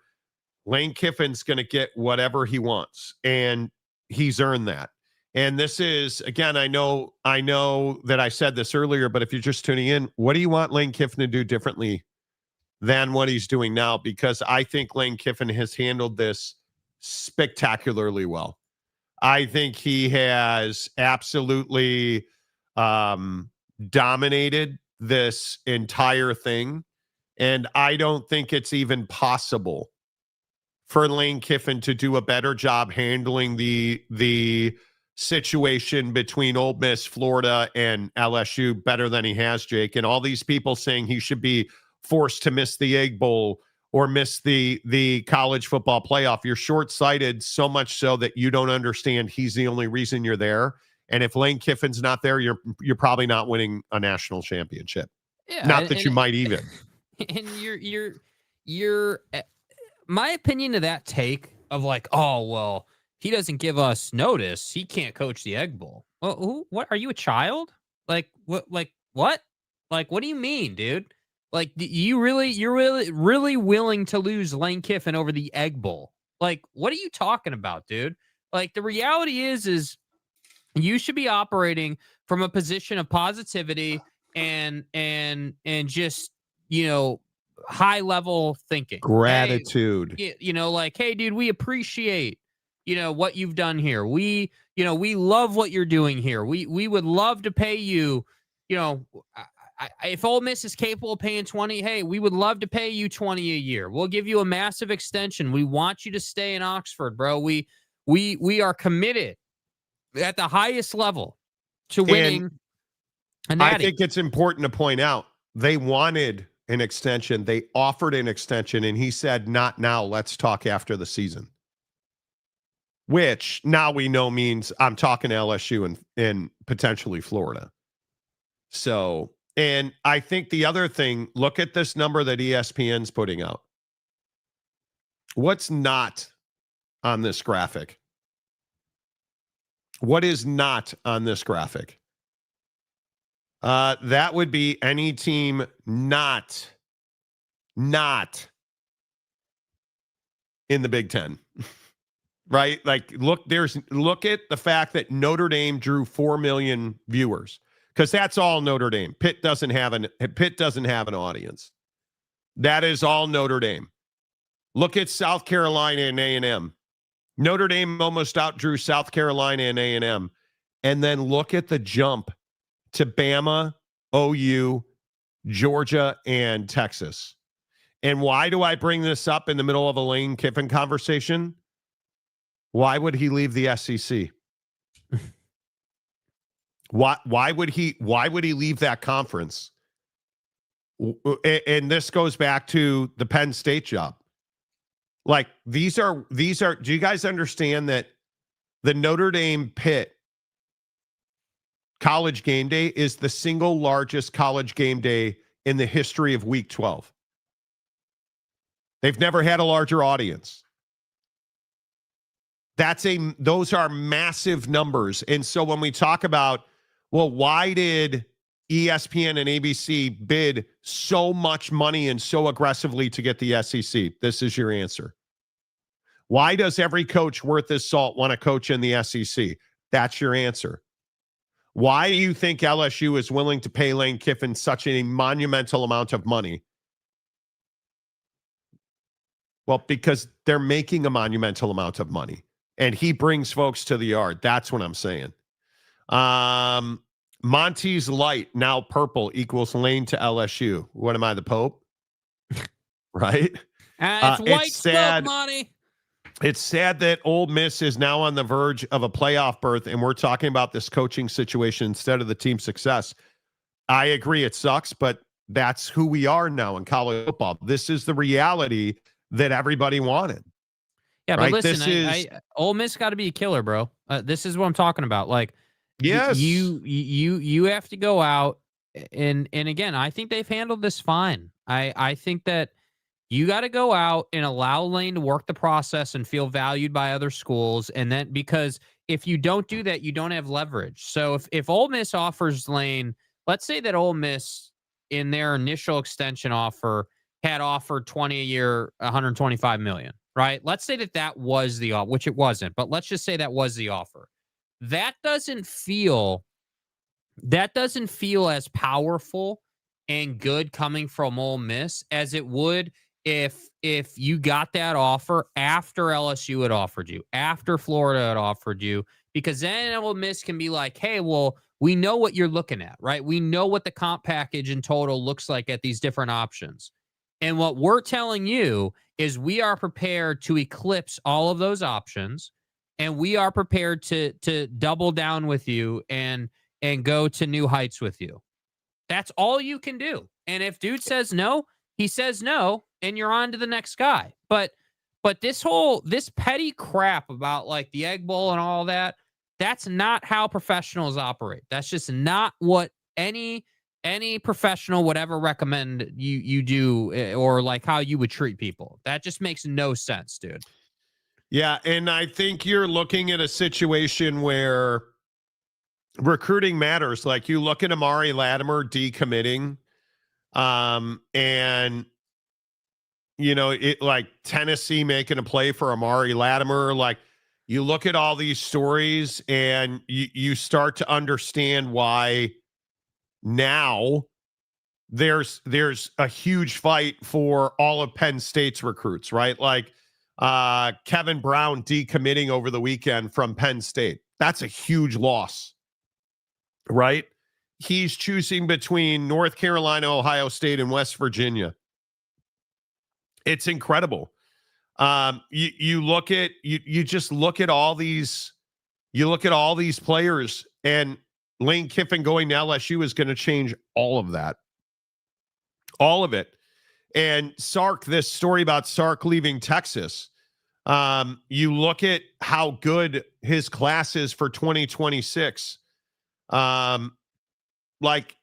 S3: Lane Kiffin's going to get whatever he wants, and he's earned that. And this is, again, I know that I said this earlier, but if you're just tuning in, what do you want Lane Kiffin to do differently than what he's doing now? Because I think Lane Kiffin has handled this spectacularly well. I think he has absolutely dominated this entire thing. And I don't think it's even possible for Lane Kiffin to do a better job handling the situation between Ole Miss, Florida, and LSU better than he has, Jake. And all these people saying he should be forced to miss the Egg Bowl or miss the college football playoff. You're short-sighted, so much so that you don't understand he's the only reason you're there. And if Lane Kiffin's not there, you're probably not winning a national championship.
S6: Yeah,
S3: not that you might even.
S6: And you're my opinion of that take of like, oh, well, he doesn't give us notice, he can't coach the Egg Bowl. Well, what are you, a child? Like what? Like what do you mean, dude? Like, you're really willing to lose Lane Kiffin over the Egg Bowl? Like, what are you talking about, dude? Like, the reality is you should be operating from a position of positivity and just, high level thinking,
S3: gratitude.
S6: Hey, like, hey, dude, we appreciate what you've done here. We love what you're doing here. We would love to pay you. If Ole Miss is capable of paying 20, hey, we would love to pay you 20 a year. We'll give you a massive extension. We want you to stay in Oxford, bro. We are committed at the highest level to winning a natty.
S3: I think it's important to point out they wanted an extension. They offered an extension, and he said, not now. Let's talk after the season. Which now we know means I'm talking to LSU and potentially Florida. So, and I think the other thing, look at this number that ESPN's putting out. What's not on this graphic? What is not on this graphic? That would be any team not in the Big Ten. Right? Like, look at the fact that Notre Dame drew 4 million viewers, because that's all Notre Dame. Pitt doesn't have an audience. That is all Notre Dame. Look at South Carolina and A&M. Notre Dame almost outdrew South Carolina and A&M. And then look at the jump to Bama, OU, Georgia, and Texas. And why do I bring this up in the middle of a Lane Kiffin conversation? Why would he leave the SEC? Why would he leave that conference? And this goes back to the Penn State job. Like, these are, do you guys understand that the Notre Dame Pitt college game day is the single largest college game day in the history of Week 12? They've never had a larger audience. Those are massive numbers. And so when we talk about, well, why did ESPN and ABC bid so much money and so aggressively to get the SEC? This is your answer. Why does every coach worth his salt want to coach in the SEC? That's your answer. Why do you think LSU is willing to pay Lane Kiffin such a monumental amount of money? Well, because they're making a monumental amount of money. And he brings folks to the yard. That's what I'm saying. Monty's light, now purple, equals Lane to LSU. What am I, the Pope? Right?
S6: It's white smoke, Monty.
S3: It's sad that Ole Miss is now on the verge of a playoff berth, and we're talking about this coaching situation instead of the team success. I agree, it sucks, but that's who we are now in college football. This is the reality that everybody wanted.
S6: Yeah, but right? Listen, Ole Miss got to be a killer, bro. This is what I'm talking about. Like,
S3: yes,
S6: you have to go out and again, I think they've handled this fine. I think that you got to go out and allow Lane to work the process and feel valued by other schools, and then because if you don't do that, you don't have leverage. So if Ole Miss offers Lane, let's say that Ole Miss in their initial extension offer had offered 20 a year, $125 million. right? Let's say that was the offer, which it wasn't, but let's just say that was the offer. That doesn't feel as powerful and good coming from Ole Miss as it would if you got that offer after LSU had offered you, after Florida had offered you, because then Ole Miss can be like, hey, well, we know what you're looking at, right? We know what the comp package in total looks like at these different options. And what we're telling you is we are prepared to eclipse all of those options, and we are prepared to double down with you and go to new heights with you. That's all you can do. And if dude says no, he says no, and you're on to the next guy. But this petty crap about like the Egg Bowl and all that, that's not how professionals operate. That's just not what any professional would ever recommend you do, or like how you would treat people. That just makes no sense, dude.
S3: Yeah, and I think you're looking at a situation where recruiting matters. Like you look at Amari Latimer decommitting, and you know, it like Tennessee making a play for Amari Latimer. Like you look at all these stories and you start to understand why now there's a huge fight for all of Penn State's recruits, right? Like Kevin Brown decommitting over the weekend from Penn State. That's a huge loss, right? He's choosing between North Carolina, Ohio State, and West Virginia. It's incredible. You look at you just look at all these, you look at all these players, and Lane Kiffin going to LSU is going to change all of that. All of it. And Sark, this story about Sark leaving Texas, you look at how good his class is for 2026. Like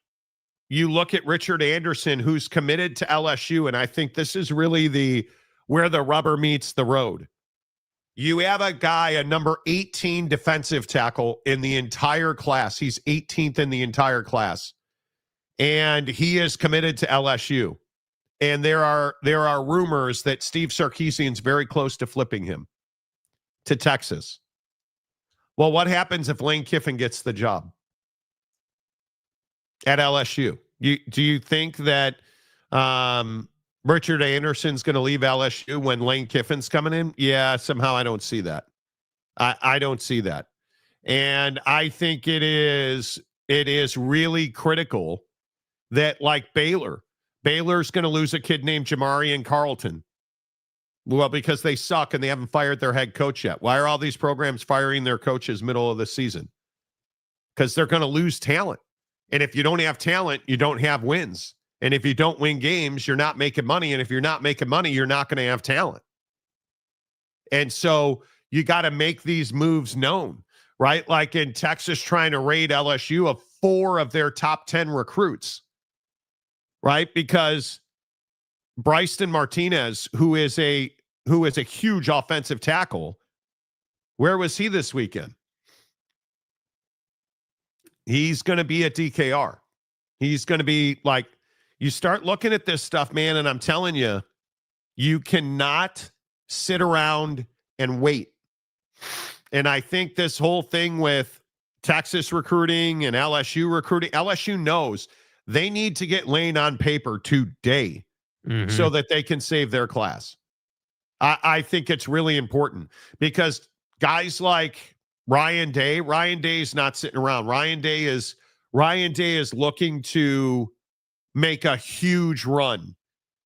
S3: you look at Richard Anderson, who's committed to LSU, and I think this is really where the rubber meets the road. You have a guy, a number 18 defensive tackle in the entire class. He's 18th in the entire class. And he is committed to LSU. And there are rumors that Steve Sarkisian's very close to flipping him to Texas. Well, what happens if Lane Kiffin gets the job at LSU? Do you think that Richard Anderson's going to leave LSU when Lane Kiffin's coming in? Yeah, somehow I don't see that. I don't see that. And I think it is really critical that, like Baylor's going to lose a kid named Jamarian Carlton. Well, because they suck and they haven't fired their head coach yet. Why are all these programs firing their coaches middle of the season? Because they're going to lose talent. And if you don't have talent, you don't have wins. And if you don't win games, you're not making money. And if you're not making money, you're not going to have talent. And so you got to make these moves known, right? Like in Texas trying to raid LSU of 4 of their top 10 recruits, right? Because Bryson Martinez, who is a huge offensive tackle, where was he this weekend? He's going to be at DKR. He's going to be like, you start looking at this stuff, man, and I'm telling you, you cannot sit around and wait. And I think this whole thing with Texas recruiting and LSU recruiting, LSU knows they need to get Lane on paper today so that they can save their class. I think it's really important because guys like Ryan Day is not sitting around. Ryan Day is looking to make a huge run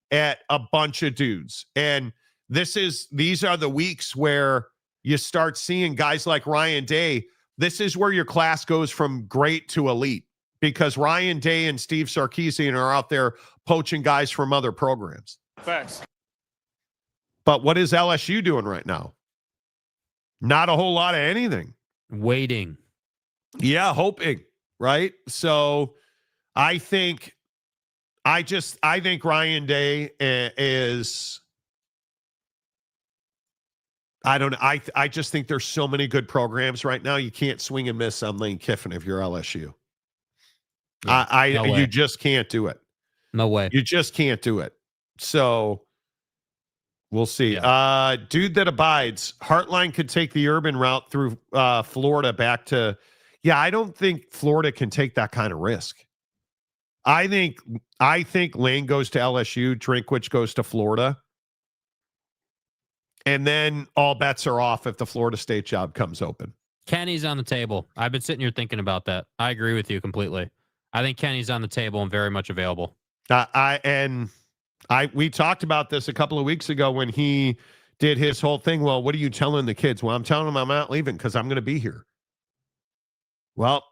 S3: at a bunch of dudes. And these are the weeks where you start seeing guys like Ryan Day. This is where your class goes from great to elite because Ryan Day and Steve Sarkisian are out there poaching guys from other programs.
S20: Facts.
S3: But what is LSU doing right now? Not a whole lot of anything.
S6: Waiting.
S3: Yeah, hoping, right? So I think Ryan Day is, I don't know. I just think there's so many good programs right now. You can't swing and miss on Lane Kiffin if you're LSU. You just can't do it.
S6: No way.
S3: You just can't do it. So We'll see.
S6: Yeah.
S3: Dude that abides. Heartline could take the urban route through Florida back to. Yeah, I don't think Florida can take that kind of risk. I think Lane goes to LSU, Drinkwitz goes to Florida, and then all bets are off if the Florida State job comes open.
S6: Kenny's on the table. I've been sitting here thinking about that. I agree with you completely. I think Kenny's on the table and very much available.
S3: We talked about this a couple of weeks ago when he did his whole thing. Well, what are you telling the kids? Well, I'm telling them I'm not leaving because I'm going to be here. Well,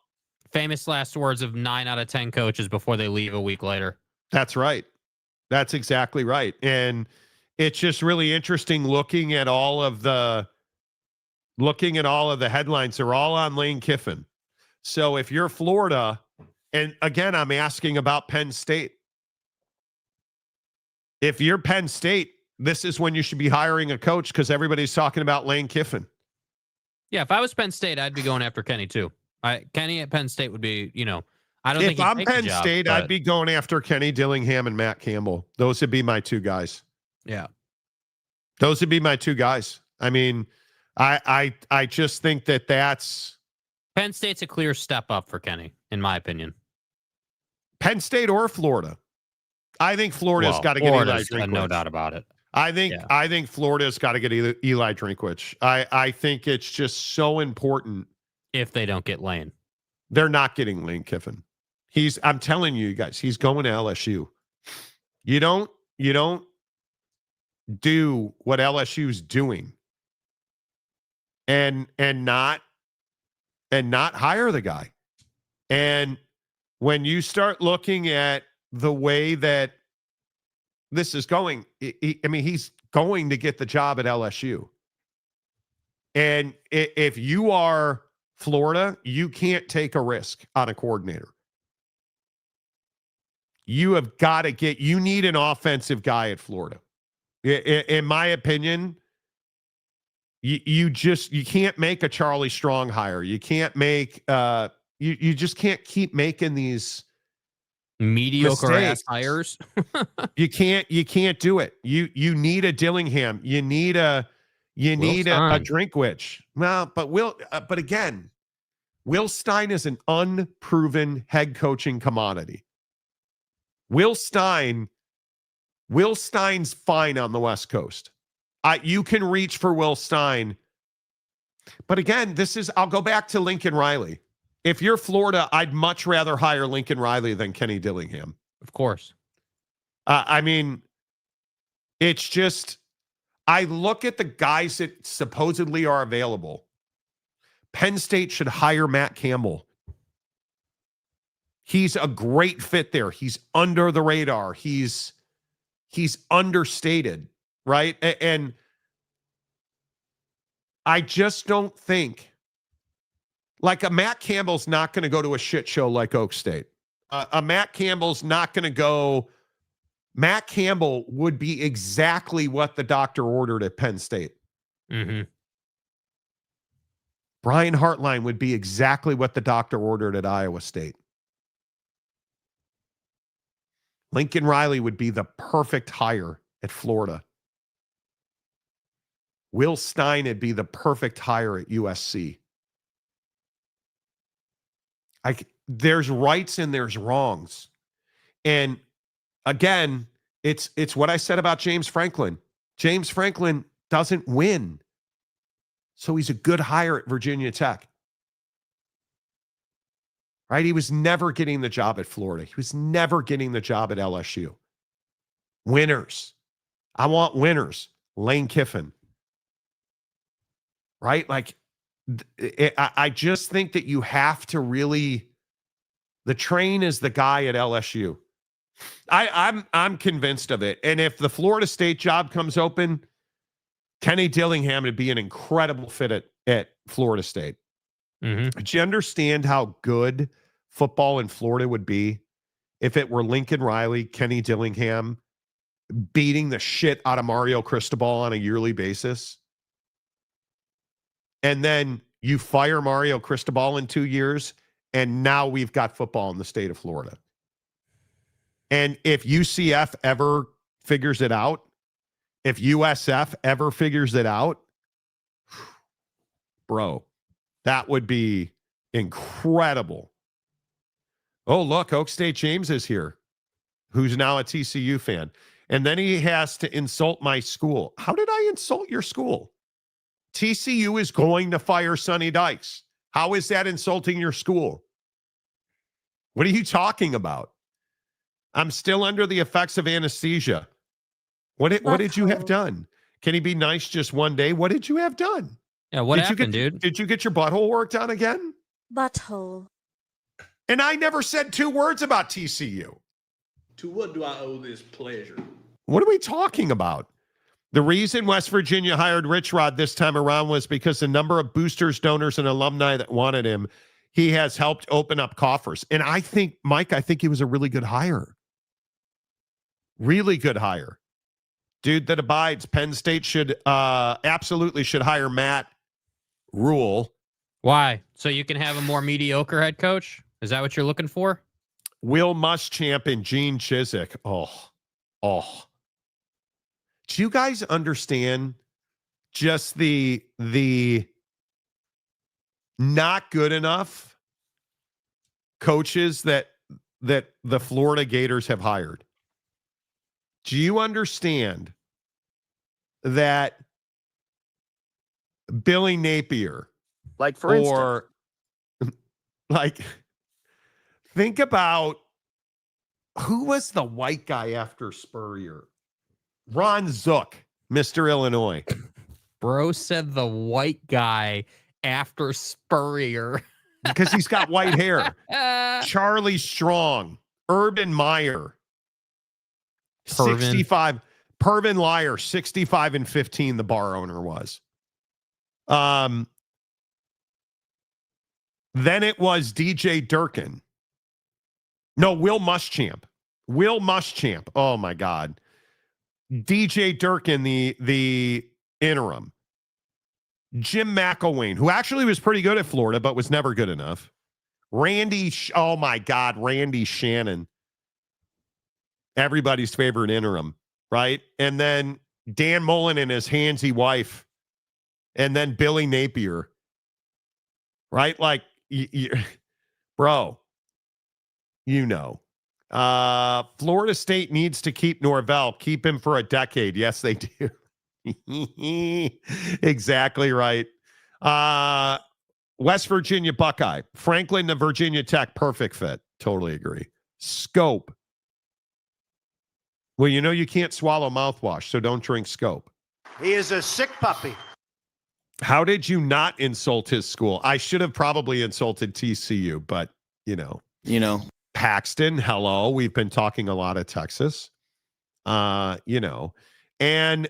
S6: famous last words of 9 out of 10 coaches before they leave a week later.
S3: That's right. That's exactly right. And it's just really interesting looking at all of the headlines. They're all on Lane Kiffin. So if you're Florida, and again, I'm asking about Penn State. If you're Penn State, this is when you should be hiring a coach because everybody's talking about Lane Kiffin.
S6: Yeah, if I was Penn State, I'd be going after Kenny too. Kenny at Penn State would be, I don't think
S3: if I'm Penn State, I'd be going after Kenny Dillingham and Matt Campbell. Those would be my two guys.
S6: Yeah.
S3: Those would be my two guys. I mean, I just think that's
S6: Penn State's a clear step up for Kenny, in my opinion.
S3: Penn State or Florida. I think Florida's got to get Eli Drinkwitz.
S6: No doubt about it.
S3: I think Florida's got to get Eli Drinkwitz. I think it's just so important.
S6: If they don't get Lane,
S3: they're not getting Lane Kiffin. I'm telling you guys, he's going to LSU. You don't do what LSU's doing and not hire the guy. And when you start looking at the way that this is going, he's going to get the job at LSU. And if you are Florida, you can't take a risk on a coordinator. You have got to you need an offensive guy at Florida. In my opinion, you can't make a Charlie Strong hire. You can't make, you just can't keep making these
S6: mediocre ass hires.
S3: You can't do it. You need a Dillingham. You need a Drinkwitz. Well, but again, Will Stein is an unproven head coaching commodity. Will Stein's fine on the West Coast. You can reach for Will Stein. But again, I'll go back to Lincoln Riley. If you're Florida, I'd much rather hire Lincoln Riley than Kenny Dillingham.
S6: Of course.
S3: It's just, I look at the guys that supposedly are available. Penn State should hire Matt Campbell. He's a great fit there. He's under the radar. He's understated, right? And I just don't think, like a Matt Campbell's not going to go to a shit show like Oak State. A Matt Campbell's not going to go. Matt Campbell would be exactly what the doctor ordered at Penn State.
S6: Mm-hmm.
S3: Brian Hartline would be exactly what the doctor ordered at Iowa State. Lincoln Riley would be the perfect hire at Florida. Will Stein would be the perfect hire at USC. There's rights and there's wrongs. And again, it's what I said about James Franklin. James Franklin doesn't win. So he's a good hire at Virginia Tech. Right? He was never getting the job at Florida. He was never getting the job at LSU. Winners. I want winners. Lane Kiffin. Right? Like, I just think that you have to really, the train is the guy at LSU. I'm convinced of it. And if the Florida State job comes open, Kenny Dillingham would be an incredible fit at Florida State.
S6: Mm-hmm.
S3: Do you understand how good football in Florida would be if it were Lincoln Riley, Kenny Dillingham beating the shit out of Mario Cristobal on a yearly basis? And then you fire Mario Cristobal in 2 years, and now we've got football in the state of Florida. And if UCF ever figures it out If USF ever figures it out, bro, that would be incredible. Oh, look, Oak State James is here, who's now a TCU fan. And then he has to insult my school. How did I insult your school? TCU is going to fire Sonny Dykes. How is that insulting your school? What are you talking about? I'm still under the effects of anesthesia. What did you have done? Can he be nice just one day? What did you have done?
S6: Yeah, what happened, dude?
S3: Did you get your butthole worked on again?
S12: Butthole.
S3: And I never said 2 words about TCU.
S20: To what do I owe this pleasure?
S3: What are we talking about? The reason West Virginia hired Rich Rod this time around was because the number of boosters, donors, and alumni that wanted him, he has helped open up coffers. And I think, Mike, he was a really good hire. Really good hire. Dude that abides. Penn State should absolutely should hire Matt Rule.
S6: Why? So you can have a more mediocre head coach? Is that what you're looking for?
S3: Will Muschamp and Gene Chizik. Oh. Do you guys understand just the not good enough coaches that the Florida Gators have hired? Do you understand that Billy Napier,
S21: like for instance,
S3: like think about who was the white guy after Spurrier? Ron Zook, Mr. Illinois.
S6: Bro said the white guy after Spurrier.
S3: Because he's got white hair. Charlie Strong, Urban Meyer. 65. Pervin Liar, 65-15, the bar owner was. Then it was DJ Durkin. No, Will Muschamp. Oh my God. DJ Durkin, the interim. Jim McElwain, who actually was pretty good at Florida, but was never good enough. Randy Shannon. Everybody's favorite interim, right? And then Dan Mullen and his handsy wife. And then Billy Napier. Right? Like, bro, you know. Florida State needs to keep Norvell. Keep him for a decade. Yes, they do. Exactly right. West Virginia Buckeye. Franklin to Virginia Tech. Perfect fit. Totally agree. Scope. Well, you know you can't swallow mouthwash, so don't drink Scope.
S22: He is a sick puppy.
S3: How did you not insult his school? I should have probably insulted TCU, but, you know. Paxton, hello. We've been talking a lot of Texas. And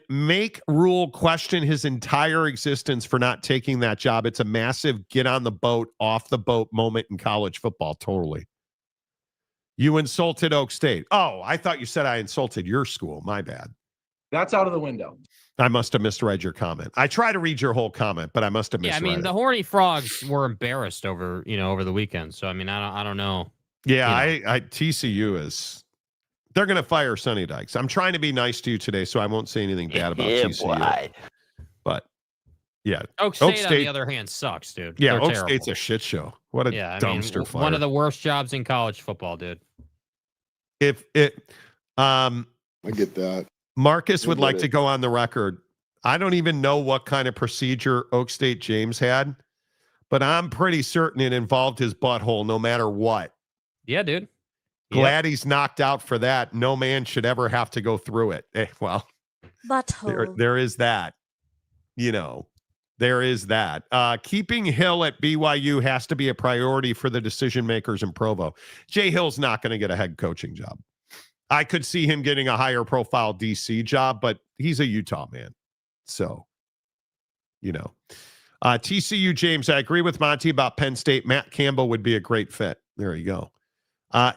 S3: make Rule question his entire existence for not taking that job. It's a massive get on the boat, off the boat moment in college football. Totally. You insulted Oak State. Oh, I thought you said I insulted your school. My bad.
S20: That's out of the window.
S3: I must have misread your comment. I try to read your whole comment, but I must have misread
S6: it. The Horny Frogs were embarrassed over the weekend. So, I don't know.
S3: Yeah, TCU is, they're going to fire Sonny Dykes. I'm trying to be nice to you today, so I won't say anything bad about TCU. Boy. But, yeah.
S6: Oak State, on the other hand, sucks, dude.
S3: Yeah,
S6: They're
S3: Oak
S6: terrible.
S3: State's a shit show. What a dumpster fire.
S6: One of the worst jobs in college football, dude.
S3: I
S18: get that.
S3: Marcus would like to go on the record. I don't even know what kind of procedure Oak State James had, but I'm pretty certain it involved his butthole no matter what.
S6: Yeah, dude.
S3: Glad he's knocked out for that. No man should ever have to go through it. Well,
S12: Butthole.
S3: there is that. There is that. Keeping Hill at BYU has to be a priority for the decision makers in Provo. Jay Hill's not going to get a head coaching job. I could see him getting a higher profile DC job, but he's a Utah man. So, TCU James, I agree with Monty about Penn State. Matt Campbell would be a great fit. There you go.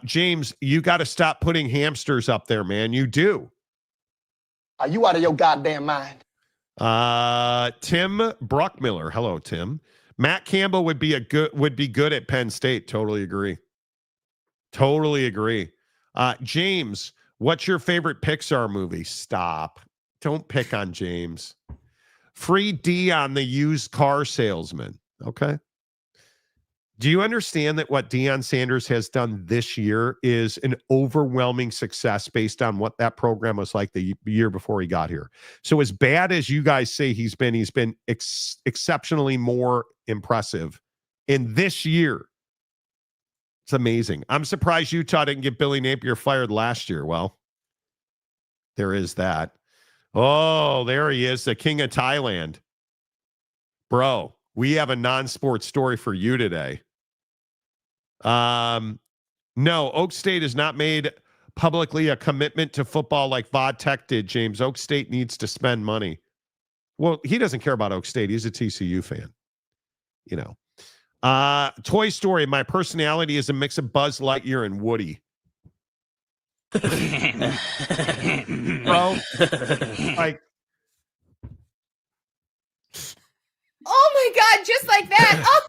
S3: James, you got to stop putting hamsters up there, man. You do.
S22: Are you out of your goddamn mind?
S3: Tim Bruckmiller. Hello, Tim. Matt Campbell would be good at Penn State. Totally agree. James, what's your favorite Pixar movie? Stop. don't pick on James. Free D on the used car salesman. Okay. Do you understand that what Deion Sanders has done this year is an overwhelming success based on what that program was like the year before he got here? So as bad as you guys say he's been exceptionally more impressive in this year. It's amazing. I'm surprised Utah didn't get Billy Napier fired last year. Well, there is that. Oh, there he is, the king of Thailand. Bro, we have a non-sports story for you today. No, Oak State has not made publicly a commitment to football like Vodtech did, James. Oak State needs to spend money. Well, he doesn't care about Oak State. He's a TCU fan. You know. Toy Story, my personality is a mix of Buzz Lightyear and Woody. Bro, like,
S1: oh my God, just like that. Oh.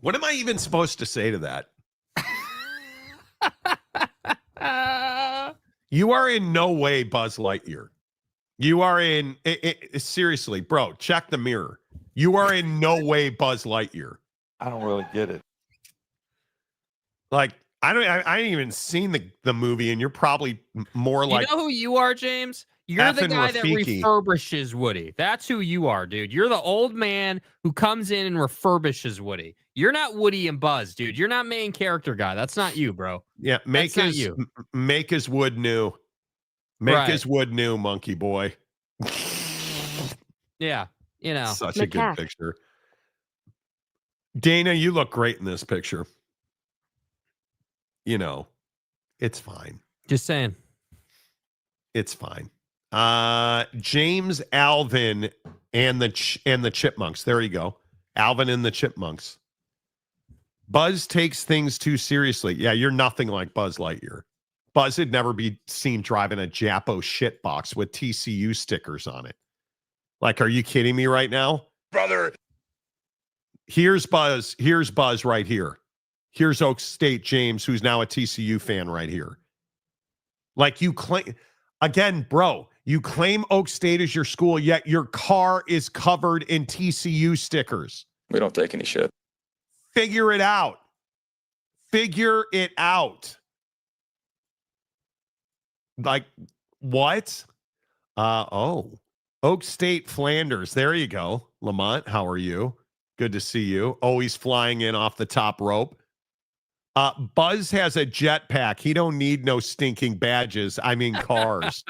S3: What am I even supposed to say to that? You are in no way Buzz Lightyear. You are in, seriously, bro, check the mirror. You are in no way Buzz Lightyear.
S18: I don't really get it.
S3: Like, I ain't even seen the movie, and you're probably more like.
S6: You know who you are, James? You're the guy that refurbishes Woody. That's who you are, dude. You're the old man who comes in and refurbishes Woody. You're not Woody and Buzz, dude. You're not main character guy. That's not you, bro.
S3: Yeah, make his wood new. Make his wood new, monkey boy.
S6: Yeah, you know.
S3: Such a good picture. Dana, you look great in this picture. You know, it's fine.
S6: Just saying.
S3: It's fine. James Alvin and the Chipmunks. There you go. Alvin and the Chipmunks. Buzz takes things too seriously. Yeah, you're nothing like Buzz Lightyear. Buzz would never be seen driving a Japo shitbox with TCU stickers on it. Like, are you kidding me right now?
S11: Brother.
S3: Here's Buzz. Here's Buzz right here. Here's Oak State James, who's now a TCU fan right here. Like, you claim, again, bro, you claim Oak State is your school, yet your car is covered in TCU stickers.
S18: We don't take any shit.
S3: Figure it out. Figure it out. Like, what? Oak State Flanders. There you go. Lamont, how are you? Good to see you. Always flying in off the top rope. Buzz has a jetpack. He don't need no stinking badges. I mean cars.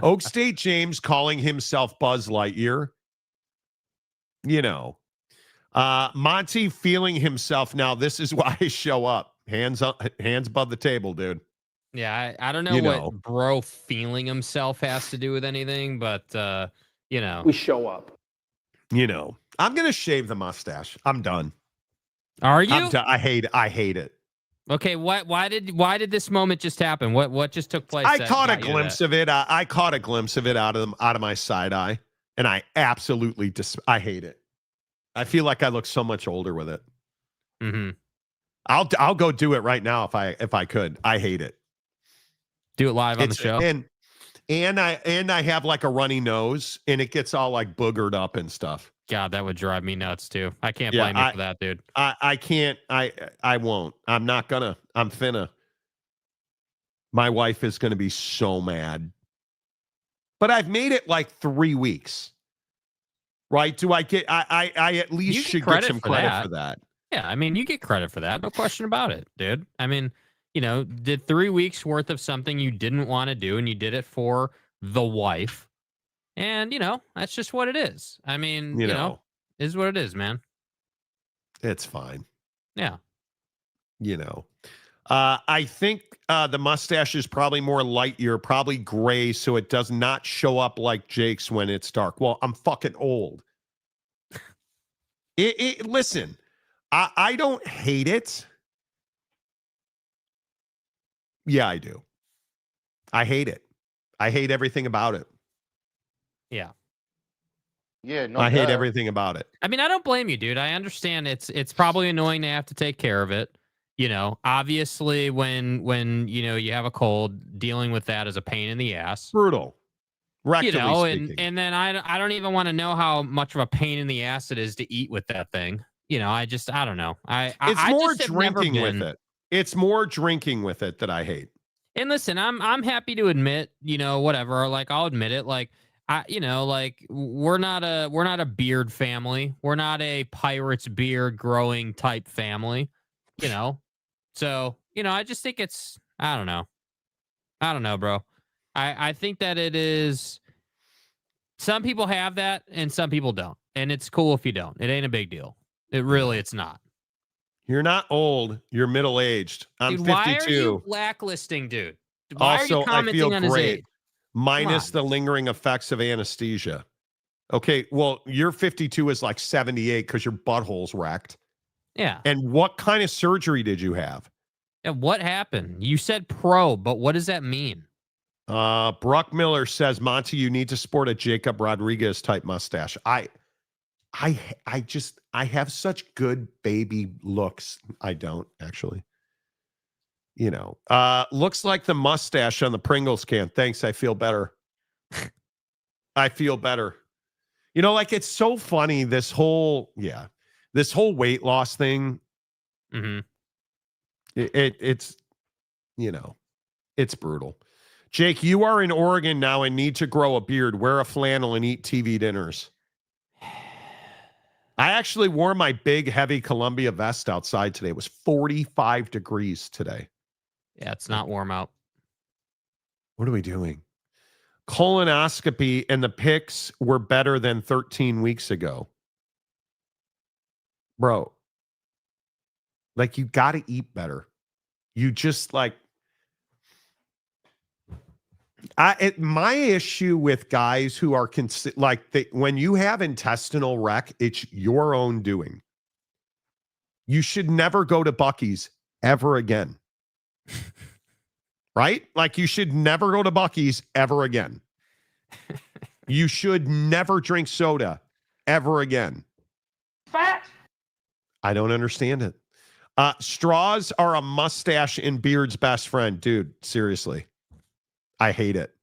S3: Oak State James calling himself Buzz Lightyear. You know. Monty feeling himself now. This is why I show up. Hands up, hands above the table, dude.
S6: Yeah, I don't know what bro feeling himself has to do with anything, but you know.
S20: We show up.
S3: You know. I'm gonna shave the mustache. I'm done.
S6: Are you?
S3: I hate it.
S6: Okay, why did this moment just happen? What just took place?
S3: I caught a glimpse of it. I caught a glimpse of it out of my side eye, and I absolutely I hate it. I feel like I look so much older with it.
S6: Mm-hmm.
S3: I'll go do it right now if I could. I hate it.
S6: Do it live on the show.
S3: And I have like a runny nose, and it gets all like boogered up and stuff.
S6: God, that would drive me nuts too. I can't blame you for that, dude.
S3: I can't. I won't. I'm not gonna. I'm finna. My wife is gonna be so mad. But I've made it like 3 weeks. Right? Do I get? I at least should get some credit for that.
S6: Yeah, I mean, you get credit for that. No question about it, dude. I mean, you know, did 3 weeks worth of something you didn't want to do, and you did it for the wife. And, you know, that's just what it is. I mean, you know, is what it is, man.
S3: It's fine.
S6: Yeah.
S3: You know, I think the mustache is probably more Lightyear, probably gray, so it does not show up like Jake's when it's dark. Well, I'm fucking old. Listen, I don't hate it. Yeah, I do. I hate it. I hate everything about it.
S6: Yeah.
S18: Yeah, no.
S3: I hate everything about it.
S6: I mean, I don't blame you, dude. I understand it's probably annoying to have to take care of it. You know, obviously when you know you have a cold, dealing with that is a pain in the ass.
S3: Brutal. Rectally speaking.
S6: and then I don't even want to know how much of a pain in the ass it is to eat with that thing. I don't know.
S3: It's more drinking with it. It's more drinking with it that I hate.
S6: And listen, I'm happy to admit, whatever. Like I'll admit it. Like we're not a beard family. We're not a Pirates beard growing type family. So I just think it's I don't know, bro. I think that it is. Some people have that and some people don't, and it's cool if you don't. It ain't a big deal. It's not.
S3: You're not old. You're middle aged. I'm
S6: Dude,
S3: 52.
S6: why are you blacklisting, dude? Why
S3: Also,
S6: are you commenting
S3: I feel
S6: on his
S3: great.
S6: age?
S3: Minus the lingering effects of anesthesia. Okay, well, your 52 is like 78 because your butthole's wrecked.
S6: Yeah.
S3: And what kind of surgery did you have?
S6: And what happened? You said pro, but what does that mean?
S3: Bruck Miller says, Monty, you need to sport a Jacob Rodriguez type mustache. I have such good baby looks. I don't actually. Looks like the mustache on the Pringles can. Thanks. I feel better. I feel better. It's so funny. This whole weight loss thing.
S6: Mm-hmm.
S3: It's brutal. Jake, you are in Oregon now and need to grow a beard, wear a flannel, and eat TV dinners. I actually wore my big, heavy Columbia vest outside today. It was 45 degrees today.
S6: Yeah, it's not warm out.
S3: What are we doing? Colonoscopy and the pics were better than 13 weeks ago. Bro, you got to eat better. You just my issue with guys who are when you have intestinal wreck, it's your own doing. You should never go to Buc-ee's ever again. Right? You should never go to Buc-ee's ever again. You should never drink soda ever again.
S13: Fat.
S3: I don't understand it. Straws are a mustache and beard's best friend. Dude, seriously. I hate it.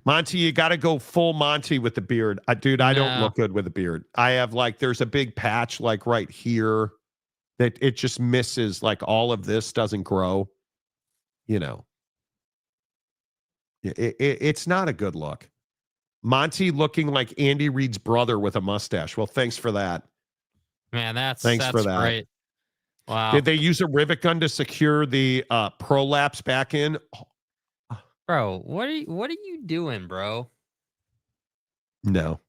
S3: Monty, you got to go full Monty with the beard. Dude, I don't look good with a beard. I have there's a big patch right here that it just misses. All of this doesn't grow. It's not a good look. Monty looking like Andy Reid's brother with a mustache. Well, thanks for that.
S6: Man, that's
S3: Great.
S6: great. Wow.
S3: Did they use a rivet gun to secure the prolapse back in?
S6: Bro, what are you doing, bro?
S3: No.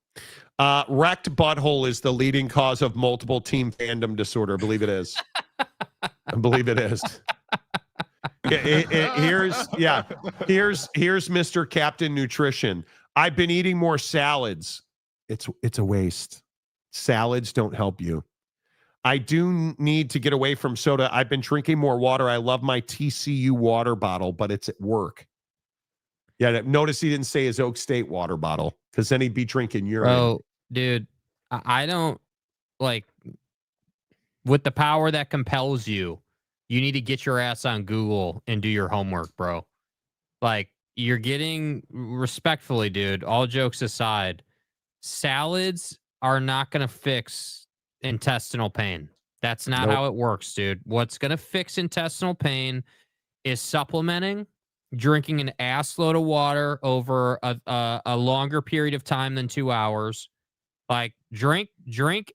S3: Wrecked butthole is the leading cause of multiple team fandom disorder. I believe it is. I believe it is. Here's Mr. Captain Nutrition. I've been eating more salads. It's a waste. Salads don't help you. I do need to get away from soda. I've been drinking more water. I love my TCU water bottle, but it's at work. Yeah, notice he didn't say his Oak State water bottle because then he'd be drinking urine.
S6: Bro, dude, I don't with the power that compels you, you need to get your ass on Google and do your homework, bro. You're getting, respectfully, dude, all jokes aside, salads are not going to fix intestinal pain. That's not how it works, dude. What's going to fix intestinal pain is supplementing, drinking an ass load of water over a longer period of time than 2 hours. Drink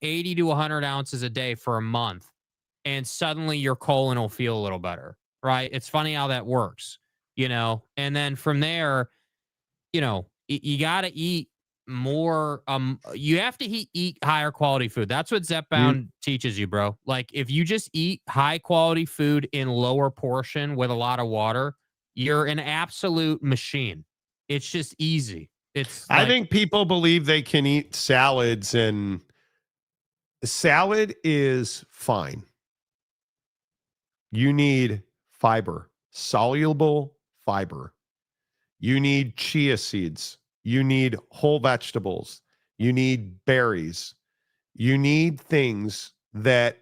S6: 80 to 100 ounces a day for a month, and suddenly your colon will feel a little better, right? It's funny how that works, and then from there, you got to eat more. You have to eat higher quality food. That's what Zepbound teaches you, bro. If you just eat high quality food in lower portion with a lot of water, you're an absolute machine. It's just easy.
S3: I think people believe they can eat salads, and salad is fine. You need fiber, soluble fiber. You need chia seeds. You need whole vegetables. You need berries. You need things that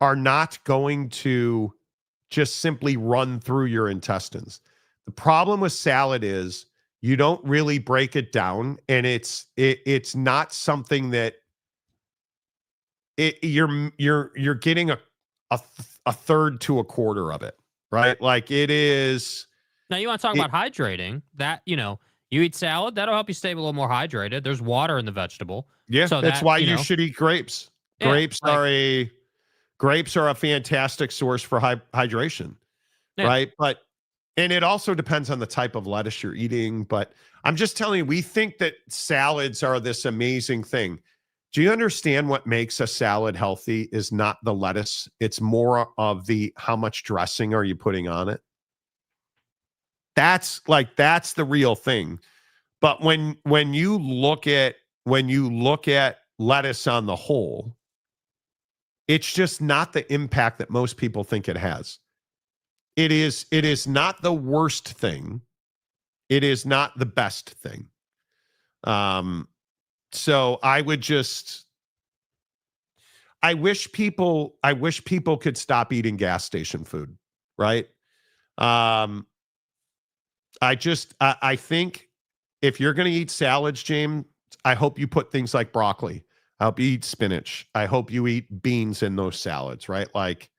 S3: are not going to just simply run through your intestines. The problem with salad is you don't really break it down, and it's not something that you're getting a third to a quarter of it, right? Like it is.
S6: Now you want to talk about hydrating? That you eat salad, that'll help you stay a little more hydrated. There's water in the vegetable.
S3: Yeah,
S6: so
S3: that's why you should eat grapes.
S6: Yeah,
S3: Grapes are a fantastic source for hydration, right? And it also depends on the type of lettuce you're eating. But I'm just telling you, we think that salads are this amazing thing. Do you understand what makes a salad healthy is not the lettuce? It's more of how much dressing are you putting on it? That's the real thing. But when you look at lettuce on the whole, it's just not the impact that most people think it has. It is not the worst thing. It is not the best thing. So I wish people could stop eating gas station food, right? I think if you're going to eat salads, James, I hope you put things like broccoli. I hope you eat spinach. I hope you eat beans in those salads, right? Like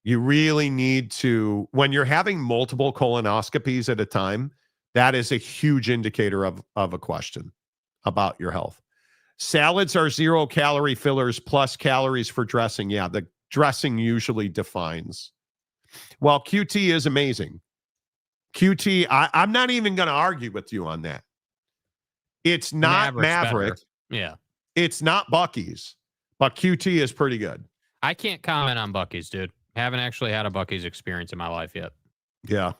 S3: you really need to, when you're having multiple colonoscopies at a time, that is a huge indicator of a question about your health. Salads are 0-calorie fillers plus calories for dressing. Yeah, the dressing usually defines. Well, QT is amazing. QT, I'm not even going to argue with you on that. It's not Maverick.
S6: Yeah.
S3: It's not Buc-ee's, but QT is pretty good.
S6: I can't comment on Buc-ee's, dude. Haven't actually had a Buc-ee's experience in my life yet.
S3: Yeah.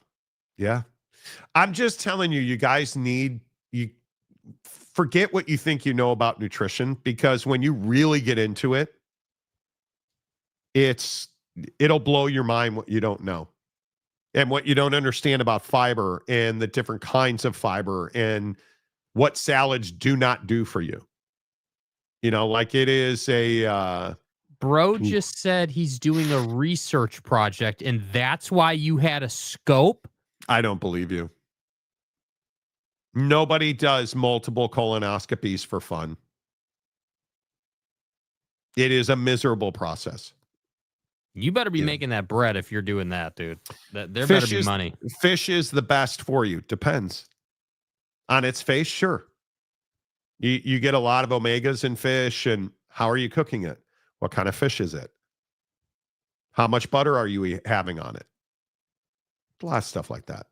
S3: Yeah. I'm just telling you, you guys forget what you think you know about nutrition, because when you really get into it, it'll blow your mind what you don't know. And what you don't understand about fiber and the different kinds of fiber and what salads do not do for you. Like it is
S6: Bro just said he's doing a research project, and that's why you had a scope?
S3: I don't believe you. Nobody does multiple colonoscopies for fun. It is a miserable process.
S6: You better be making that bread if you're doing that, dude. There better be money.
S3: Fish is the best for you. Depends. On its face, sure. You get a lot of omegas in fish, and how are you cooking it? What kind of fish is it? How much butter are you having on it? A lot of stuff like that,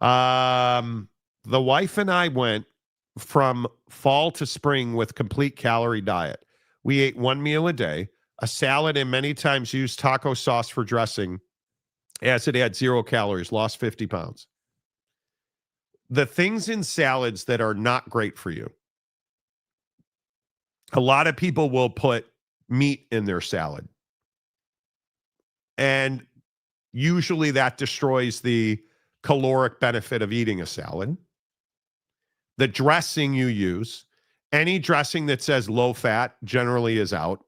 S3: The wife and I went from fall to spring with complete calorie diet. We ate one meal a day, a salad, and many times used taco sauce for dressing, as it had 0 calories, lost 50 pounds. The things in salads that are not great for you. A lot of people will put meat in their salad. And usually that destroys the caloric benefit of eating a salad. The dressing you use, any dressing that says low fat generally is out.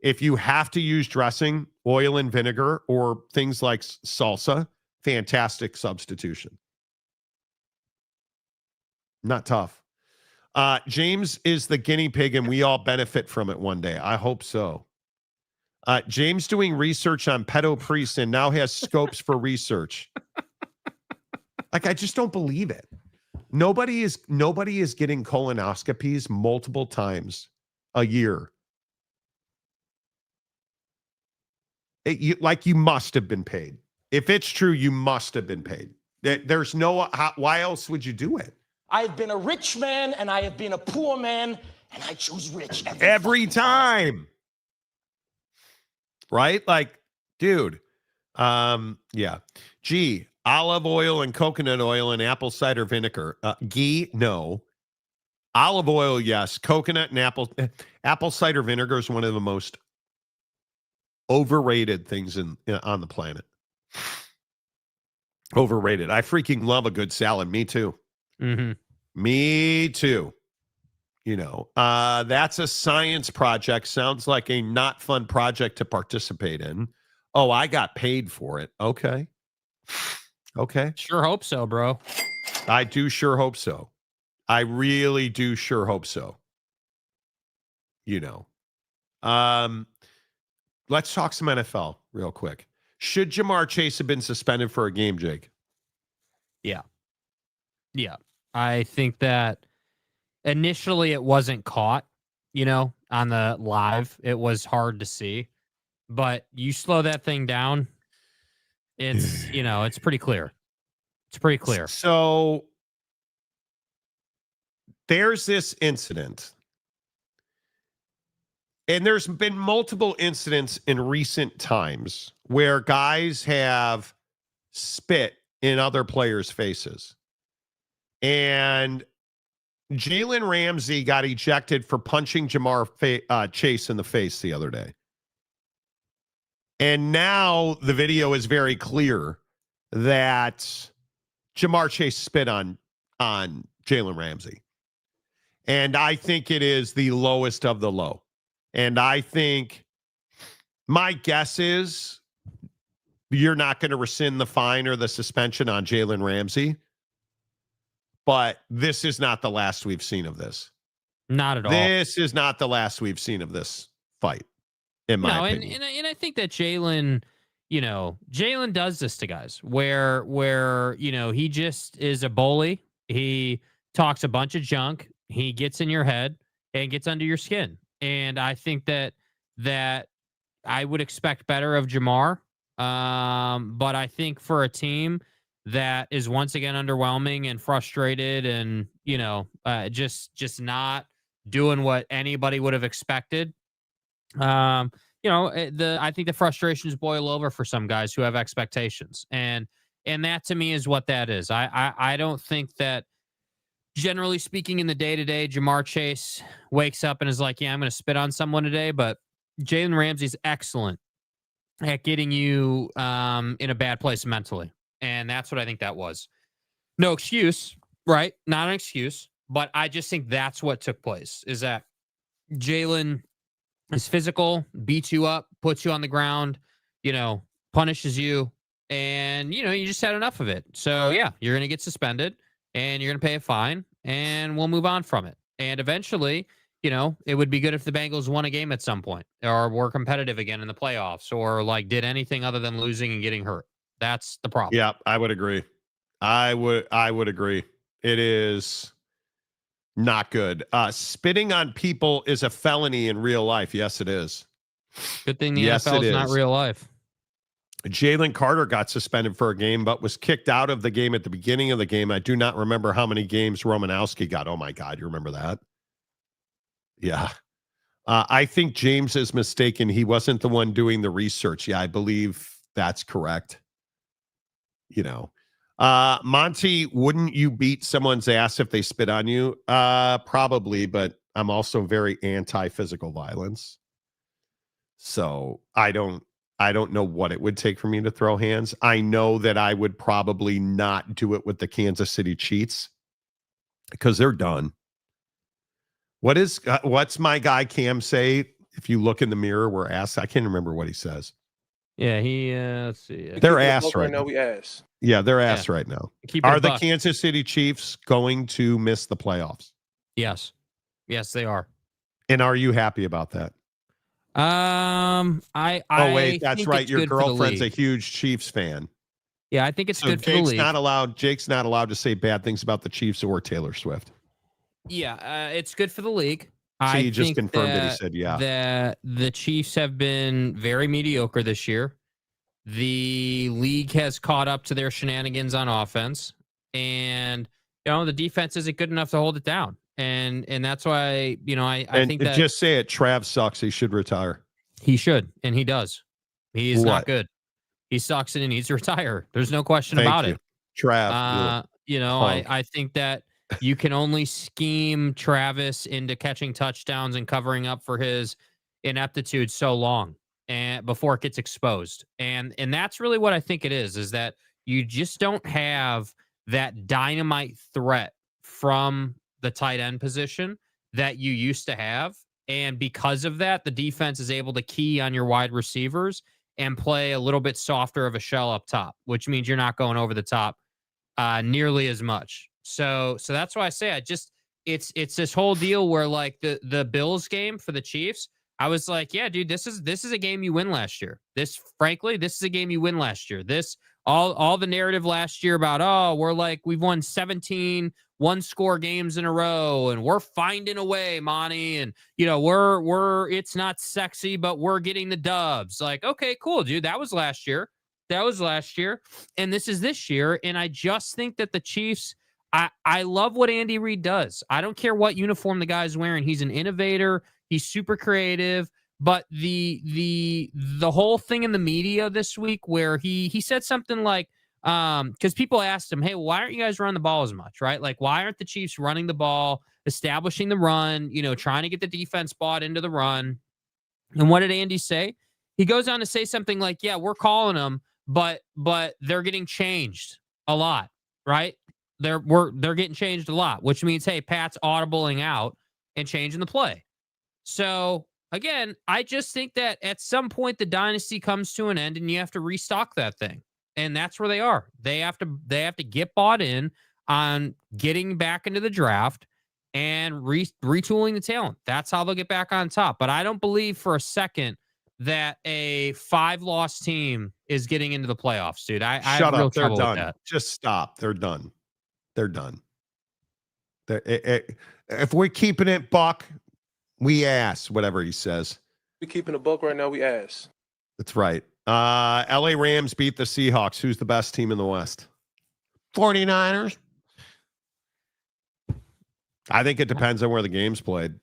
S3: If you have to use dressing, oil and vinegar or things like salsa, fantastic substitution. Not tough. James is the guinea pig, and we all benefit from it one day. I hope so. James doing research on pedo priests and now has scopes for research. Like, I just don't believe it. Nobody is getting colonoscopies multiple times a year. You must have been paid. If it's true, you must have been paid. There's no, why else would you do it?
S22: I have been a rich man and I have been a poor man, and I choose rich
S3: every time. Right? Like, dude. Yeah. Gee, olive oil and coconut oil and apple cider vinegar. Ghee, no. Olive oil, yes. Coconut and apple cider vinegar is one of the most overrated things on the planet. Overrated. I freaking love a good salad. Me too.
S6: Mm-hmm.
S3: Me too. That's a science project. Sounds like a not fun project to participate in. Oh, I got paid for it. Okay. Okay.
S6: Sure hope so, bro.
S3: I do sure hope so. I really do sure hope so. You know. Let's talk some NFL real quick. Should Jamar Chase have been suspended for a game, Jake?
S6: Yeah. Yeah. I think that initially it wasn't caught, on the live. It was hard to see. But you slow that thing down, it's, it's pretty clear. It's pretty clear.
S3: So there's this incident. And there's been multiple incidents in recent times where guys have spit in other players' faces. And Jalen Ramsey got ejected for punching Jamar Chase in the face the other day. And now the video is very clear that Jamar Chase spit on Jalen Ramsey. And I think it is the lowest of the low. And I think my guess is you're not going to rescind the fine or the suspension on Jalen Ramsey. But this is not the last we've seen of this.
S6: Not at all.
S3: This is not the last we've seen of this fight, in my opinion.
S6: And I think that Jalen does this to guys where he just is a bully. He talks a bunch of junk. He gets in your head and gets under your skin. And I think that I would expect better of Jamar. But I think for a team that is once again underwhelming and frustrated and, just not doing what anybody would have expected. I think the frustrations boil over for some guys who have expectations. And that to me is what that is. I don't think that, generally speaking, in the day-to-day, Jamar Chase wakes up and is like, yeah, I'm going to spit on someone today. But Jalen Ramsey's excellent at getting you in a bad place mentally. And that's what I think that was. No excuse, right? Not an excuse. But I just think that's what took place, is that Jalen is physical, beats you up, puts you on the ground, punishes you. And, you just had enough of it. So, yeah, you're going to get suspended and you're going to pay a fine and we'll move on from it. And eventually, it would be good if the Bengals won a game at some point or were competitive again in the playoffs or did anything other than losing and getting hurt. That's the problem.
S3: Yeah, I would agree. I would agree. It is not good. Spitting on people is a felony in real life. Yes, it is.
S6: Good thing the NFL is not real life.
S3: Jalen Carter got suspended for a game, but was kicked out of the game at the beginning of the game. I do not remember how many games Romanowski got. Oh, my God. You remember that? Yeah. I think James is mistaken. He wasn't the one doing the research. Yeah, I believe that's correct. Monty, wouldn't you beat someone's ass if they spit on you? Probably, but I'm also very anti-physical violence. So I don't know what it would take for me to throw hands. I know that I would probably not do it with the Kansas City Chiefs because they're done. What's my guy Cam say? If you look in the mirror, we're ass. I can't remember what he says.
S6: Yeah, let's see.
S3: They're ass right now.
S20: We ass.
S3: Yeah, they're ass right now. Are the Kansas City Chiefs going to miss the playoffs?
S6: Yes. Yes, they are.
S3: And are you happy about that? Wait, that's right. Your girlfriend's a huge Chiefs fan.
S6: Yeah, I think it's good for the league.
S3: Jake's not allowed to say bad things about the Chiefs or Taylor Swift.
S6: Yeah, it's good for the league.
S3: So you just confirmed that he said yeah.
S6: That the Chiefs have been very mediocre this year. The league has caught up to their shenanigans on offense, and the defense isn't good enough to hold it down. And that's why I think that
S3: just say it. Trav sucks. He should retire.
S6: He should, and he does. He is not good. He sucks and he needs to retire. There's no question about it.
S3: Trav.
S6: I think that you can only scheme Travis into catching touchdowns and covering up for his ineptitude so long and before it gets exposed. And that's really what I think it is that you just don't have that dynamite threat from the tight end position that you used to have. And because of that, the defense is able to key on your wide receivers and play a little bit softer of a shell up top, which means you're not going over the top nearly as much. So that's why I say it's this whole deal where like the Bills game for the Chiefs, I was like, yeah, dude, this is a game you win last year. This is a game you win last year. This all the narrative last year about, oh, we've won 17 one-score games in a row and we're finding a way, Monty, and we're it's not sexy, but we're getting the dubs. Like, okay, cool, dude. That was last year. And this is this year. And I just think that the Chiefs, I love what Andy Reid does. I don't care what uniform the guy's wearing. He's an innovator. He's super creative. But the whole thing in the media this week where he said something like, because people asked him, hey, why aren't you guys running the ball as much, right? Like, why aren't the Chiefs running the ball, establishing the run, trying to get the defense bought into the run? And what did Andy say? He goes on to say something like, yeah, we're calling them, but they're getting changed a lot, right? They're getting changed a lot, which means, hey, Pat's audibling out and changing the play. So again, I just think that at some point the dynasty comes to an end and you have to restock that thing. And that's where they are. They have to get bought in on getting back into the draft and retooling the talent. That's how they'll get back on top. But I don't believe for a second that a 5-loss team is getting into the playoffs, dude. I have real trouble with that.
S3: Just stop. They're done. If we're keeping it buck, we ass, whatever he says.
S17: We keeping a buck right now, we ass.
S3: That's right. LA Rams beat the Seahawks. Who's the best team in the West? 49ers. I think it depends on where the game's played.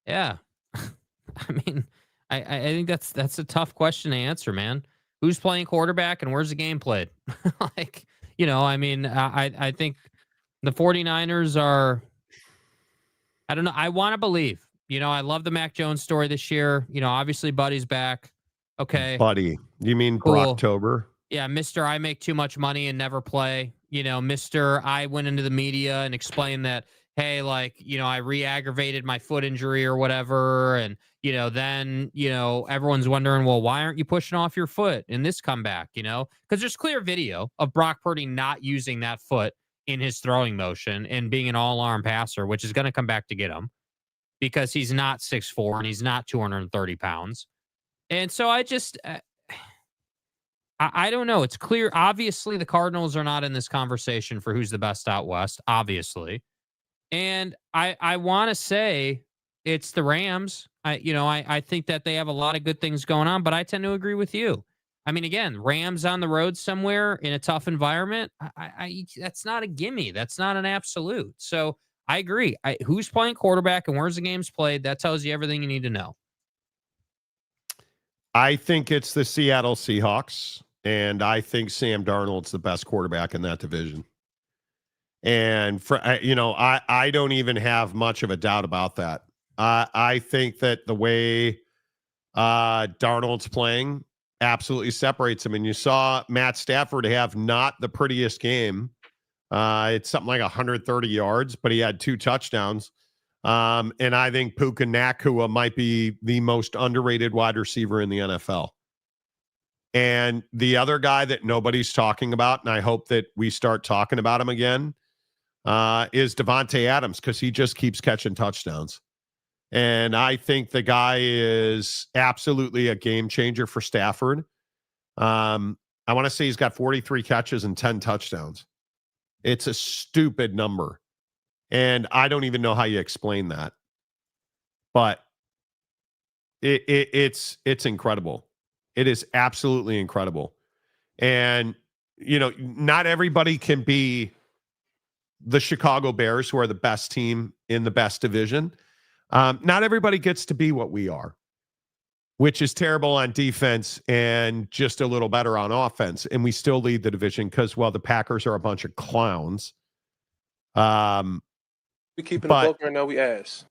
S6: Yeah. I mean, I think that's a tough question to answer, man. Who's playing quarterback and where's the game played? Like, I mean, I think the 49ers are, I don't know. I want to believe, I love the Mac Jones story this year. Obviously Buddy's back. Okay.
S3: Buddy. You mean
S6: cool.
S3: Brocktober?
S6: Yeah. Mr. I make too much money and never play. Mr. I went into the media and explained that, hey, like, I re-aggravated my foot injury or whatever. And, then, everyone's wondering, well, why aren't you pushing off your foot in this comeback? Because there's clear video of Brock Purdy not using that foot in his throwing motion and being an all-arm passer, which is going to come back to get him because he's not 6'4" and he's not 230 pounds. And so I just, I don't know. It's clear. Obviously, the Cardinals are not in this conversation for who's the best out West, obviously. And I want to say it's the Rams. I think that they have a lot of good things going on, but I tend to agree with you. I mean, again, Rams on the road somewhere in a tough environment, that's not a gimme. That's not an absolute. So I agree. Who's playing quarterback and where's the games played, that tells you everything you need to know.
S3: I think it's the Seattle Seahawks, and I think Sam Darnold's the best quarterback in that division. And, I don't even have much of a doubt about that. I think that the way Darnold's playing absolutely separates him. And you saw Matt Stafford have not the prettiest game. It's something like 130 yards, but he had 2 touchdowns. And I think Puka Nacua might be the most underrated wide receiver in the NFL. And the other guy that nobody's talking about, and I hope that we start talking about him again, is Devontae Adams, because he just keeps catching touchdowns. And I think the guy is absolutely a game changer for Stafford. I want to say he's got 43 catches and 10 touchdowns. It's a stupid number. And I don't even know how you explain that. But it's incredible. It is absolutely incredible. And, not everybody can be the Chicago Bears, who are the best team in the best division. Not everybody gets to be what we are, which is terrible on defense and just a little better on offense. And we still lead the division because, well, the Packers are a bunch of clowns.
S17: We keeping a book right now, we ass.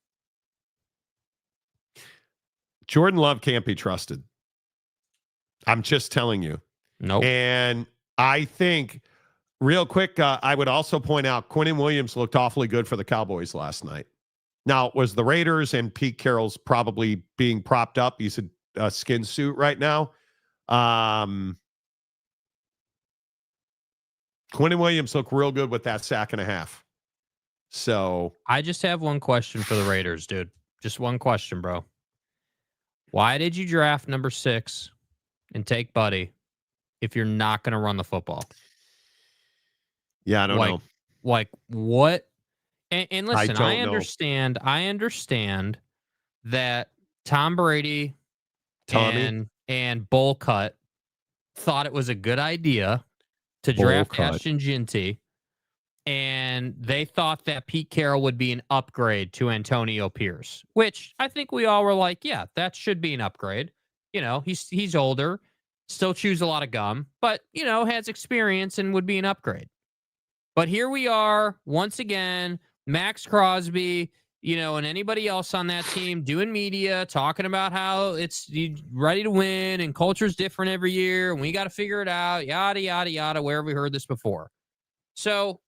S3: Jordan Love can't be trusted. I'm just telling you.
S6: Nope.
S3: And I think, real quick, I would also point out Quinnen Williams looked awfully good for the Cowboys last night. Now, it was the Raiders, and Pete Carroll's probably being propped up. He's a skin suit right now. Quentin Williams looked real good with that sack and a half. So
S6: I just have one question for the Raiders, dude. Just one question, bro. Why did you draft number 6 and take Buddy if you're not going to run the football?
S3: Yeah, I don't know.
S6: Like what? And listen, I
S3: understand.
S6: I understand that Tom Brady and Bullcut thought it was a good idea to draft Ashton Ginty, and they thought that Pete Carroll would be an upgrade to Antonio Pierce, which I think we all were like, yeah, that should be an upgrade. You know, he's older, still chews a lot of gum, but, you know, has experience and would be an upgrade. But here we are, once again, Max Crosby, you know, and anybody else on that team doing media, talking about how it's ready to win and culture's different every year and we got to figure it out, yada, yada, yada. Where have we heard this before? So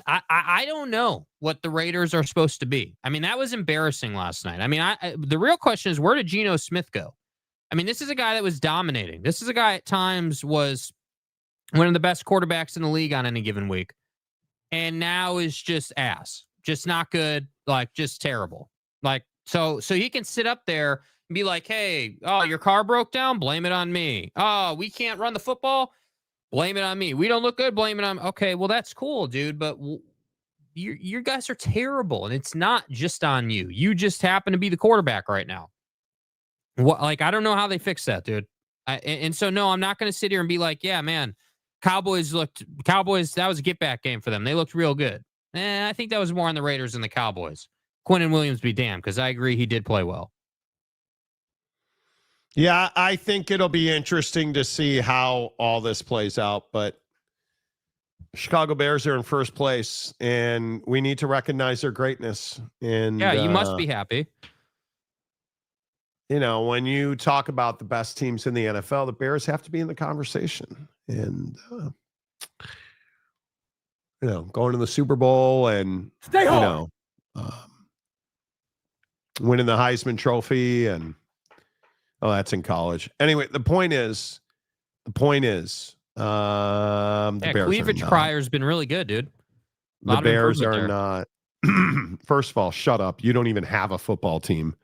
S6: I don't know what the Raiders are supposed to be. I mean, that was embarrassing last night. I mean, the real question is, where did Geno Smith go? I mean, this is a guy that was dominating. This is a guy at times was one of the best quarterbacks in the league on any given week. And now is just ass. Just not good, like just terrible. Like, so he can sit up there and be like, hey, oh, your car broke down? Blame it on me. Oh, we can't run the football? Blame it on me. We don't look good? Blame it on me. Okay, well, that's cool, dude, but you guys are terrible, and it's not just on you. You just happen to be the quarterback right now. What? Like, I don't know how they fix that, dude. And so, no, I'm not going to sit here and be like, yeah, man, Cowboys, that was a get-back game for them. They looked real good. I think that was more on the Raiders than the Cowboys. Quentin Williams be damned, because I agree he did play well.
S3: Yeah, I think it'll be interesting to see how all this plays out, but Chicago Bears are in first place, and we need to recognize their greatness. And
S6: yeah, you must be happy.
S3: You know, when you talk about the best teams in the NFL, the Bears have to be in the conversation. And you know, going to the Super Bowl and
S22: Stay home.
S3: You know, winning the Heisman Trophy, and that's in college. Anyway, the point is, the Bears
S6: cleavage prior's been really good, dude.
S3: The Bears are not. First of all, shut up. You don't even have a football team.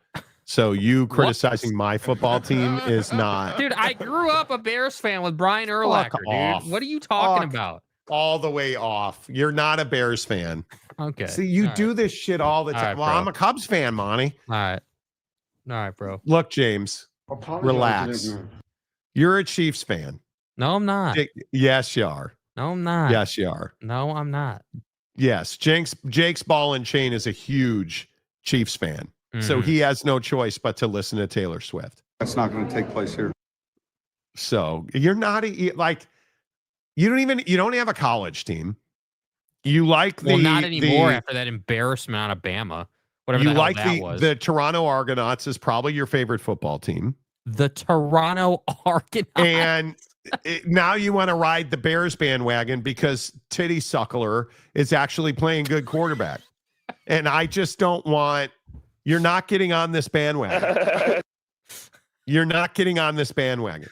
S3: So you criticizing my football team is not.
S6: Dude, I grew up a Bears fan with Brian Urlacher, dude. What are you talking about?
S3: All the way off. You're not a Bears fan.
S6: Okay.
S3: See, you do this shit all the time.
S6: All right,
S3: well, I'm a Cubs fan, Monty.
S6: All right, bro.
S3: Look, James, relax. You're a Chiefs fan.
S6: No, I'm not.
S3: Yes, you are.
S6: No, I'm not.
S3: Yes, you are.
S6: No, I'm not.
S3: Yes, Jake's ball and chain is a huge Chiefs fan. So he has no choice but to listen to Taylor Swift.
S2: That's not going to take place here.
S3: So you're not like, you don't have a college team. You like
S6: not anymore after that embarrassment on Alabama. Whatever the hell that was.
S3: The Toronto Argonauts is probably your favorite football team.
S6: The Toronto Argonauts.
S3: And now you want to ride the Bears bandwagon because Titty Suckler is actually playing good quarterback. And I just don't want. You're not getting on this bandwagon. You're not getting on this bandwagon.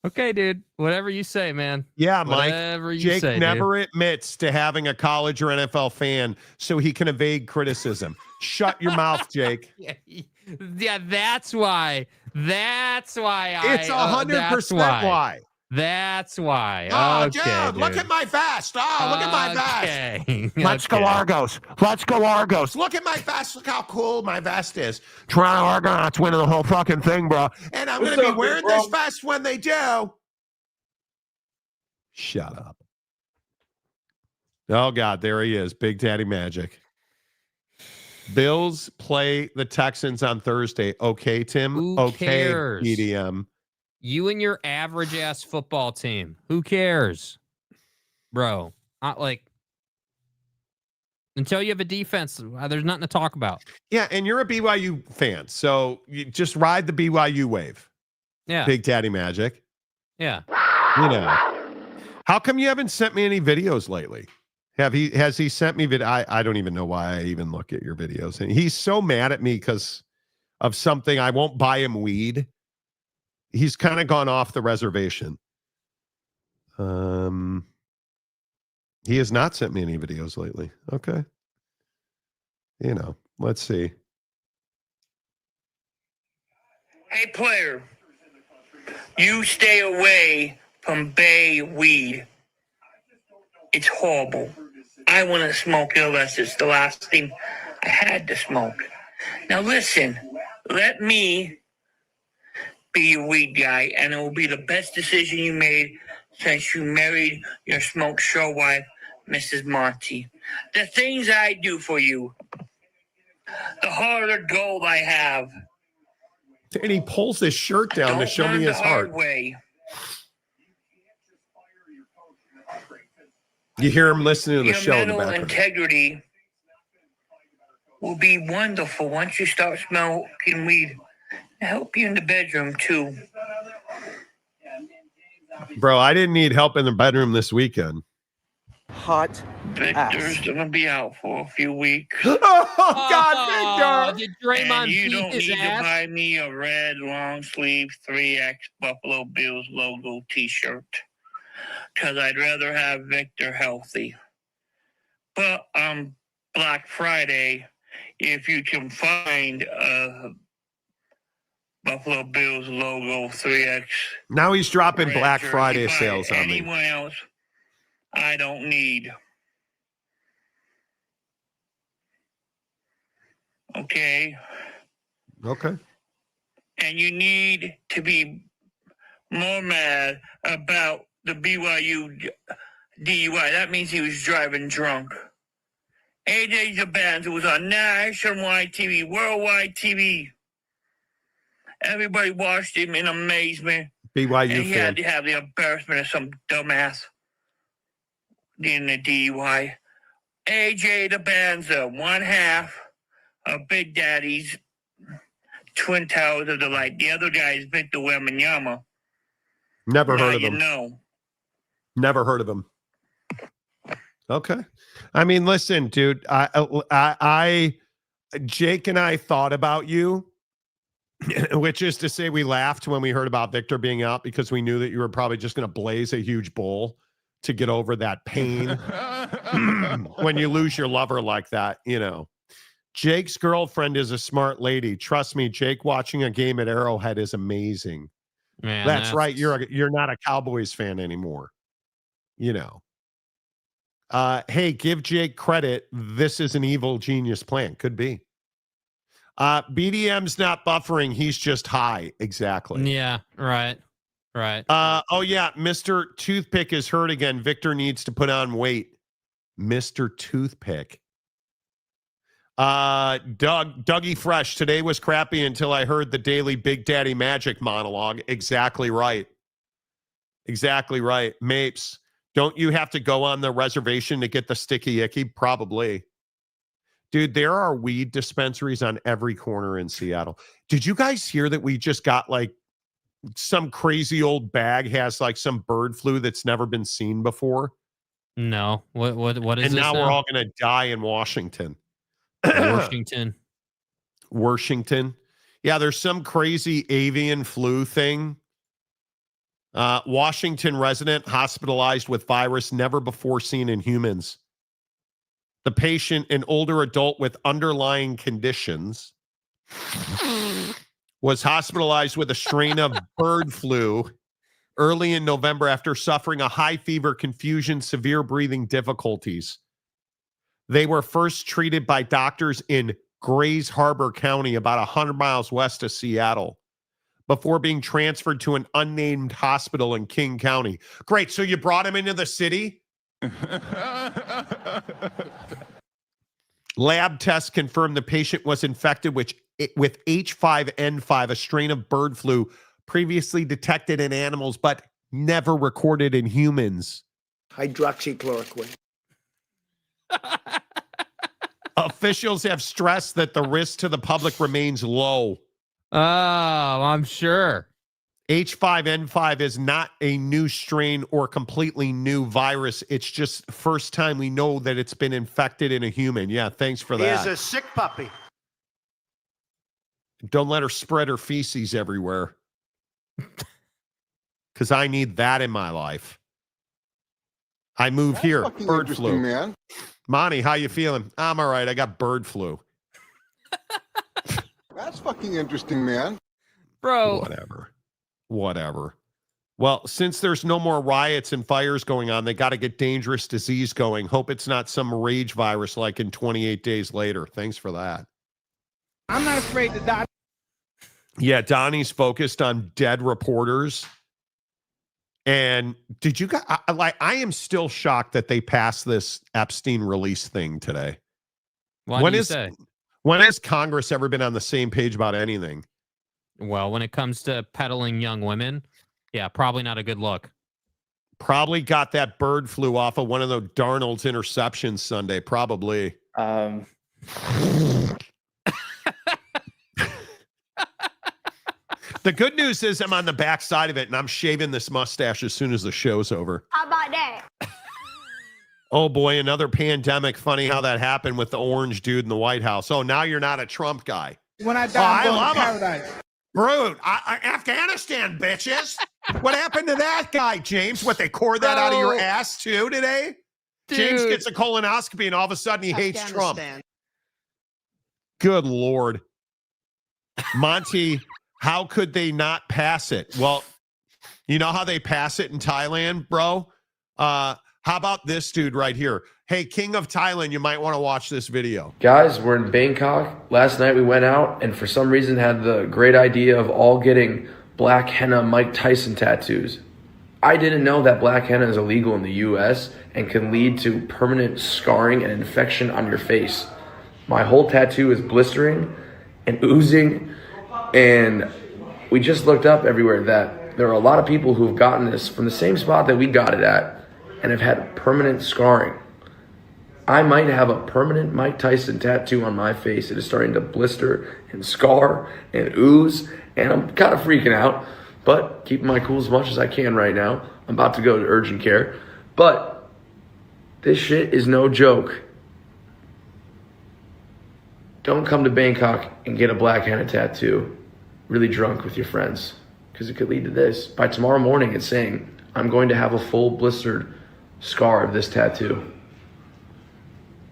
S6: Okay, dude. Whatever you say, man.
S3: Yeah,
S6: Whatever
S3: Mike.
S6: You
S3: Jake
S6: say,
S3: never
S6: dude.
S3: admits to having a college or NFL fan so he can evade criticism. Shut your mouth, Jake.
S6: Yeah, that's why. That's why.
S3: It's 100% why.
S6: That's why.
S3: Oh,
S6: okay,
S3: dude, look at my vest. Oh, look at my vest.
S6: Okay.
S3: Let's go Argos. Let's go Argos. Look at my vest. Look how cool my vest is. Toronto Argonauts winning the whole fucking thing, bro. And I'm going to be wearing this vest when they do. Shut up. Oh, God, there he is. Big Daddy Magic. Bills play the Texans on Thursday. Okay, Tim?
S6: Who
S3: okay,
S6: cares?
S3: EDM.
S6: You and your average ass football team. Who cares, bro? Until you have a defense, there's nothing to talk about.
S3: Yeah, and you're a BYU fan, so you just ride the BYU wave.
S6: Yeah,
S3: Big Daddy Magic.
S6: Yeah,
S3: you know. How come you haven't sent me any videos lately? Has he sent me video? I don't even know why I even look at your videos, and he's so mad at me because of something. I won't buy him weed. He's kind of gone off the reservation. He has not sent me any videos lately. Okay. Let's see.
S2: Hey, player, you stay away from bay weed. It's horrible. I want to smoke it unless it's the last thing I had to smoke. Now listen, let me be your weed guy, and it will be the best decision you made since you married your smoke show wife, Mrs. Monty. The things I do for you, the harder goal I have.
S3: And he pulls his shirt down to show me his heart.
S2: Way.
S3: You hear him listening to the
S2: Your
S3: show in the
S2: mental
S3: background.
S2: integrity will be wonderful once you start smoking weed. It'll help you in the bedroom, too.
S3: Bro, I didn't need help in the bedroom this weekend.
S2: Hot Victor's going to be out for a few weeks.
S3: Oh, God, Victor!
S6: Did Draymond
S2: And you
S6: beat
S2: don't
S6: his
S2: need
S6: ass?
S2: to buy me a red long-sleeve 3X Buffalo Bills logo T-shirt. Because I'd rather have Victor healthy. But on Black Friday, if you can find a Buffalo Bills logo 3X.
S3: Now he's dropping
S2: red
S3: Black
S2: jersey
S3: Friday
S2: by
S3: sales on me.
S2: anyone else, I don't need. Okay.
S3: Okay.
S2: And you need to be more mad about the BYU DUI. That means he was driving drunk. AJ Jabans was on nationwide TV, worldwide TV. Everybody watched him in amazement.
S3: BYU
S2: and he
S3: fan.
S2: had to have the embarrassment of some dumbass in the DUI. AJ Jabans, one half of Big Daddy's Twin Towers of Delight. The other guy is Victor Wembanyama.
S3: Never
S2: Now
S3: heard of
S2: you
S3: him.
S2: know.
S3: Never heard of him. Okay. I mean, listen, dude, I Jake and I thought about you, which is to say we laughed when we heard about Victor being out because we knew that you were probably just going to blaze a huge bowl to get over that pain when you lose your lover like that, Jake's girlfriend is a smart lady. Trust me, Jake watching a game at Arrowhead is amazing.
S6: Man,
S3: that's right. You're not a Cowboys fan anymore. Hey, give Jake credit. This is an evil genius plan. Could be. BDM's not buffering. He's just high. Exactly.
S6: Yeah. Right.
S3: Oh yeah. Mr. Toothpick is hurt again. Victor needs to put on weight. Mr. Toothpick. Dougie Fresh. Today was crappy until I heard the daily Big Daddy Magic monologue. Exactly right. Mapes. Don't you have to go on the reservation to get the sticky icky? Probably. Dude, there are weed dispensaries on every corner in Seattle. Did you guys hear that we just got like some crazy old bag has like some bird flu that's never been seen before?
S6: No. What is
S3: and
S6: this
S3: now we're all going to die in Washington. Washington. Yeah, there's some crazy avian flu thing. Washington resident hospitalized with virus never before seen in humans. The patient, an older adult with underlying conditions, was hospitalized with a strain of bird flu early in November after suffering a high fever, confusion, severe breathing difficulties. They were first treated by doctors in Grays Harbor County, about 100 miles west of Seattle, before being transferred to an unnamed hospital in King County. Great. So you brought him into the city? Lab tests confirmed the patient was infected with H5N5, a strain of bird flu previously detected in animals, but never recorded in humans.
S9: Hydroxychloroquine.
S3: Officials have stressed that the risk to the public remains low.
S6: Oh, I'm sure.
S3: H5N5 is not a new strain or completely new virus. It's just first time we know that it's been infected in a human. Yeah, thanks for that.
S9: He is a sick puppy.
S3: Don't let her spread her feces everywhere. Because I need that in my life. I move here. Bird flu.
S8: Man.
S3: Monty, how you feeling? I'm all right. I got bird flu.
S8: That's fucking interesting, man.
S6: Bro.
S3: Whatever. Well, since there's no more riots and fires going on, they got to get dangerous disease going. Hope it's not some rage virus like in 28 Days Later. Thanks for that.
S9: I'm not afraid to die.
S3: Yeah, Donnie's focused on dead reporters. And did you guys, I am still shocked that they passed this Epstein release thing today.
S6: What do you say?
S3: When has Congress ever been on the same page about anything?
S6: Well, when it comes to peddling young women, yeah, probably not a good look.
S3: Probably got that bird flu off of one of those Darnold's interceptions Sunday. Probably. The good news is I'm on the back side of it, and I'm shaving this mustache as soon as the show's over.
S1: How about that?
S3: Oh, boy, another pandemic. Funny how that happened with the orange dude in the White House. Oh, now you're not a Trump guy.
S9: When I die, I'm going to paradise.
S3: Rude. Afghanistan, bitches. What happened to that guy, James? What, they core that out of your ass, too, today?
S6: Dude.
S3: James gets a colonoscopy, and all of a sudden he hates Trump. Good Lord. Monty, how could they not pass it? Well, you know how they pass it in Thailand, bro? How about this dude right here? Hey, King of Thailand, you might want to watch this video.
S21: Guys, we're in Bangkok. Last night we went out and for some reason had the great idea of all getting black henna Mike Tyson tattoos. I didn't know that black henna is illegal in the US and can lead to permanent scarring and infection on your face. My whole tattoo is blistering and oozing, and we just looked up everywhere that there are a lot of people who've gotten this from the same spot that we got it at and have had permanent scarring. I might have a permanent Mike Tyson tattoo on my face. It is starting to blister and scar and ooze, and I'm kind of freaking out, but keeping my cool as much as I can right now. I'm about to go to urgent care, but this shit is no joke. Don't come to Bangkok and get a black henna tattoo really drunk with your friends, because it could lead to this. By tomorrow morning, it's saying I'm going to have a full blistered scar of this tattoo.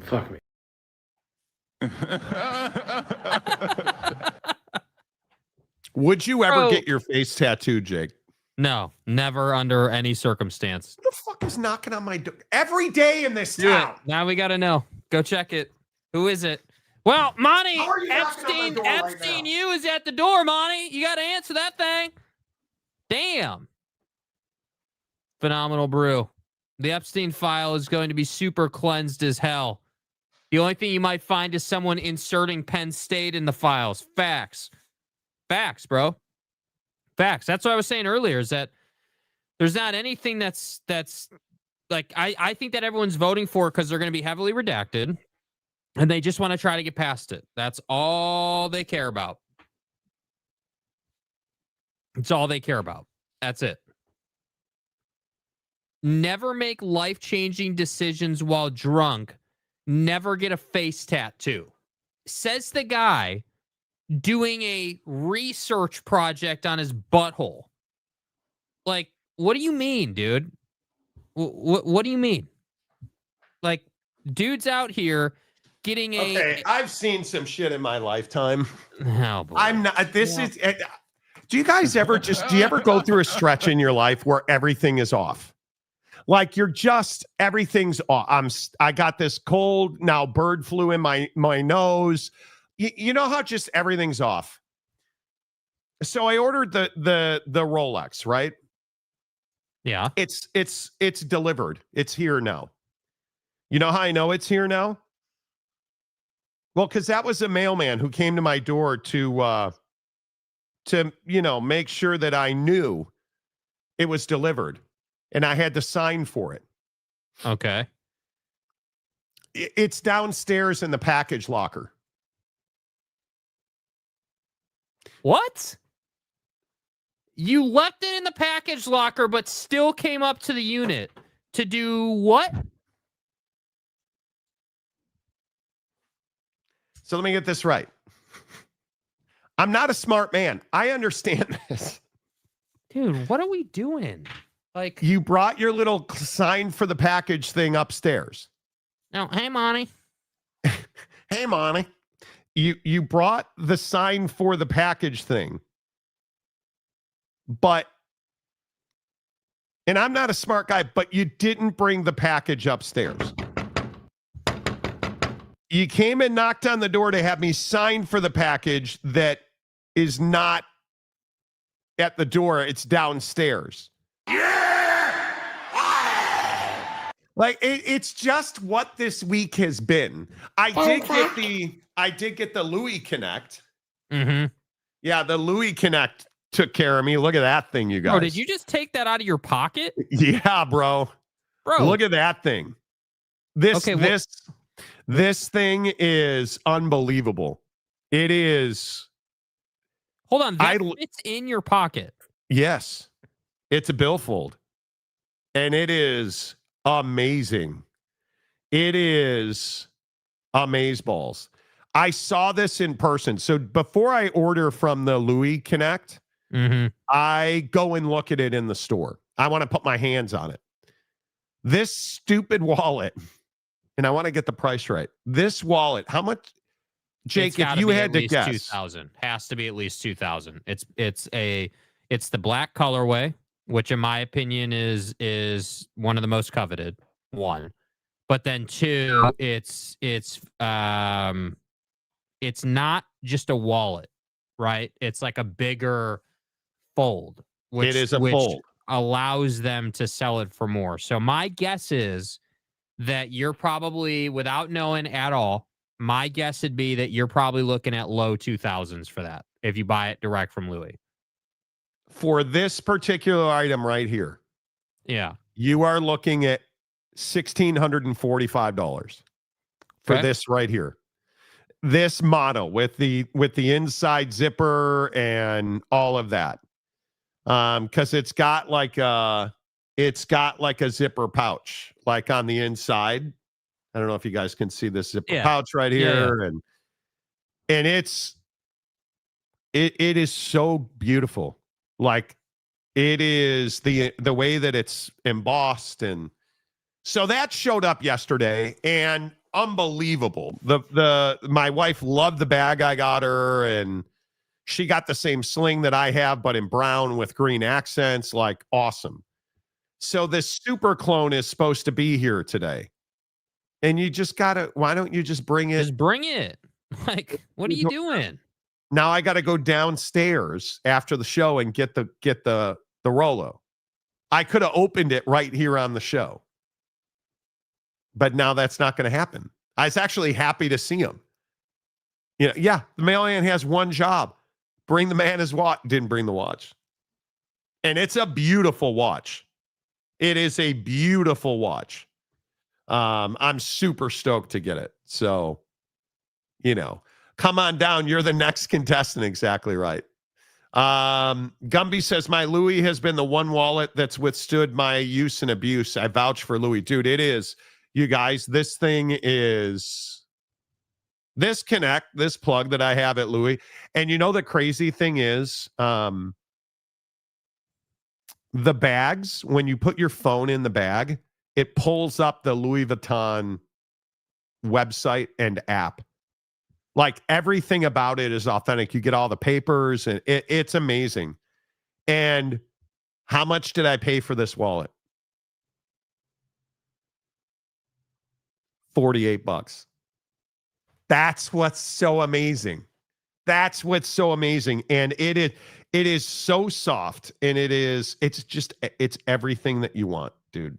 S21: Fuck me.
S3: Would you ever get your face tattooed, Jake?
S6: No, never under any circumstance.
S3: Who the fuck is knocking on my door every day in this town?
S6: Now we got to know. Go check it. Who is it? Well, Monty, Epstein, you is at the door, Monty. You got to answer that thing. Damn. Phenomenal brew. The Epstein file is going to be super cleansed as hell. The only thing you might find is someone inserting Penn State in the files. Facts. Facts, bro. Facts. That's what I was saying earlier, is that there's not anything that's like, I think that everyone's voting for because they're going to be heavily redacted. And they just want to try to get past it. That's all they care about. It's all they care about. That's it. Never make life-changing decisions while drunk. Never get a face tattoo. Says the guy doing a research project on his butthole. Like, what do you mean, dude? What do you mean? Like, dude's out here getting a...
S3: Okay, I've seen some shit in my lifetime.
S6: Oh, boy.
S3: I'm not... This is... Do you guys ever do you ever go through a stretch in your life where everything is off? Like you're just, everything's off. I got this cold, now bird flu in my nose. You know how just everything's off? So I ordered the Rolex, right?
S6: Yeah.
S3: It's delivered. It's here now. You know how I know it's here now? Well, because that was a mailman who came to my door to make sure that I knew it was delivered, and I had to sign for it.
S6: Okay.
S3: It's downstairs in the package locker.
S6: What? You left it in the package locker, but still came up to the unit to do what?
S3: So let me get this right. I'm not a smart man. I understand this.
S6: Dude, what are we doing? Like,
S3: you brought your little sign for the package thing upstairs.
S6: no, hey, Monty.
S3: Hey, Monty. You brought the sign for the package thing. And I'm not a smart guy, but you didn't bring the package upstairs. You came and knocked on the door to have me sign for the package that is not at the door. It's downstairs. Like it's just what this week has been. I did get the Louis Connect.
S6: Mm-hmm.
S3: Yeah, the Louis Connect took care of me. Look at that thing, you guys.
S6: Bro, did you just take that out of your pocket?
S3: Yeah, bro. Look at that thing. This thing is unbelievable. It is.
S6: Hold on, that fits in your pocket.
S3: Yes, it's a billfold, and it is amazing. It is amazeballs. I saw this in person. So before I order from the Louis Connect, I go and look at it in the store. I want to put my hands on it. This stupid wallet, and I want to get the price right. This wallet, how much, Jake, if you had to guess?
S6: 2,000. Has to be at least 2,000. It's the black colorway, which in my opinion is one of the most coveted. One. But then two, it's not just a wallet, right? It's like a bigger fold. Which,
S3: it is a
S6: which
S3: fold.
S6: Allows them to sell it for more. So my guess is that you're probably, without knowing at all, my guess would be that you're probably looking at low 2,000s for that if you buy it direct from Louis.
S3: For this particular item right here,
S6: yeah,
S3: you are looking at $1,645 for this right here. This model with the inside zipper and all of that. Because it's got like a zipper pouch like on the inside. I don't know if you guys can see this zipper pouch right here, and it is so beautiful. Like it is the way that it's embossed, and so that showed up yesterday, and unbelievable. My wife loved the bag I got her, and she got the same sling that I have, but in brown with green accents. Like awesome. So this super clone is supposed to be here today. And you just gotta, why don't you just bring it?
S6: Just bring it. Like, what are you doing?
S3: Now I got to go downstairs after the show and get the Rolo. I could have opened it right here on the show. But now that's not going to happen. I was actually happy to see him. The mailman has one job. Bring the man his watch. Didn't bring the watch. And it's a beautiful watch. It is a beautiful watch. I'm super stoked to get it. So, come on down. You're the next contestant. Exactly right. Gumby says, my Louis has been the one wallet that's withstood my use and abuse. I vouch for Louis. Dude, it is. You guys, this thing is... This plug that I have at Louis. And the crazy thing is, the bags, when you put your phone in the bag, it pulls up the Louis Vuitton website and app. Like everything about it is authentic. You get all the papers, and it's amazing. And how much did I pay for this wallet? $48. That's what's so amazing. And it is so soft, and it's everything that you want, dude.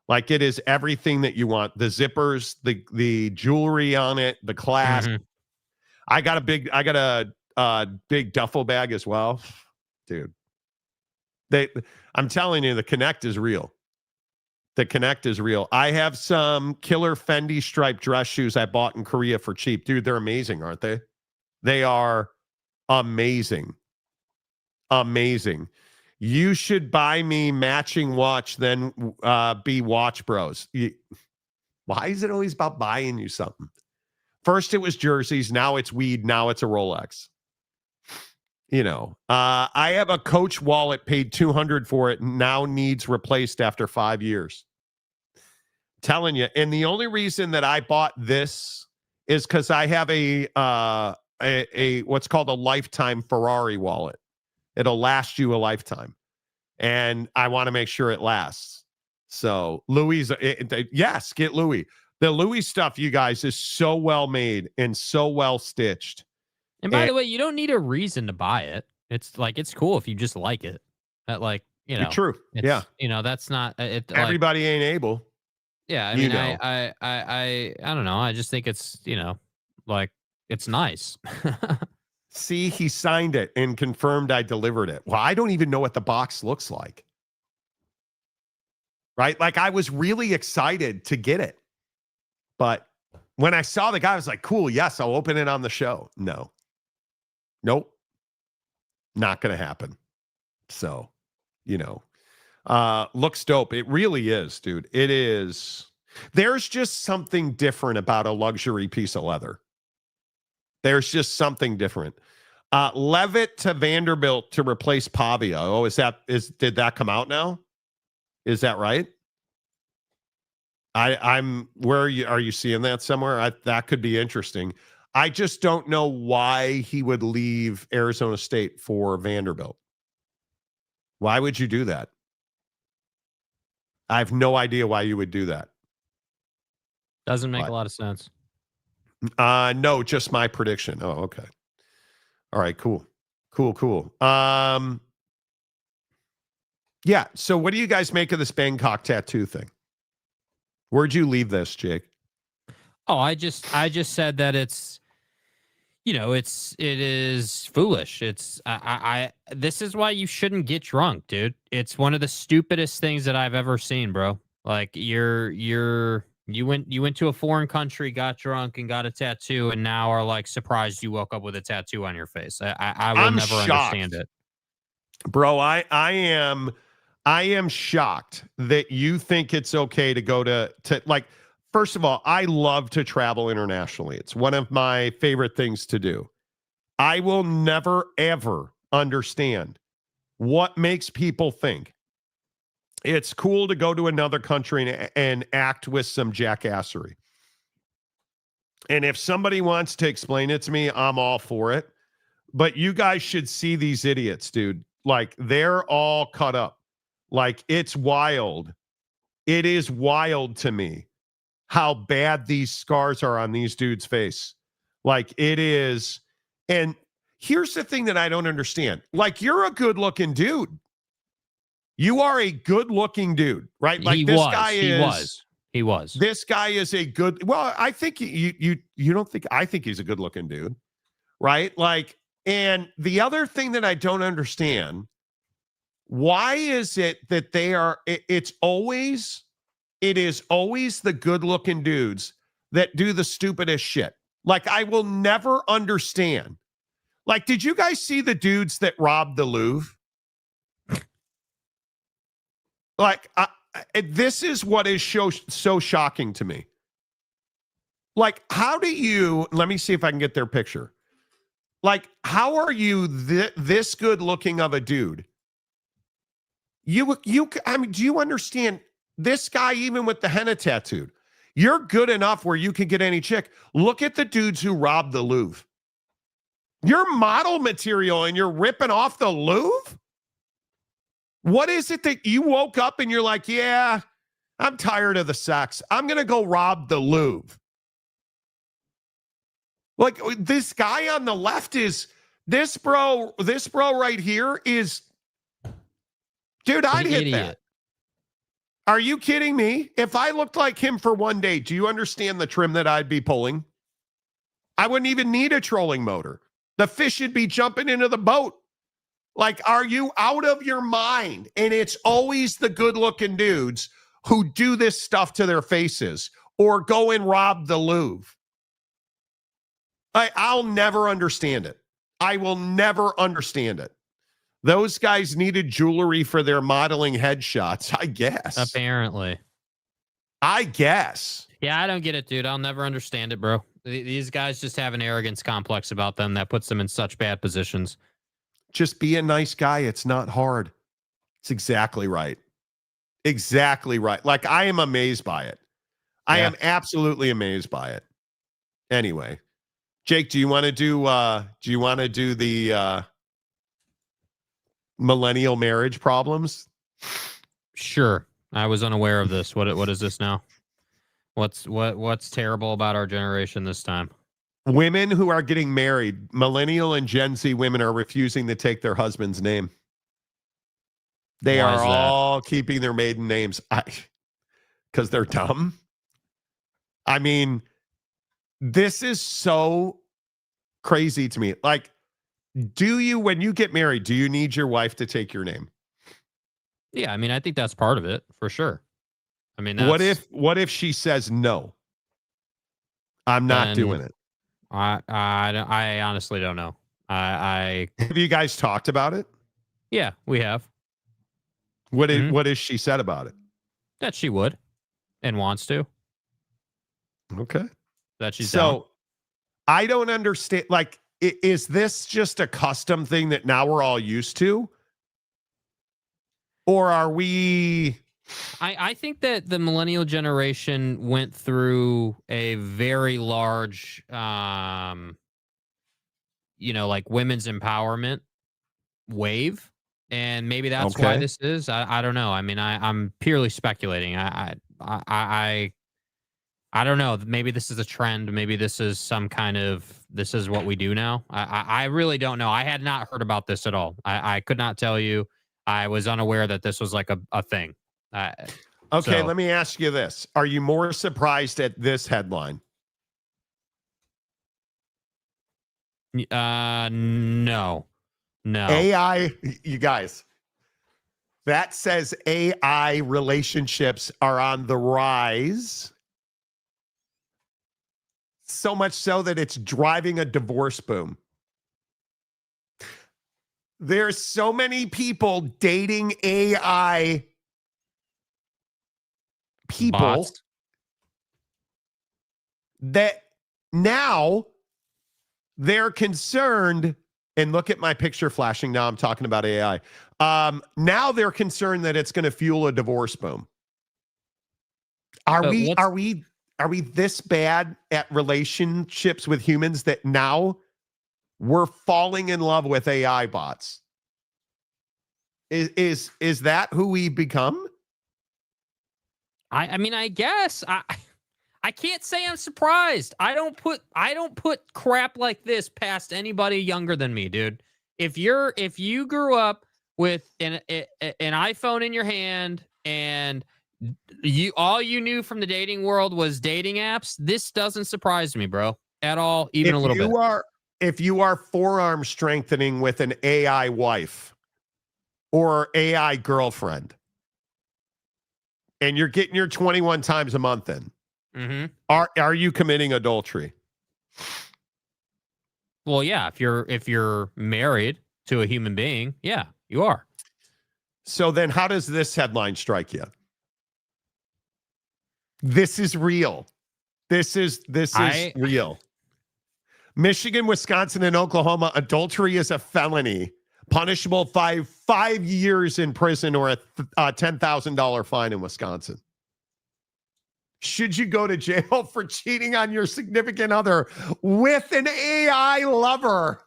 S3: Like it is everything that you want. The zippers, the jewelry on it, the clasp. I got a big duffel bag as well. Dude. I'm telling you, the Connect is real. The Connect is real. I have some killer Fendi striped dress shoes I bought in Korea for cheap. Dude, they're amazing, aren't they? They are amazing. Amazing. You should buy me matching watch, then be Watch Bros. Why is it always about buying you something? First it was jerseys, now it's weed, now it's a Rolex. I have a Coach wallet, paid $200 for it, and now needs replaced after 5 years. Telling you. And the only reason that I bought this is because I have a what's called a lifetime Ferrari wallet. It'll last you a lifetime. And I want to make sure it lasts. So Louis, yes, get Louis. The Louis stuff, you guys, is so well made and so well stitched.
S6: And by the way, you don't need a reason to buy it. It's cool if you just like it. That
S3: True. Yeah.
S6: That's not it.
S3: Everybody ain't able.
S6: Yeah, I mean, I don't know. I just think it's it's nice.
S3: See, he signed it and confirmed I delivered it. Well, I don't even know what the box looks like. Right? Like, I was really excited to get it. But when I saw the guy, I was like, cool, yes, I'll open it on the show. No. Nope. Not going to happen. So, looks dope. It really is, dude. It is. There's just something different about a luxury piece of leather. There's just something different. Levitt to Vanderbilt to replace Pavia. Oh, did that come out now? Is that right? Where are you seeing that somewhere? That could be interesting. I just don't know why he would leave Arizona State for Vanderbilt. Why would you do that? I have no idea why you would do that.
S6: Doesn't make a lot of sense.
S3: No, just my prediction. Oh, okay. All right, cool. Yeah, so what do you guys make of this Bangkok tattoo thing? Where'd you leave this, Jake?
S6: Oh, I just said that it is foolish. This is why you shouldn't get drunk, dude. It's one of the stupidest things that I've ever seen, bro. Like you went to a foreign country, got drunk, and got a tattoo, and now are like surprised you woke up with a tattoo on your face. I'm never
S3: shocked.
S6: Understand it,
S3: bro. I am shocked that you think it's okay to go to like. First of all, I love to travel internationally. It's one of my favorite things to do. I will never, ever understand what makes people think it's cool to go to another country and act with some jackassery. And if somebody wants to explain it to me, I'm all for it. But you guys should see these idiots, dude. Like, they're all cut up. Like, it's wild. It is wild to me how bad these scars are on these dudes' face. Like, it is. And here's the thing that I don't understand. Like, you're a good-looking dude. You are a good-looking dude, right? Like, He was. This guy is a good. Well, I think you don't think. I think he's a good-looking dude, right? Like, and the other thing that I don't understand, why is it that they are? It is always the good-looking dudes that do the stupidest shit. Like, I will never understand. Like, did you guys see the dudes that robbed the Louvre? Like, this is what is so shocking to me. Like, how do you, let me see if I can get their picture. Like, how are you this good looking of a dude? I mean, do you understand this guy, even with the henna tattooed? You're good enough where you can get any chick. Look at the dudes who robbed the Louvre. You're model material and you're ripping off the Louvre? What is it that you woke up and you're like, yeah, I'm tired of the sex. I'm going to go rob the Louvre. Like, this guy on the left is, this bro right here is, dude, I'd hit that. Are you kidding me? If I looked like him for one day, do you understand the trim that I'd be pulling? I wouldn't even need a trolling motor. The fish would be jumping into the boat. Like, are you out of your mind? And it's always the good-looking dudes who do this stuff to their faces or go and rob the Louvre. I'll never understand it. I will never understand it. Those guys needed jewelry for their modeling headshots, I guess.
S6: Apparently.
S3: I guess.
S6: Yeah, I don't get it, dude. I'll never understand it, bro. These guys just have an arrogance complex about them that puts them in such bad positions.
S3: Just be a nice guy. It's not hard. It's exactly right. Exactly right. Like, I am amazed by it. I am absolutely amazed by it. Anyway, Jake, do you want to do the millennial marriage problems?
S6: Sure. I was unaware of this. What is this now? What's terrible about our generation this time?
S3: Women who are getting married, millennial and Gen Z women, are refusing to take their husband's name. They
S6: Why
S3: are
S6: is that?
S3: all keeping their maiden names because they're dumb. I mean, this is so crazy to me. Like, when you get married, do you need your wife to take your name?
S6: Yeah, I mean, I think that's part of it for sure. I mean,
S3: what if she says no? I'm not doing it.
S6: I honestly don't know. I
S3: Have you guys talked about it?
S6: Yeah, we have.
S3: What has she said about it?
S6: That she would and wants to.
S3: Okay.
S6: That she's down.
S3: I don't understand. Like, is this just a custom thing that now we're all used to? Or are we...
S6: I think that the millennial generation went through a very large, like women's empowerment wave. And maybe that's why this is. I don't know. I mean, I'm purely speculating. I don't know. Maybe this is a trend. Maybe this is some kind of, this is what we do now. I really don't know. I had not heard about this at all. I could not tell you. I was unaware that this was like a thing.
S3: Let me ask you this. Are you more surprised at this headline?
S6: No.
S3: AI, you guys, that says AI relationships are on the rise. So much so that it's driving a divorce boom. There's so many people dating AI people
S6: Bots.
S3: that now they're concerned. And look at my picture flashing now. I'm talking about AI. Now they're concerned that it's going to fuel a divorce boom. Are we this bad at relationships with humans that now we're falling in love with AI bots? Is that who we become?
S6: I mean, I guess I can't say I'm surprised. I don't put crap like this past anybody younger than me, dude. If you grew up with an iPhone in your hand and all you knew from the dating world was dating apps, this doesn't surprise me, bro, at all, even a little bit.
S3: If you are forearm strengthening with an AI wife or AI girlfriend, and you're getting your 21 times a month in, are you committing adultery?
S6: Well, yeah. If you're married to a human being, yeah, you are.
S3: So then, how does this headline strike you? This is real. This is real. Michigan, Wisconsin, and Oklahoma, adultery is a felony, punishable 5 years in prison or a $10,000 fine in Wisconsin. Should you go to jail for cheating on your significant other with an AI lover?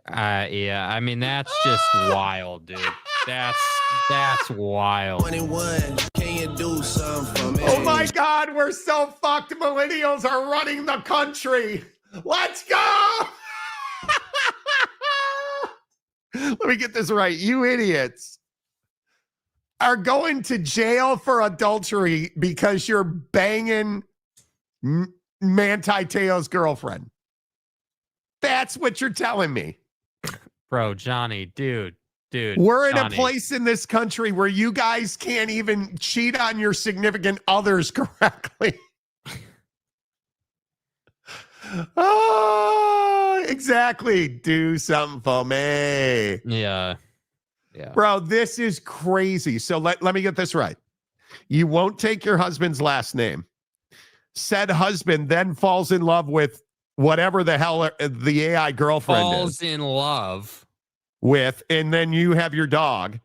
S6: Yeah, I mean, that's just wild, dude. That's wild.
S10: 21, can you do something for me?
S3: Oh my God, we're so fucked. Millennials are running the country. Let's go. Let me get this right. You idiots are going to jail for adultery because you're banging Manti Te'o's girlfriend. That's what you're telling me.
S6: Bro, Johnny, dude.
S3: We're in
S6: Johnny.
S3: a place in this country where you guys can't even cheat on your significant others correctly. Oh, exactly. Do something for me.
S6: Yeah.
S3: Bro, this is crazy. So let me get this right. You won't take your husband's last name. Said husband then falls in love with whatever the hell the AI girlfriend
S6: Falls
S3: is
S6: in love
S3: with, and then you have your dog.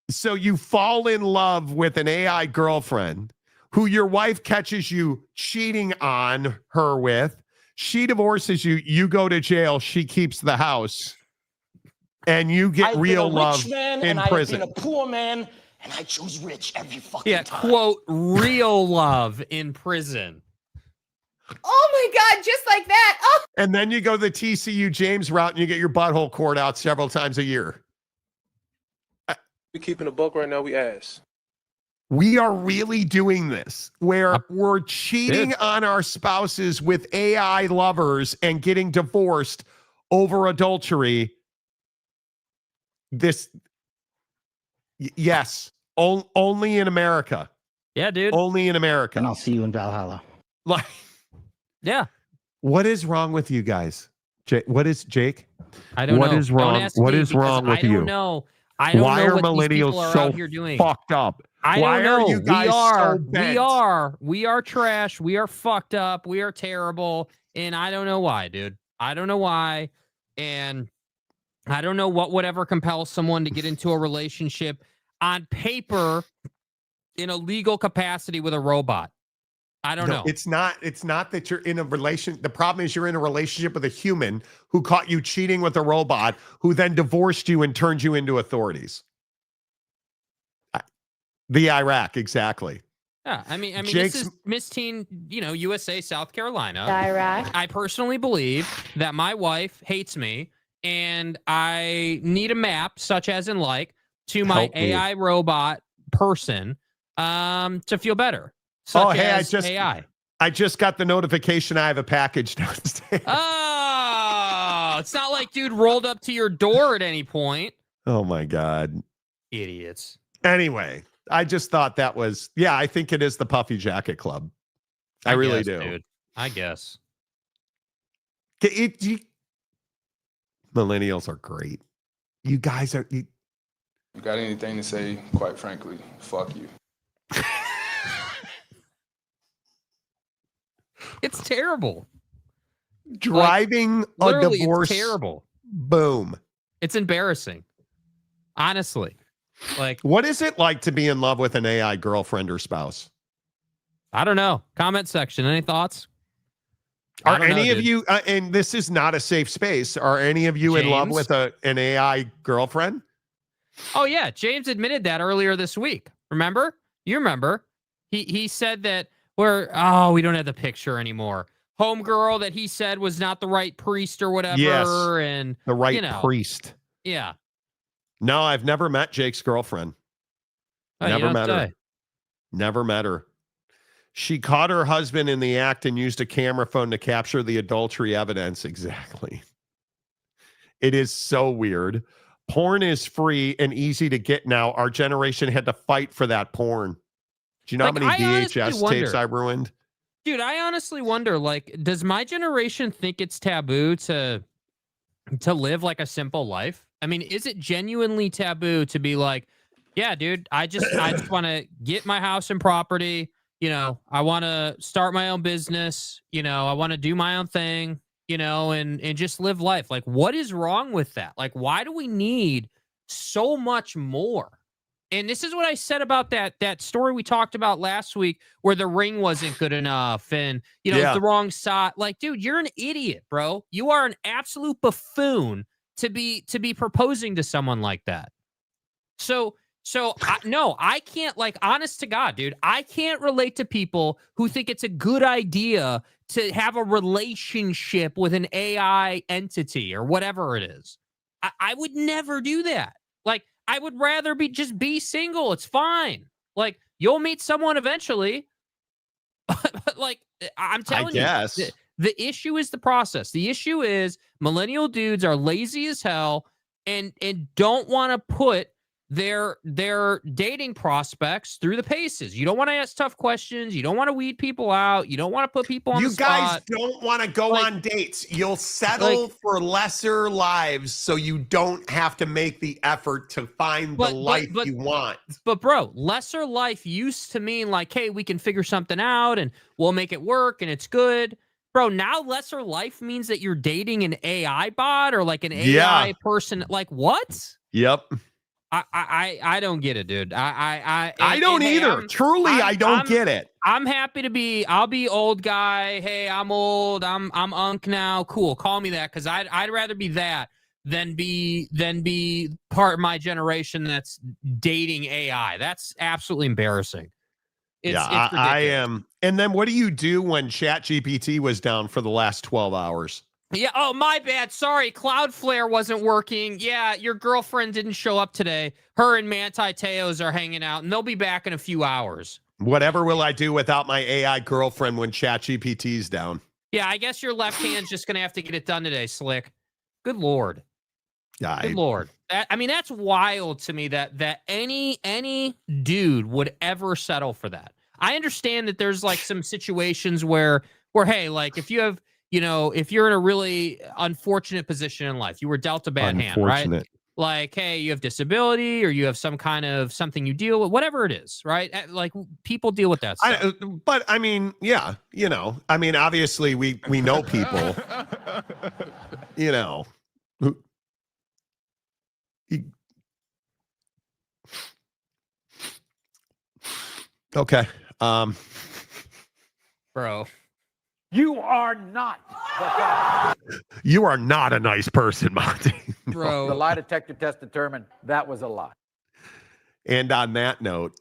S3: So you fall in love with an AI girlfriend who your wife catches you cheating on her with. She divorces you. You go to jail. She keeps the house. And you get real love in prison.
S22: I've been a poor man, and I choose rich every fucking time.
S6: quote, real love in prison.
S1: Oh my God, just like that. Oh.
S3: And then you go the TCU James route and you get your butthole cored out several times a year.
S17: We keeping a book right now, we ass.
S3: We are really doing this where we're cheating on our spouses with AI lovers and getting divorced over adultery. Yes, only in America.
S6: Yeah, dude.
S3: Only in America.
S15: And I'll see you in Valhalla.
S3: Like,
S6: yeah.
S3: What is wrong with you guys? What is Jake?
S6: I don't know.
S3: What is wrong? What is wrong with you?
S6: I don't know. I don't
S3: Why
S6: know
S3: are
S6: what
S3: millennials
S6: these people are
S3: so
S6: out here doing.
S3: fucked up?
S6: I
S3: Why
S6: don't know.
S3: are you guys so bent?
S6: We are trash. We are fucked up. We are terrible. And I don't know why, dude. I don't know why. And I don't know what would ever compel someone to get into a relationship on paper in a legal capacity with a robot. I don't know.
S3: It's not that you're in a relation. The problem is you're in a relationship with a human who caught you cheating with a robot who then divorced you and turned you into authorities. The Iraq, exactly.
S6: Yeah, I mean,
S3: Jake's,
S6: this is Miss Teen, USA, South Carolina.
S12: Iraq.
S6: I personally believe that my wife hates me, and I need a map, such as in to my AI robot person, to feel better.
S3: I just got the notification I have a package downstairs.
S6: Oh, it's not like dude rolled up to your door at any point.
S3: Oh my God.
S6: Idiots.
S3: Anyway, I just thought that was, I think it is the Puffy Jacket Club. I really do.
S6: Dude. I guess.
S3: Millennials are great. You guys are.
S11: You got anything to say? Quite frankly, fuck you.
S6: It's terrible.
S3: Driving a divorce.
S6: It's terrible.
S3: Boom.
S6: It's embarrassing. Honestly.
S3: What is it like to be in love with an AI girlfriend or spouse?
S6: I don't know. Comment section. Any thoughts?
S3: Are any of you, and this is not a safe space, are any of you in love with an AI girlfriend?
S6: Oh, yeah. James admitted that earlier this week. Remember? You remember. He said that we don't have the picture anymore. Homegirl that he said was not the right priest or whatever.
S3: Yes,
S6: and
S3: the right priest.
S6: Yeah.
S3: No, I've never met Jake's girlfriend. Never met her. Never met her. She caught her husband in the act and used a camera phone to capture the adultery evidence. Exactly. It is so weird. Porn is free and easy to get now. Our generation had to fight for that porn. Do you know how many VHS tapes I ruined?
S6: Dude, I honestly wonder, does my generation think it's taboo to live like a simple life? I mean, is it genuinely taboo to be like, yeah, dude, I just want to get my house and property. I want to start my own business. I want to do my own thing, and just live life. What is wrong with that? Why do we need so much more? And this is what I said about that story we talked about last week where the ring wasn't good enough and, the wrong side. Dude, you're an idiot, bro. You are an absolute buffoon to be proposing to someone like that. I can't, honest to God, dude, I can't relate to people who think it's a good idea to have a relationship with an AI entity or whatever it is. I would never do that. I would rather just be single. It's fine. You'll meet someone eventually. I'm telling you, the issue is the process. The issue is millennial dudes are lazy as hell and don't want to put their dating prospects through the paces. You don't want to ask tough questions. You don't want to weed people out. You don't want to put people on the spot.
S3: You guys don't want to go on dates. You'll settle for lesser lives so you don't have to make the effort to find the life you want.
S6: But bro, lesser life used to mean hey, we can figure something out and we'll make it work and it's good. Bro, now lesser life means that you're dating an AI bot or like an AI person. Like what?
S3: Yep.
S6: I don't get it, dude. I
S3: don't either. I don't get it.
S6: I'm happy to be. I'll be old guy. Hey, I'm old. I'm unk now. Cool. Call me that because I'd rather be that than be part of my generation that's dating AI. That's absolutely embarrassing. It's
S3: I am. And then what do you do when ChatGPT was down for the last 12 hours?
S6: Yeah. Oh, my bad. Sorry. Cloudflare wasn't working. Yeah. Your girlfriend didn't show up today. Her and Manti Te'os are hanging out, and they'll be back in a few hours.
S3: Whatever will I do without my AI girlfriend when ChatGPT's down?
S6: Yeah. I guess your left hand's just going to have to get it done today, Slick. Good Lord.
S3: Yeah.
S6: Good Lord. That's wild to me that any dude would ever settle for that. I understand that there's like some situations where hey, like if you have, if you're in a really unfortunate position in life, you were dealt a bad hand, right? Like, hey, you have disability or you have some kind of something you deal with, whatever it is, right? Like people deal with that stuff.
S3: But I mean, yeah, obviously we know people, Okay.
S6: Bro.
S14: You are not the guy.
S3: You are not a nice person, Monty.
S6: Bro.
S14: The lie detector test determined that was a lie.
S3: And on that note,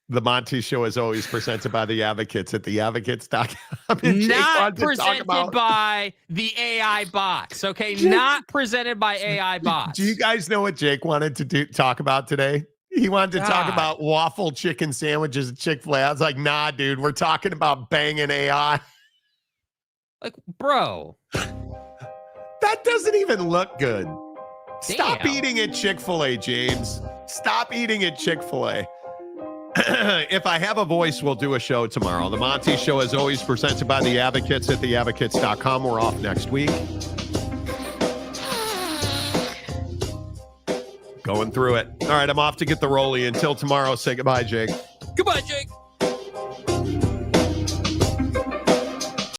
S3: the Monty Show is always presented by the Advocates at theadvocates.com.
S6: Not presented by the AI bots, okay? Not presented by AI bots.
S3: Do you guys know what Jake wanted to talk about today? He wanted to talk about waffle chicken sandwiches at Chick-fil-A. I was like, nah, dude, we're talking about banging AI.
S6: Like, bro.
S3: That doesn't even look good. Stop eating at Chick-fil-A, James. Stop eating at Chick-fil-A. If I have a voice, we'll do a show tomorrow. The Monty Show is always presented by the Advocates at theadvocates.com. We're off next week. Going through it. All right, I'm off to get the rollie. Until tomorrow, say goodbye, Jake.
S6: Goodbye, Jake.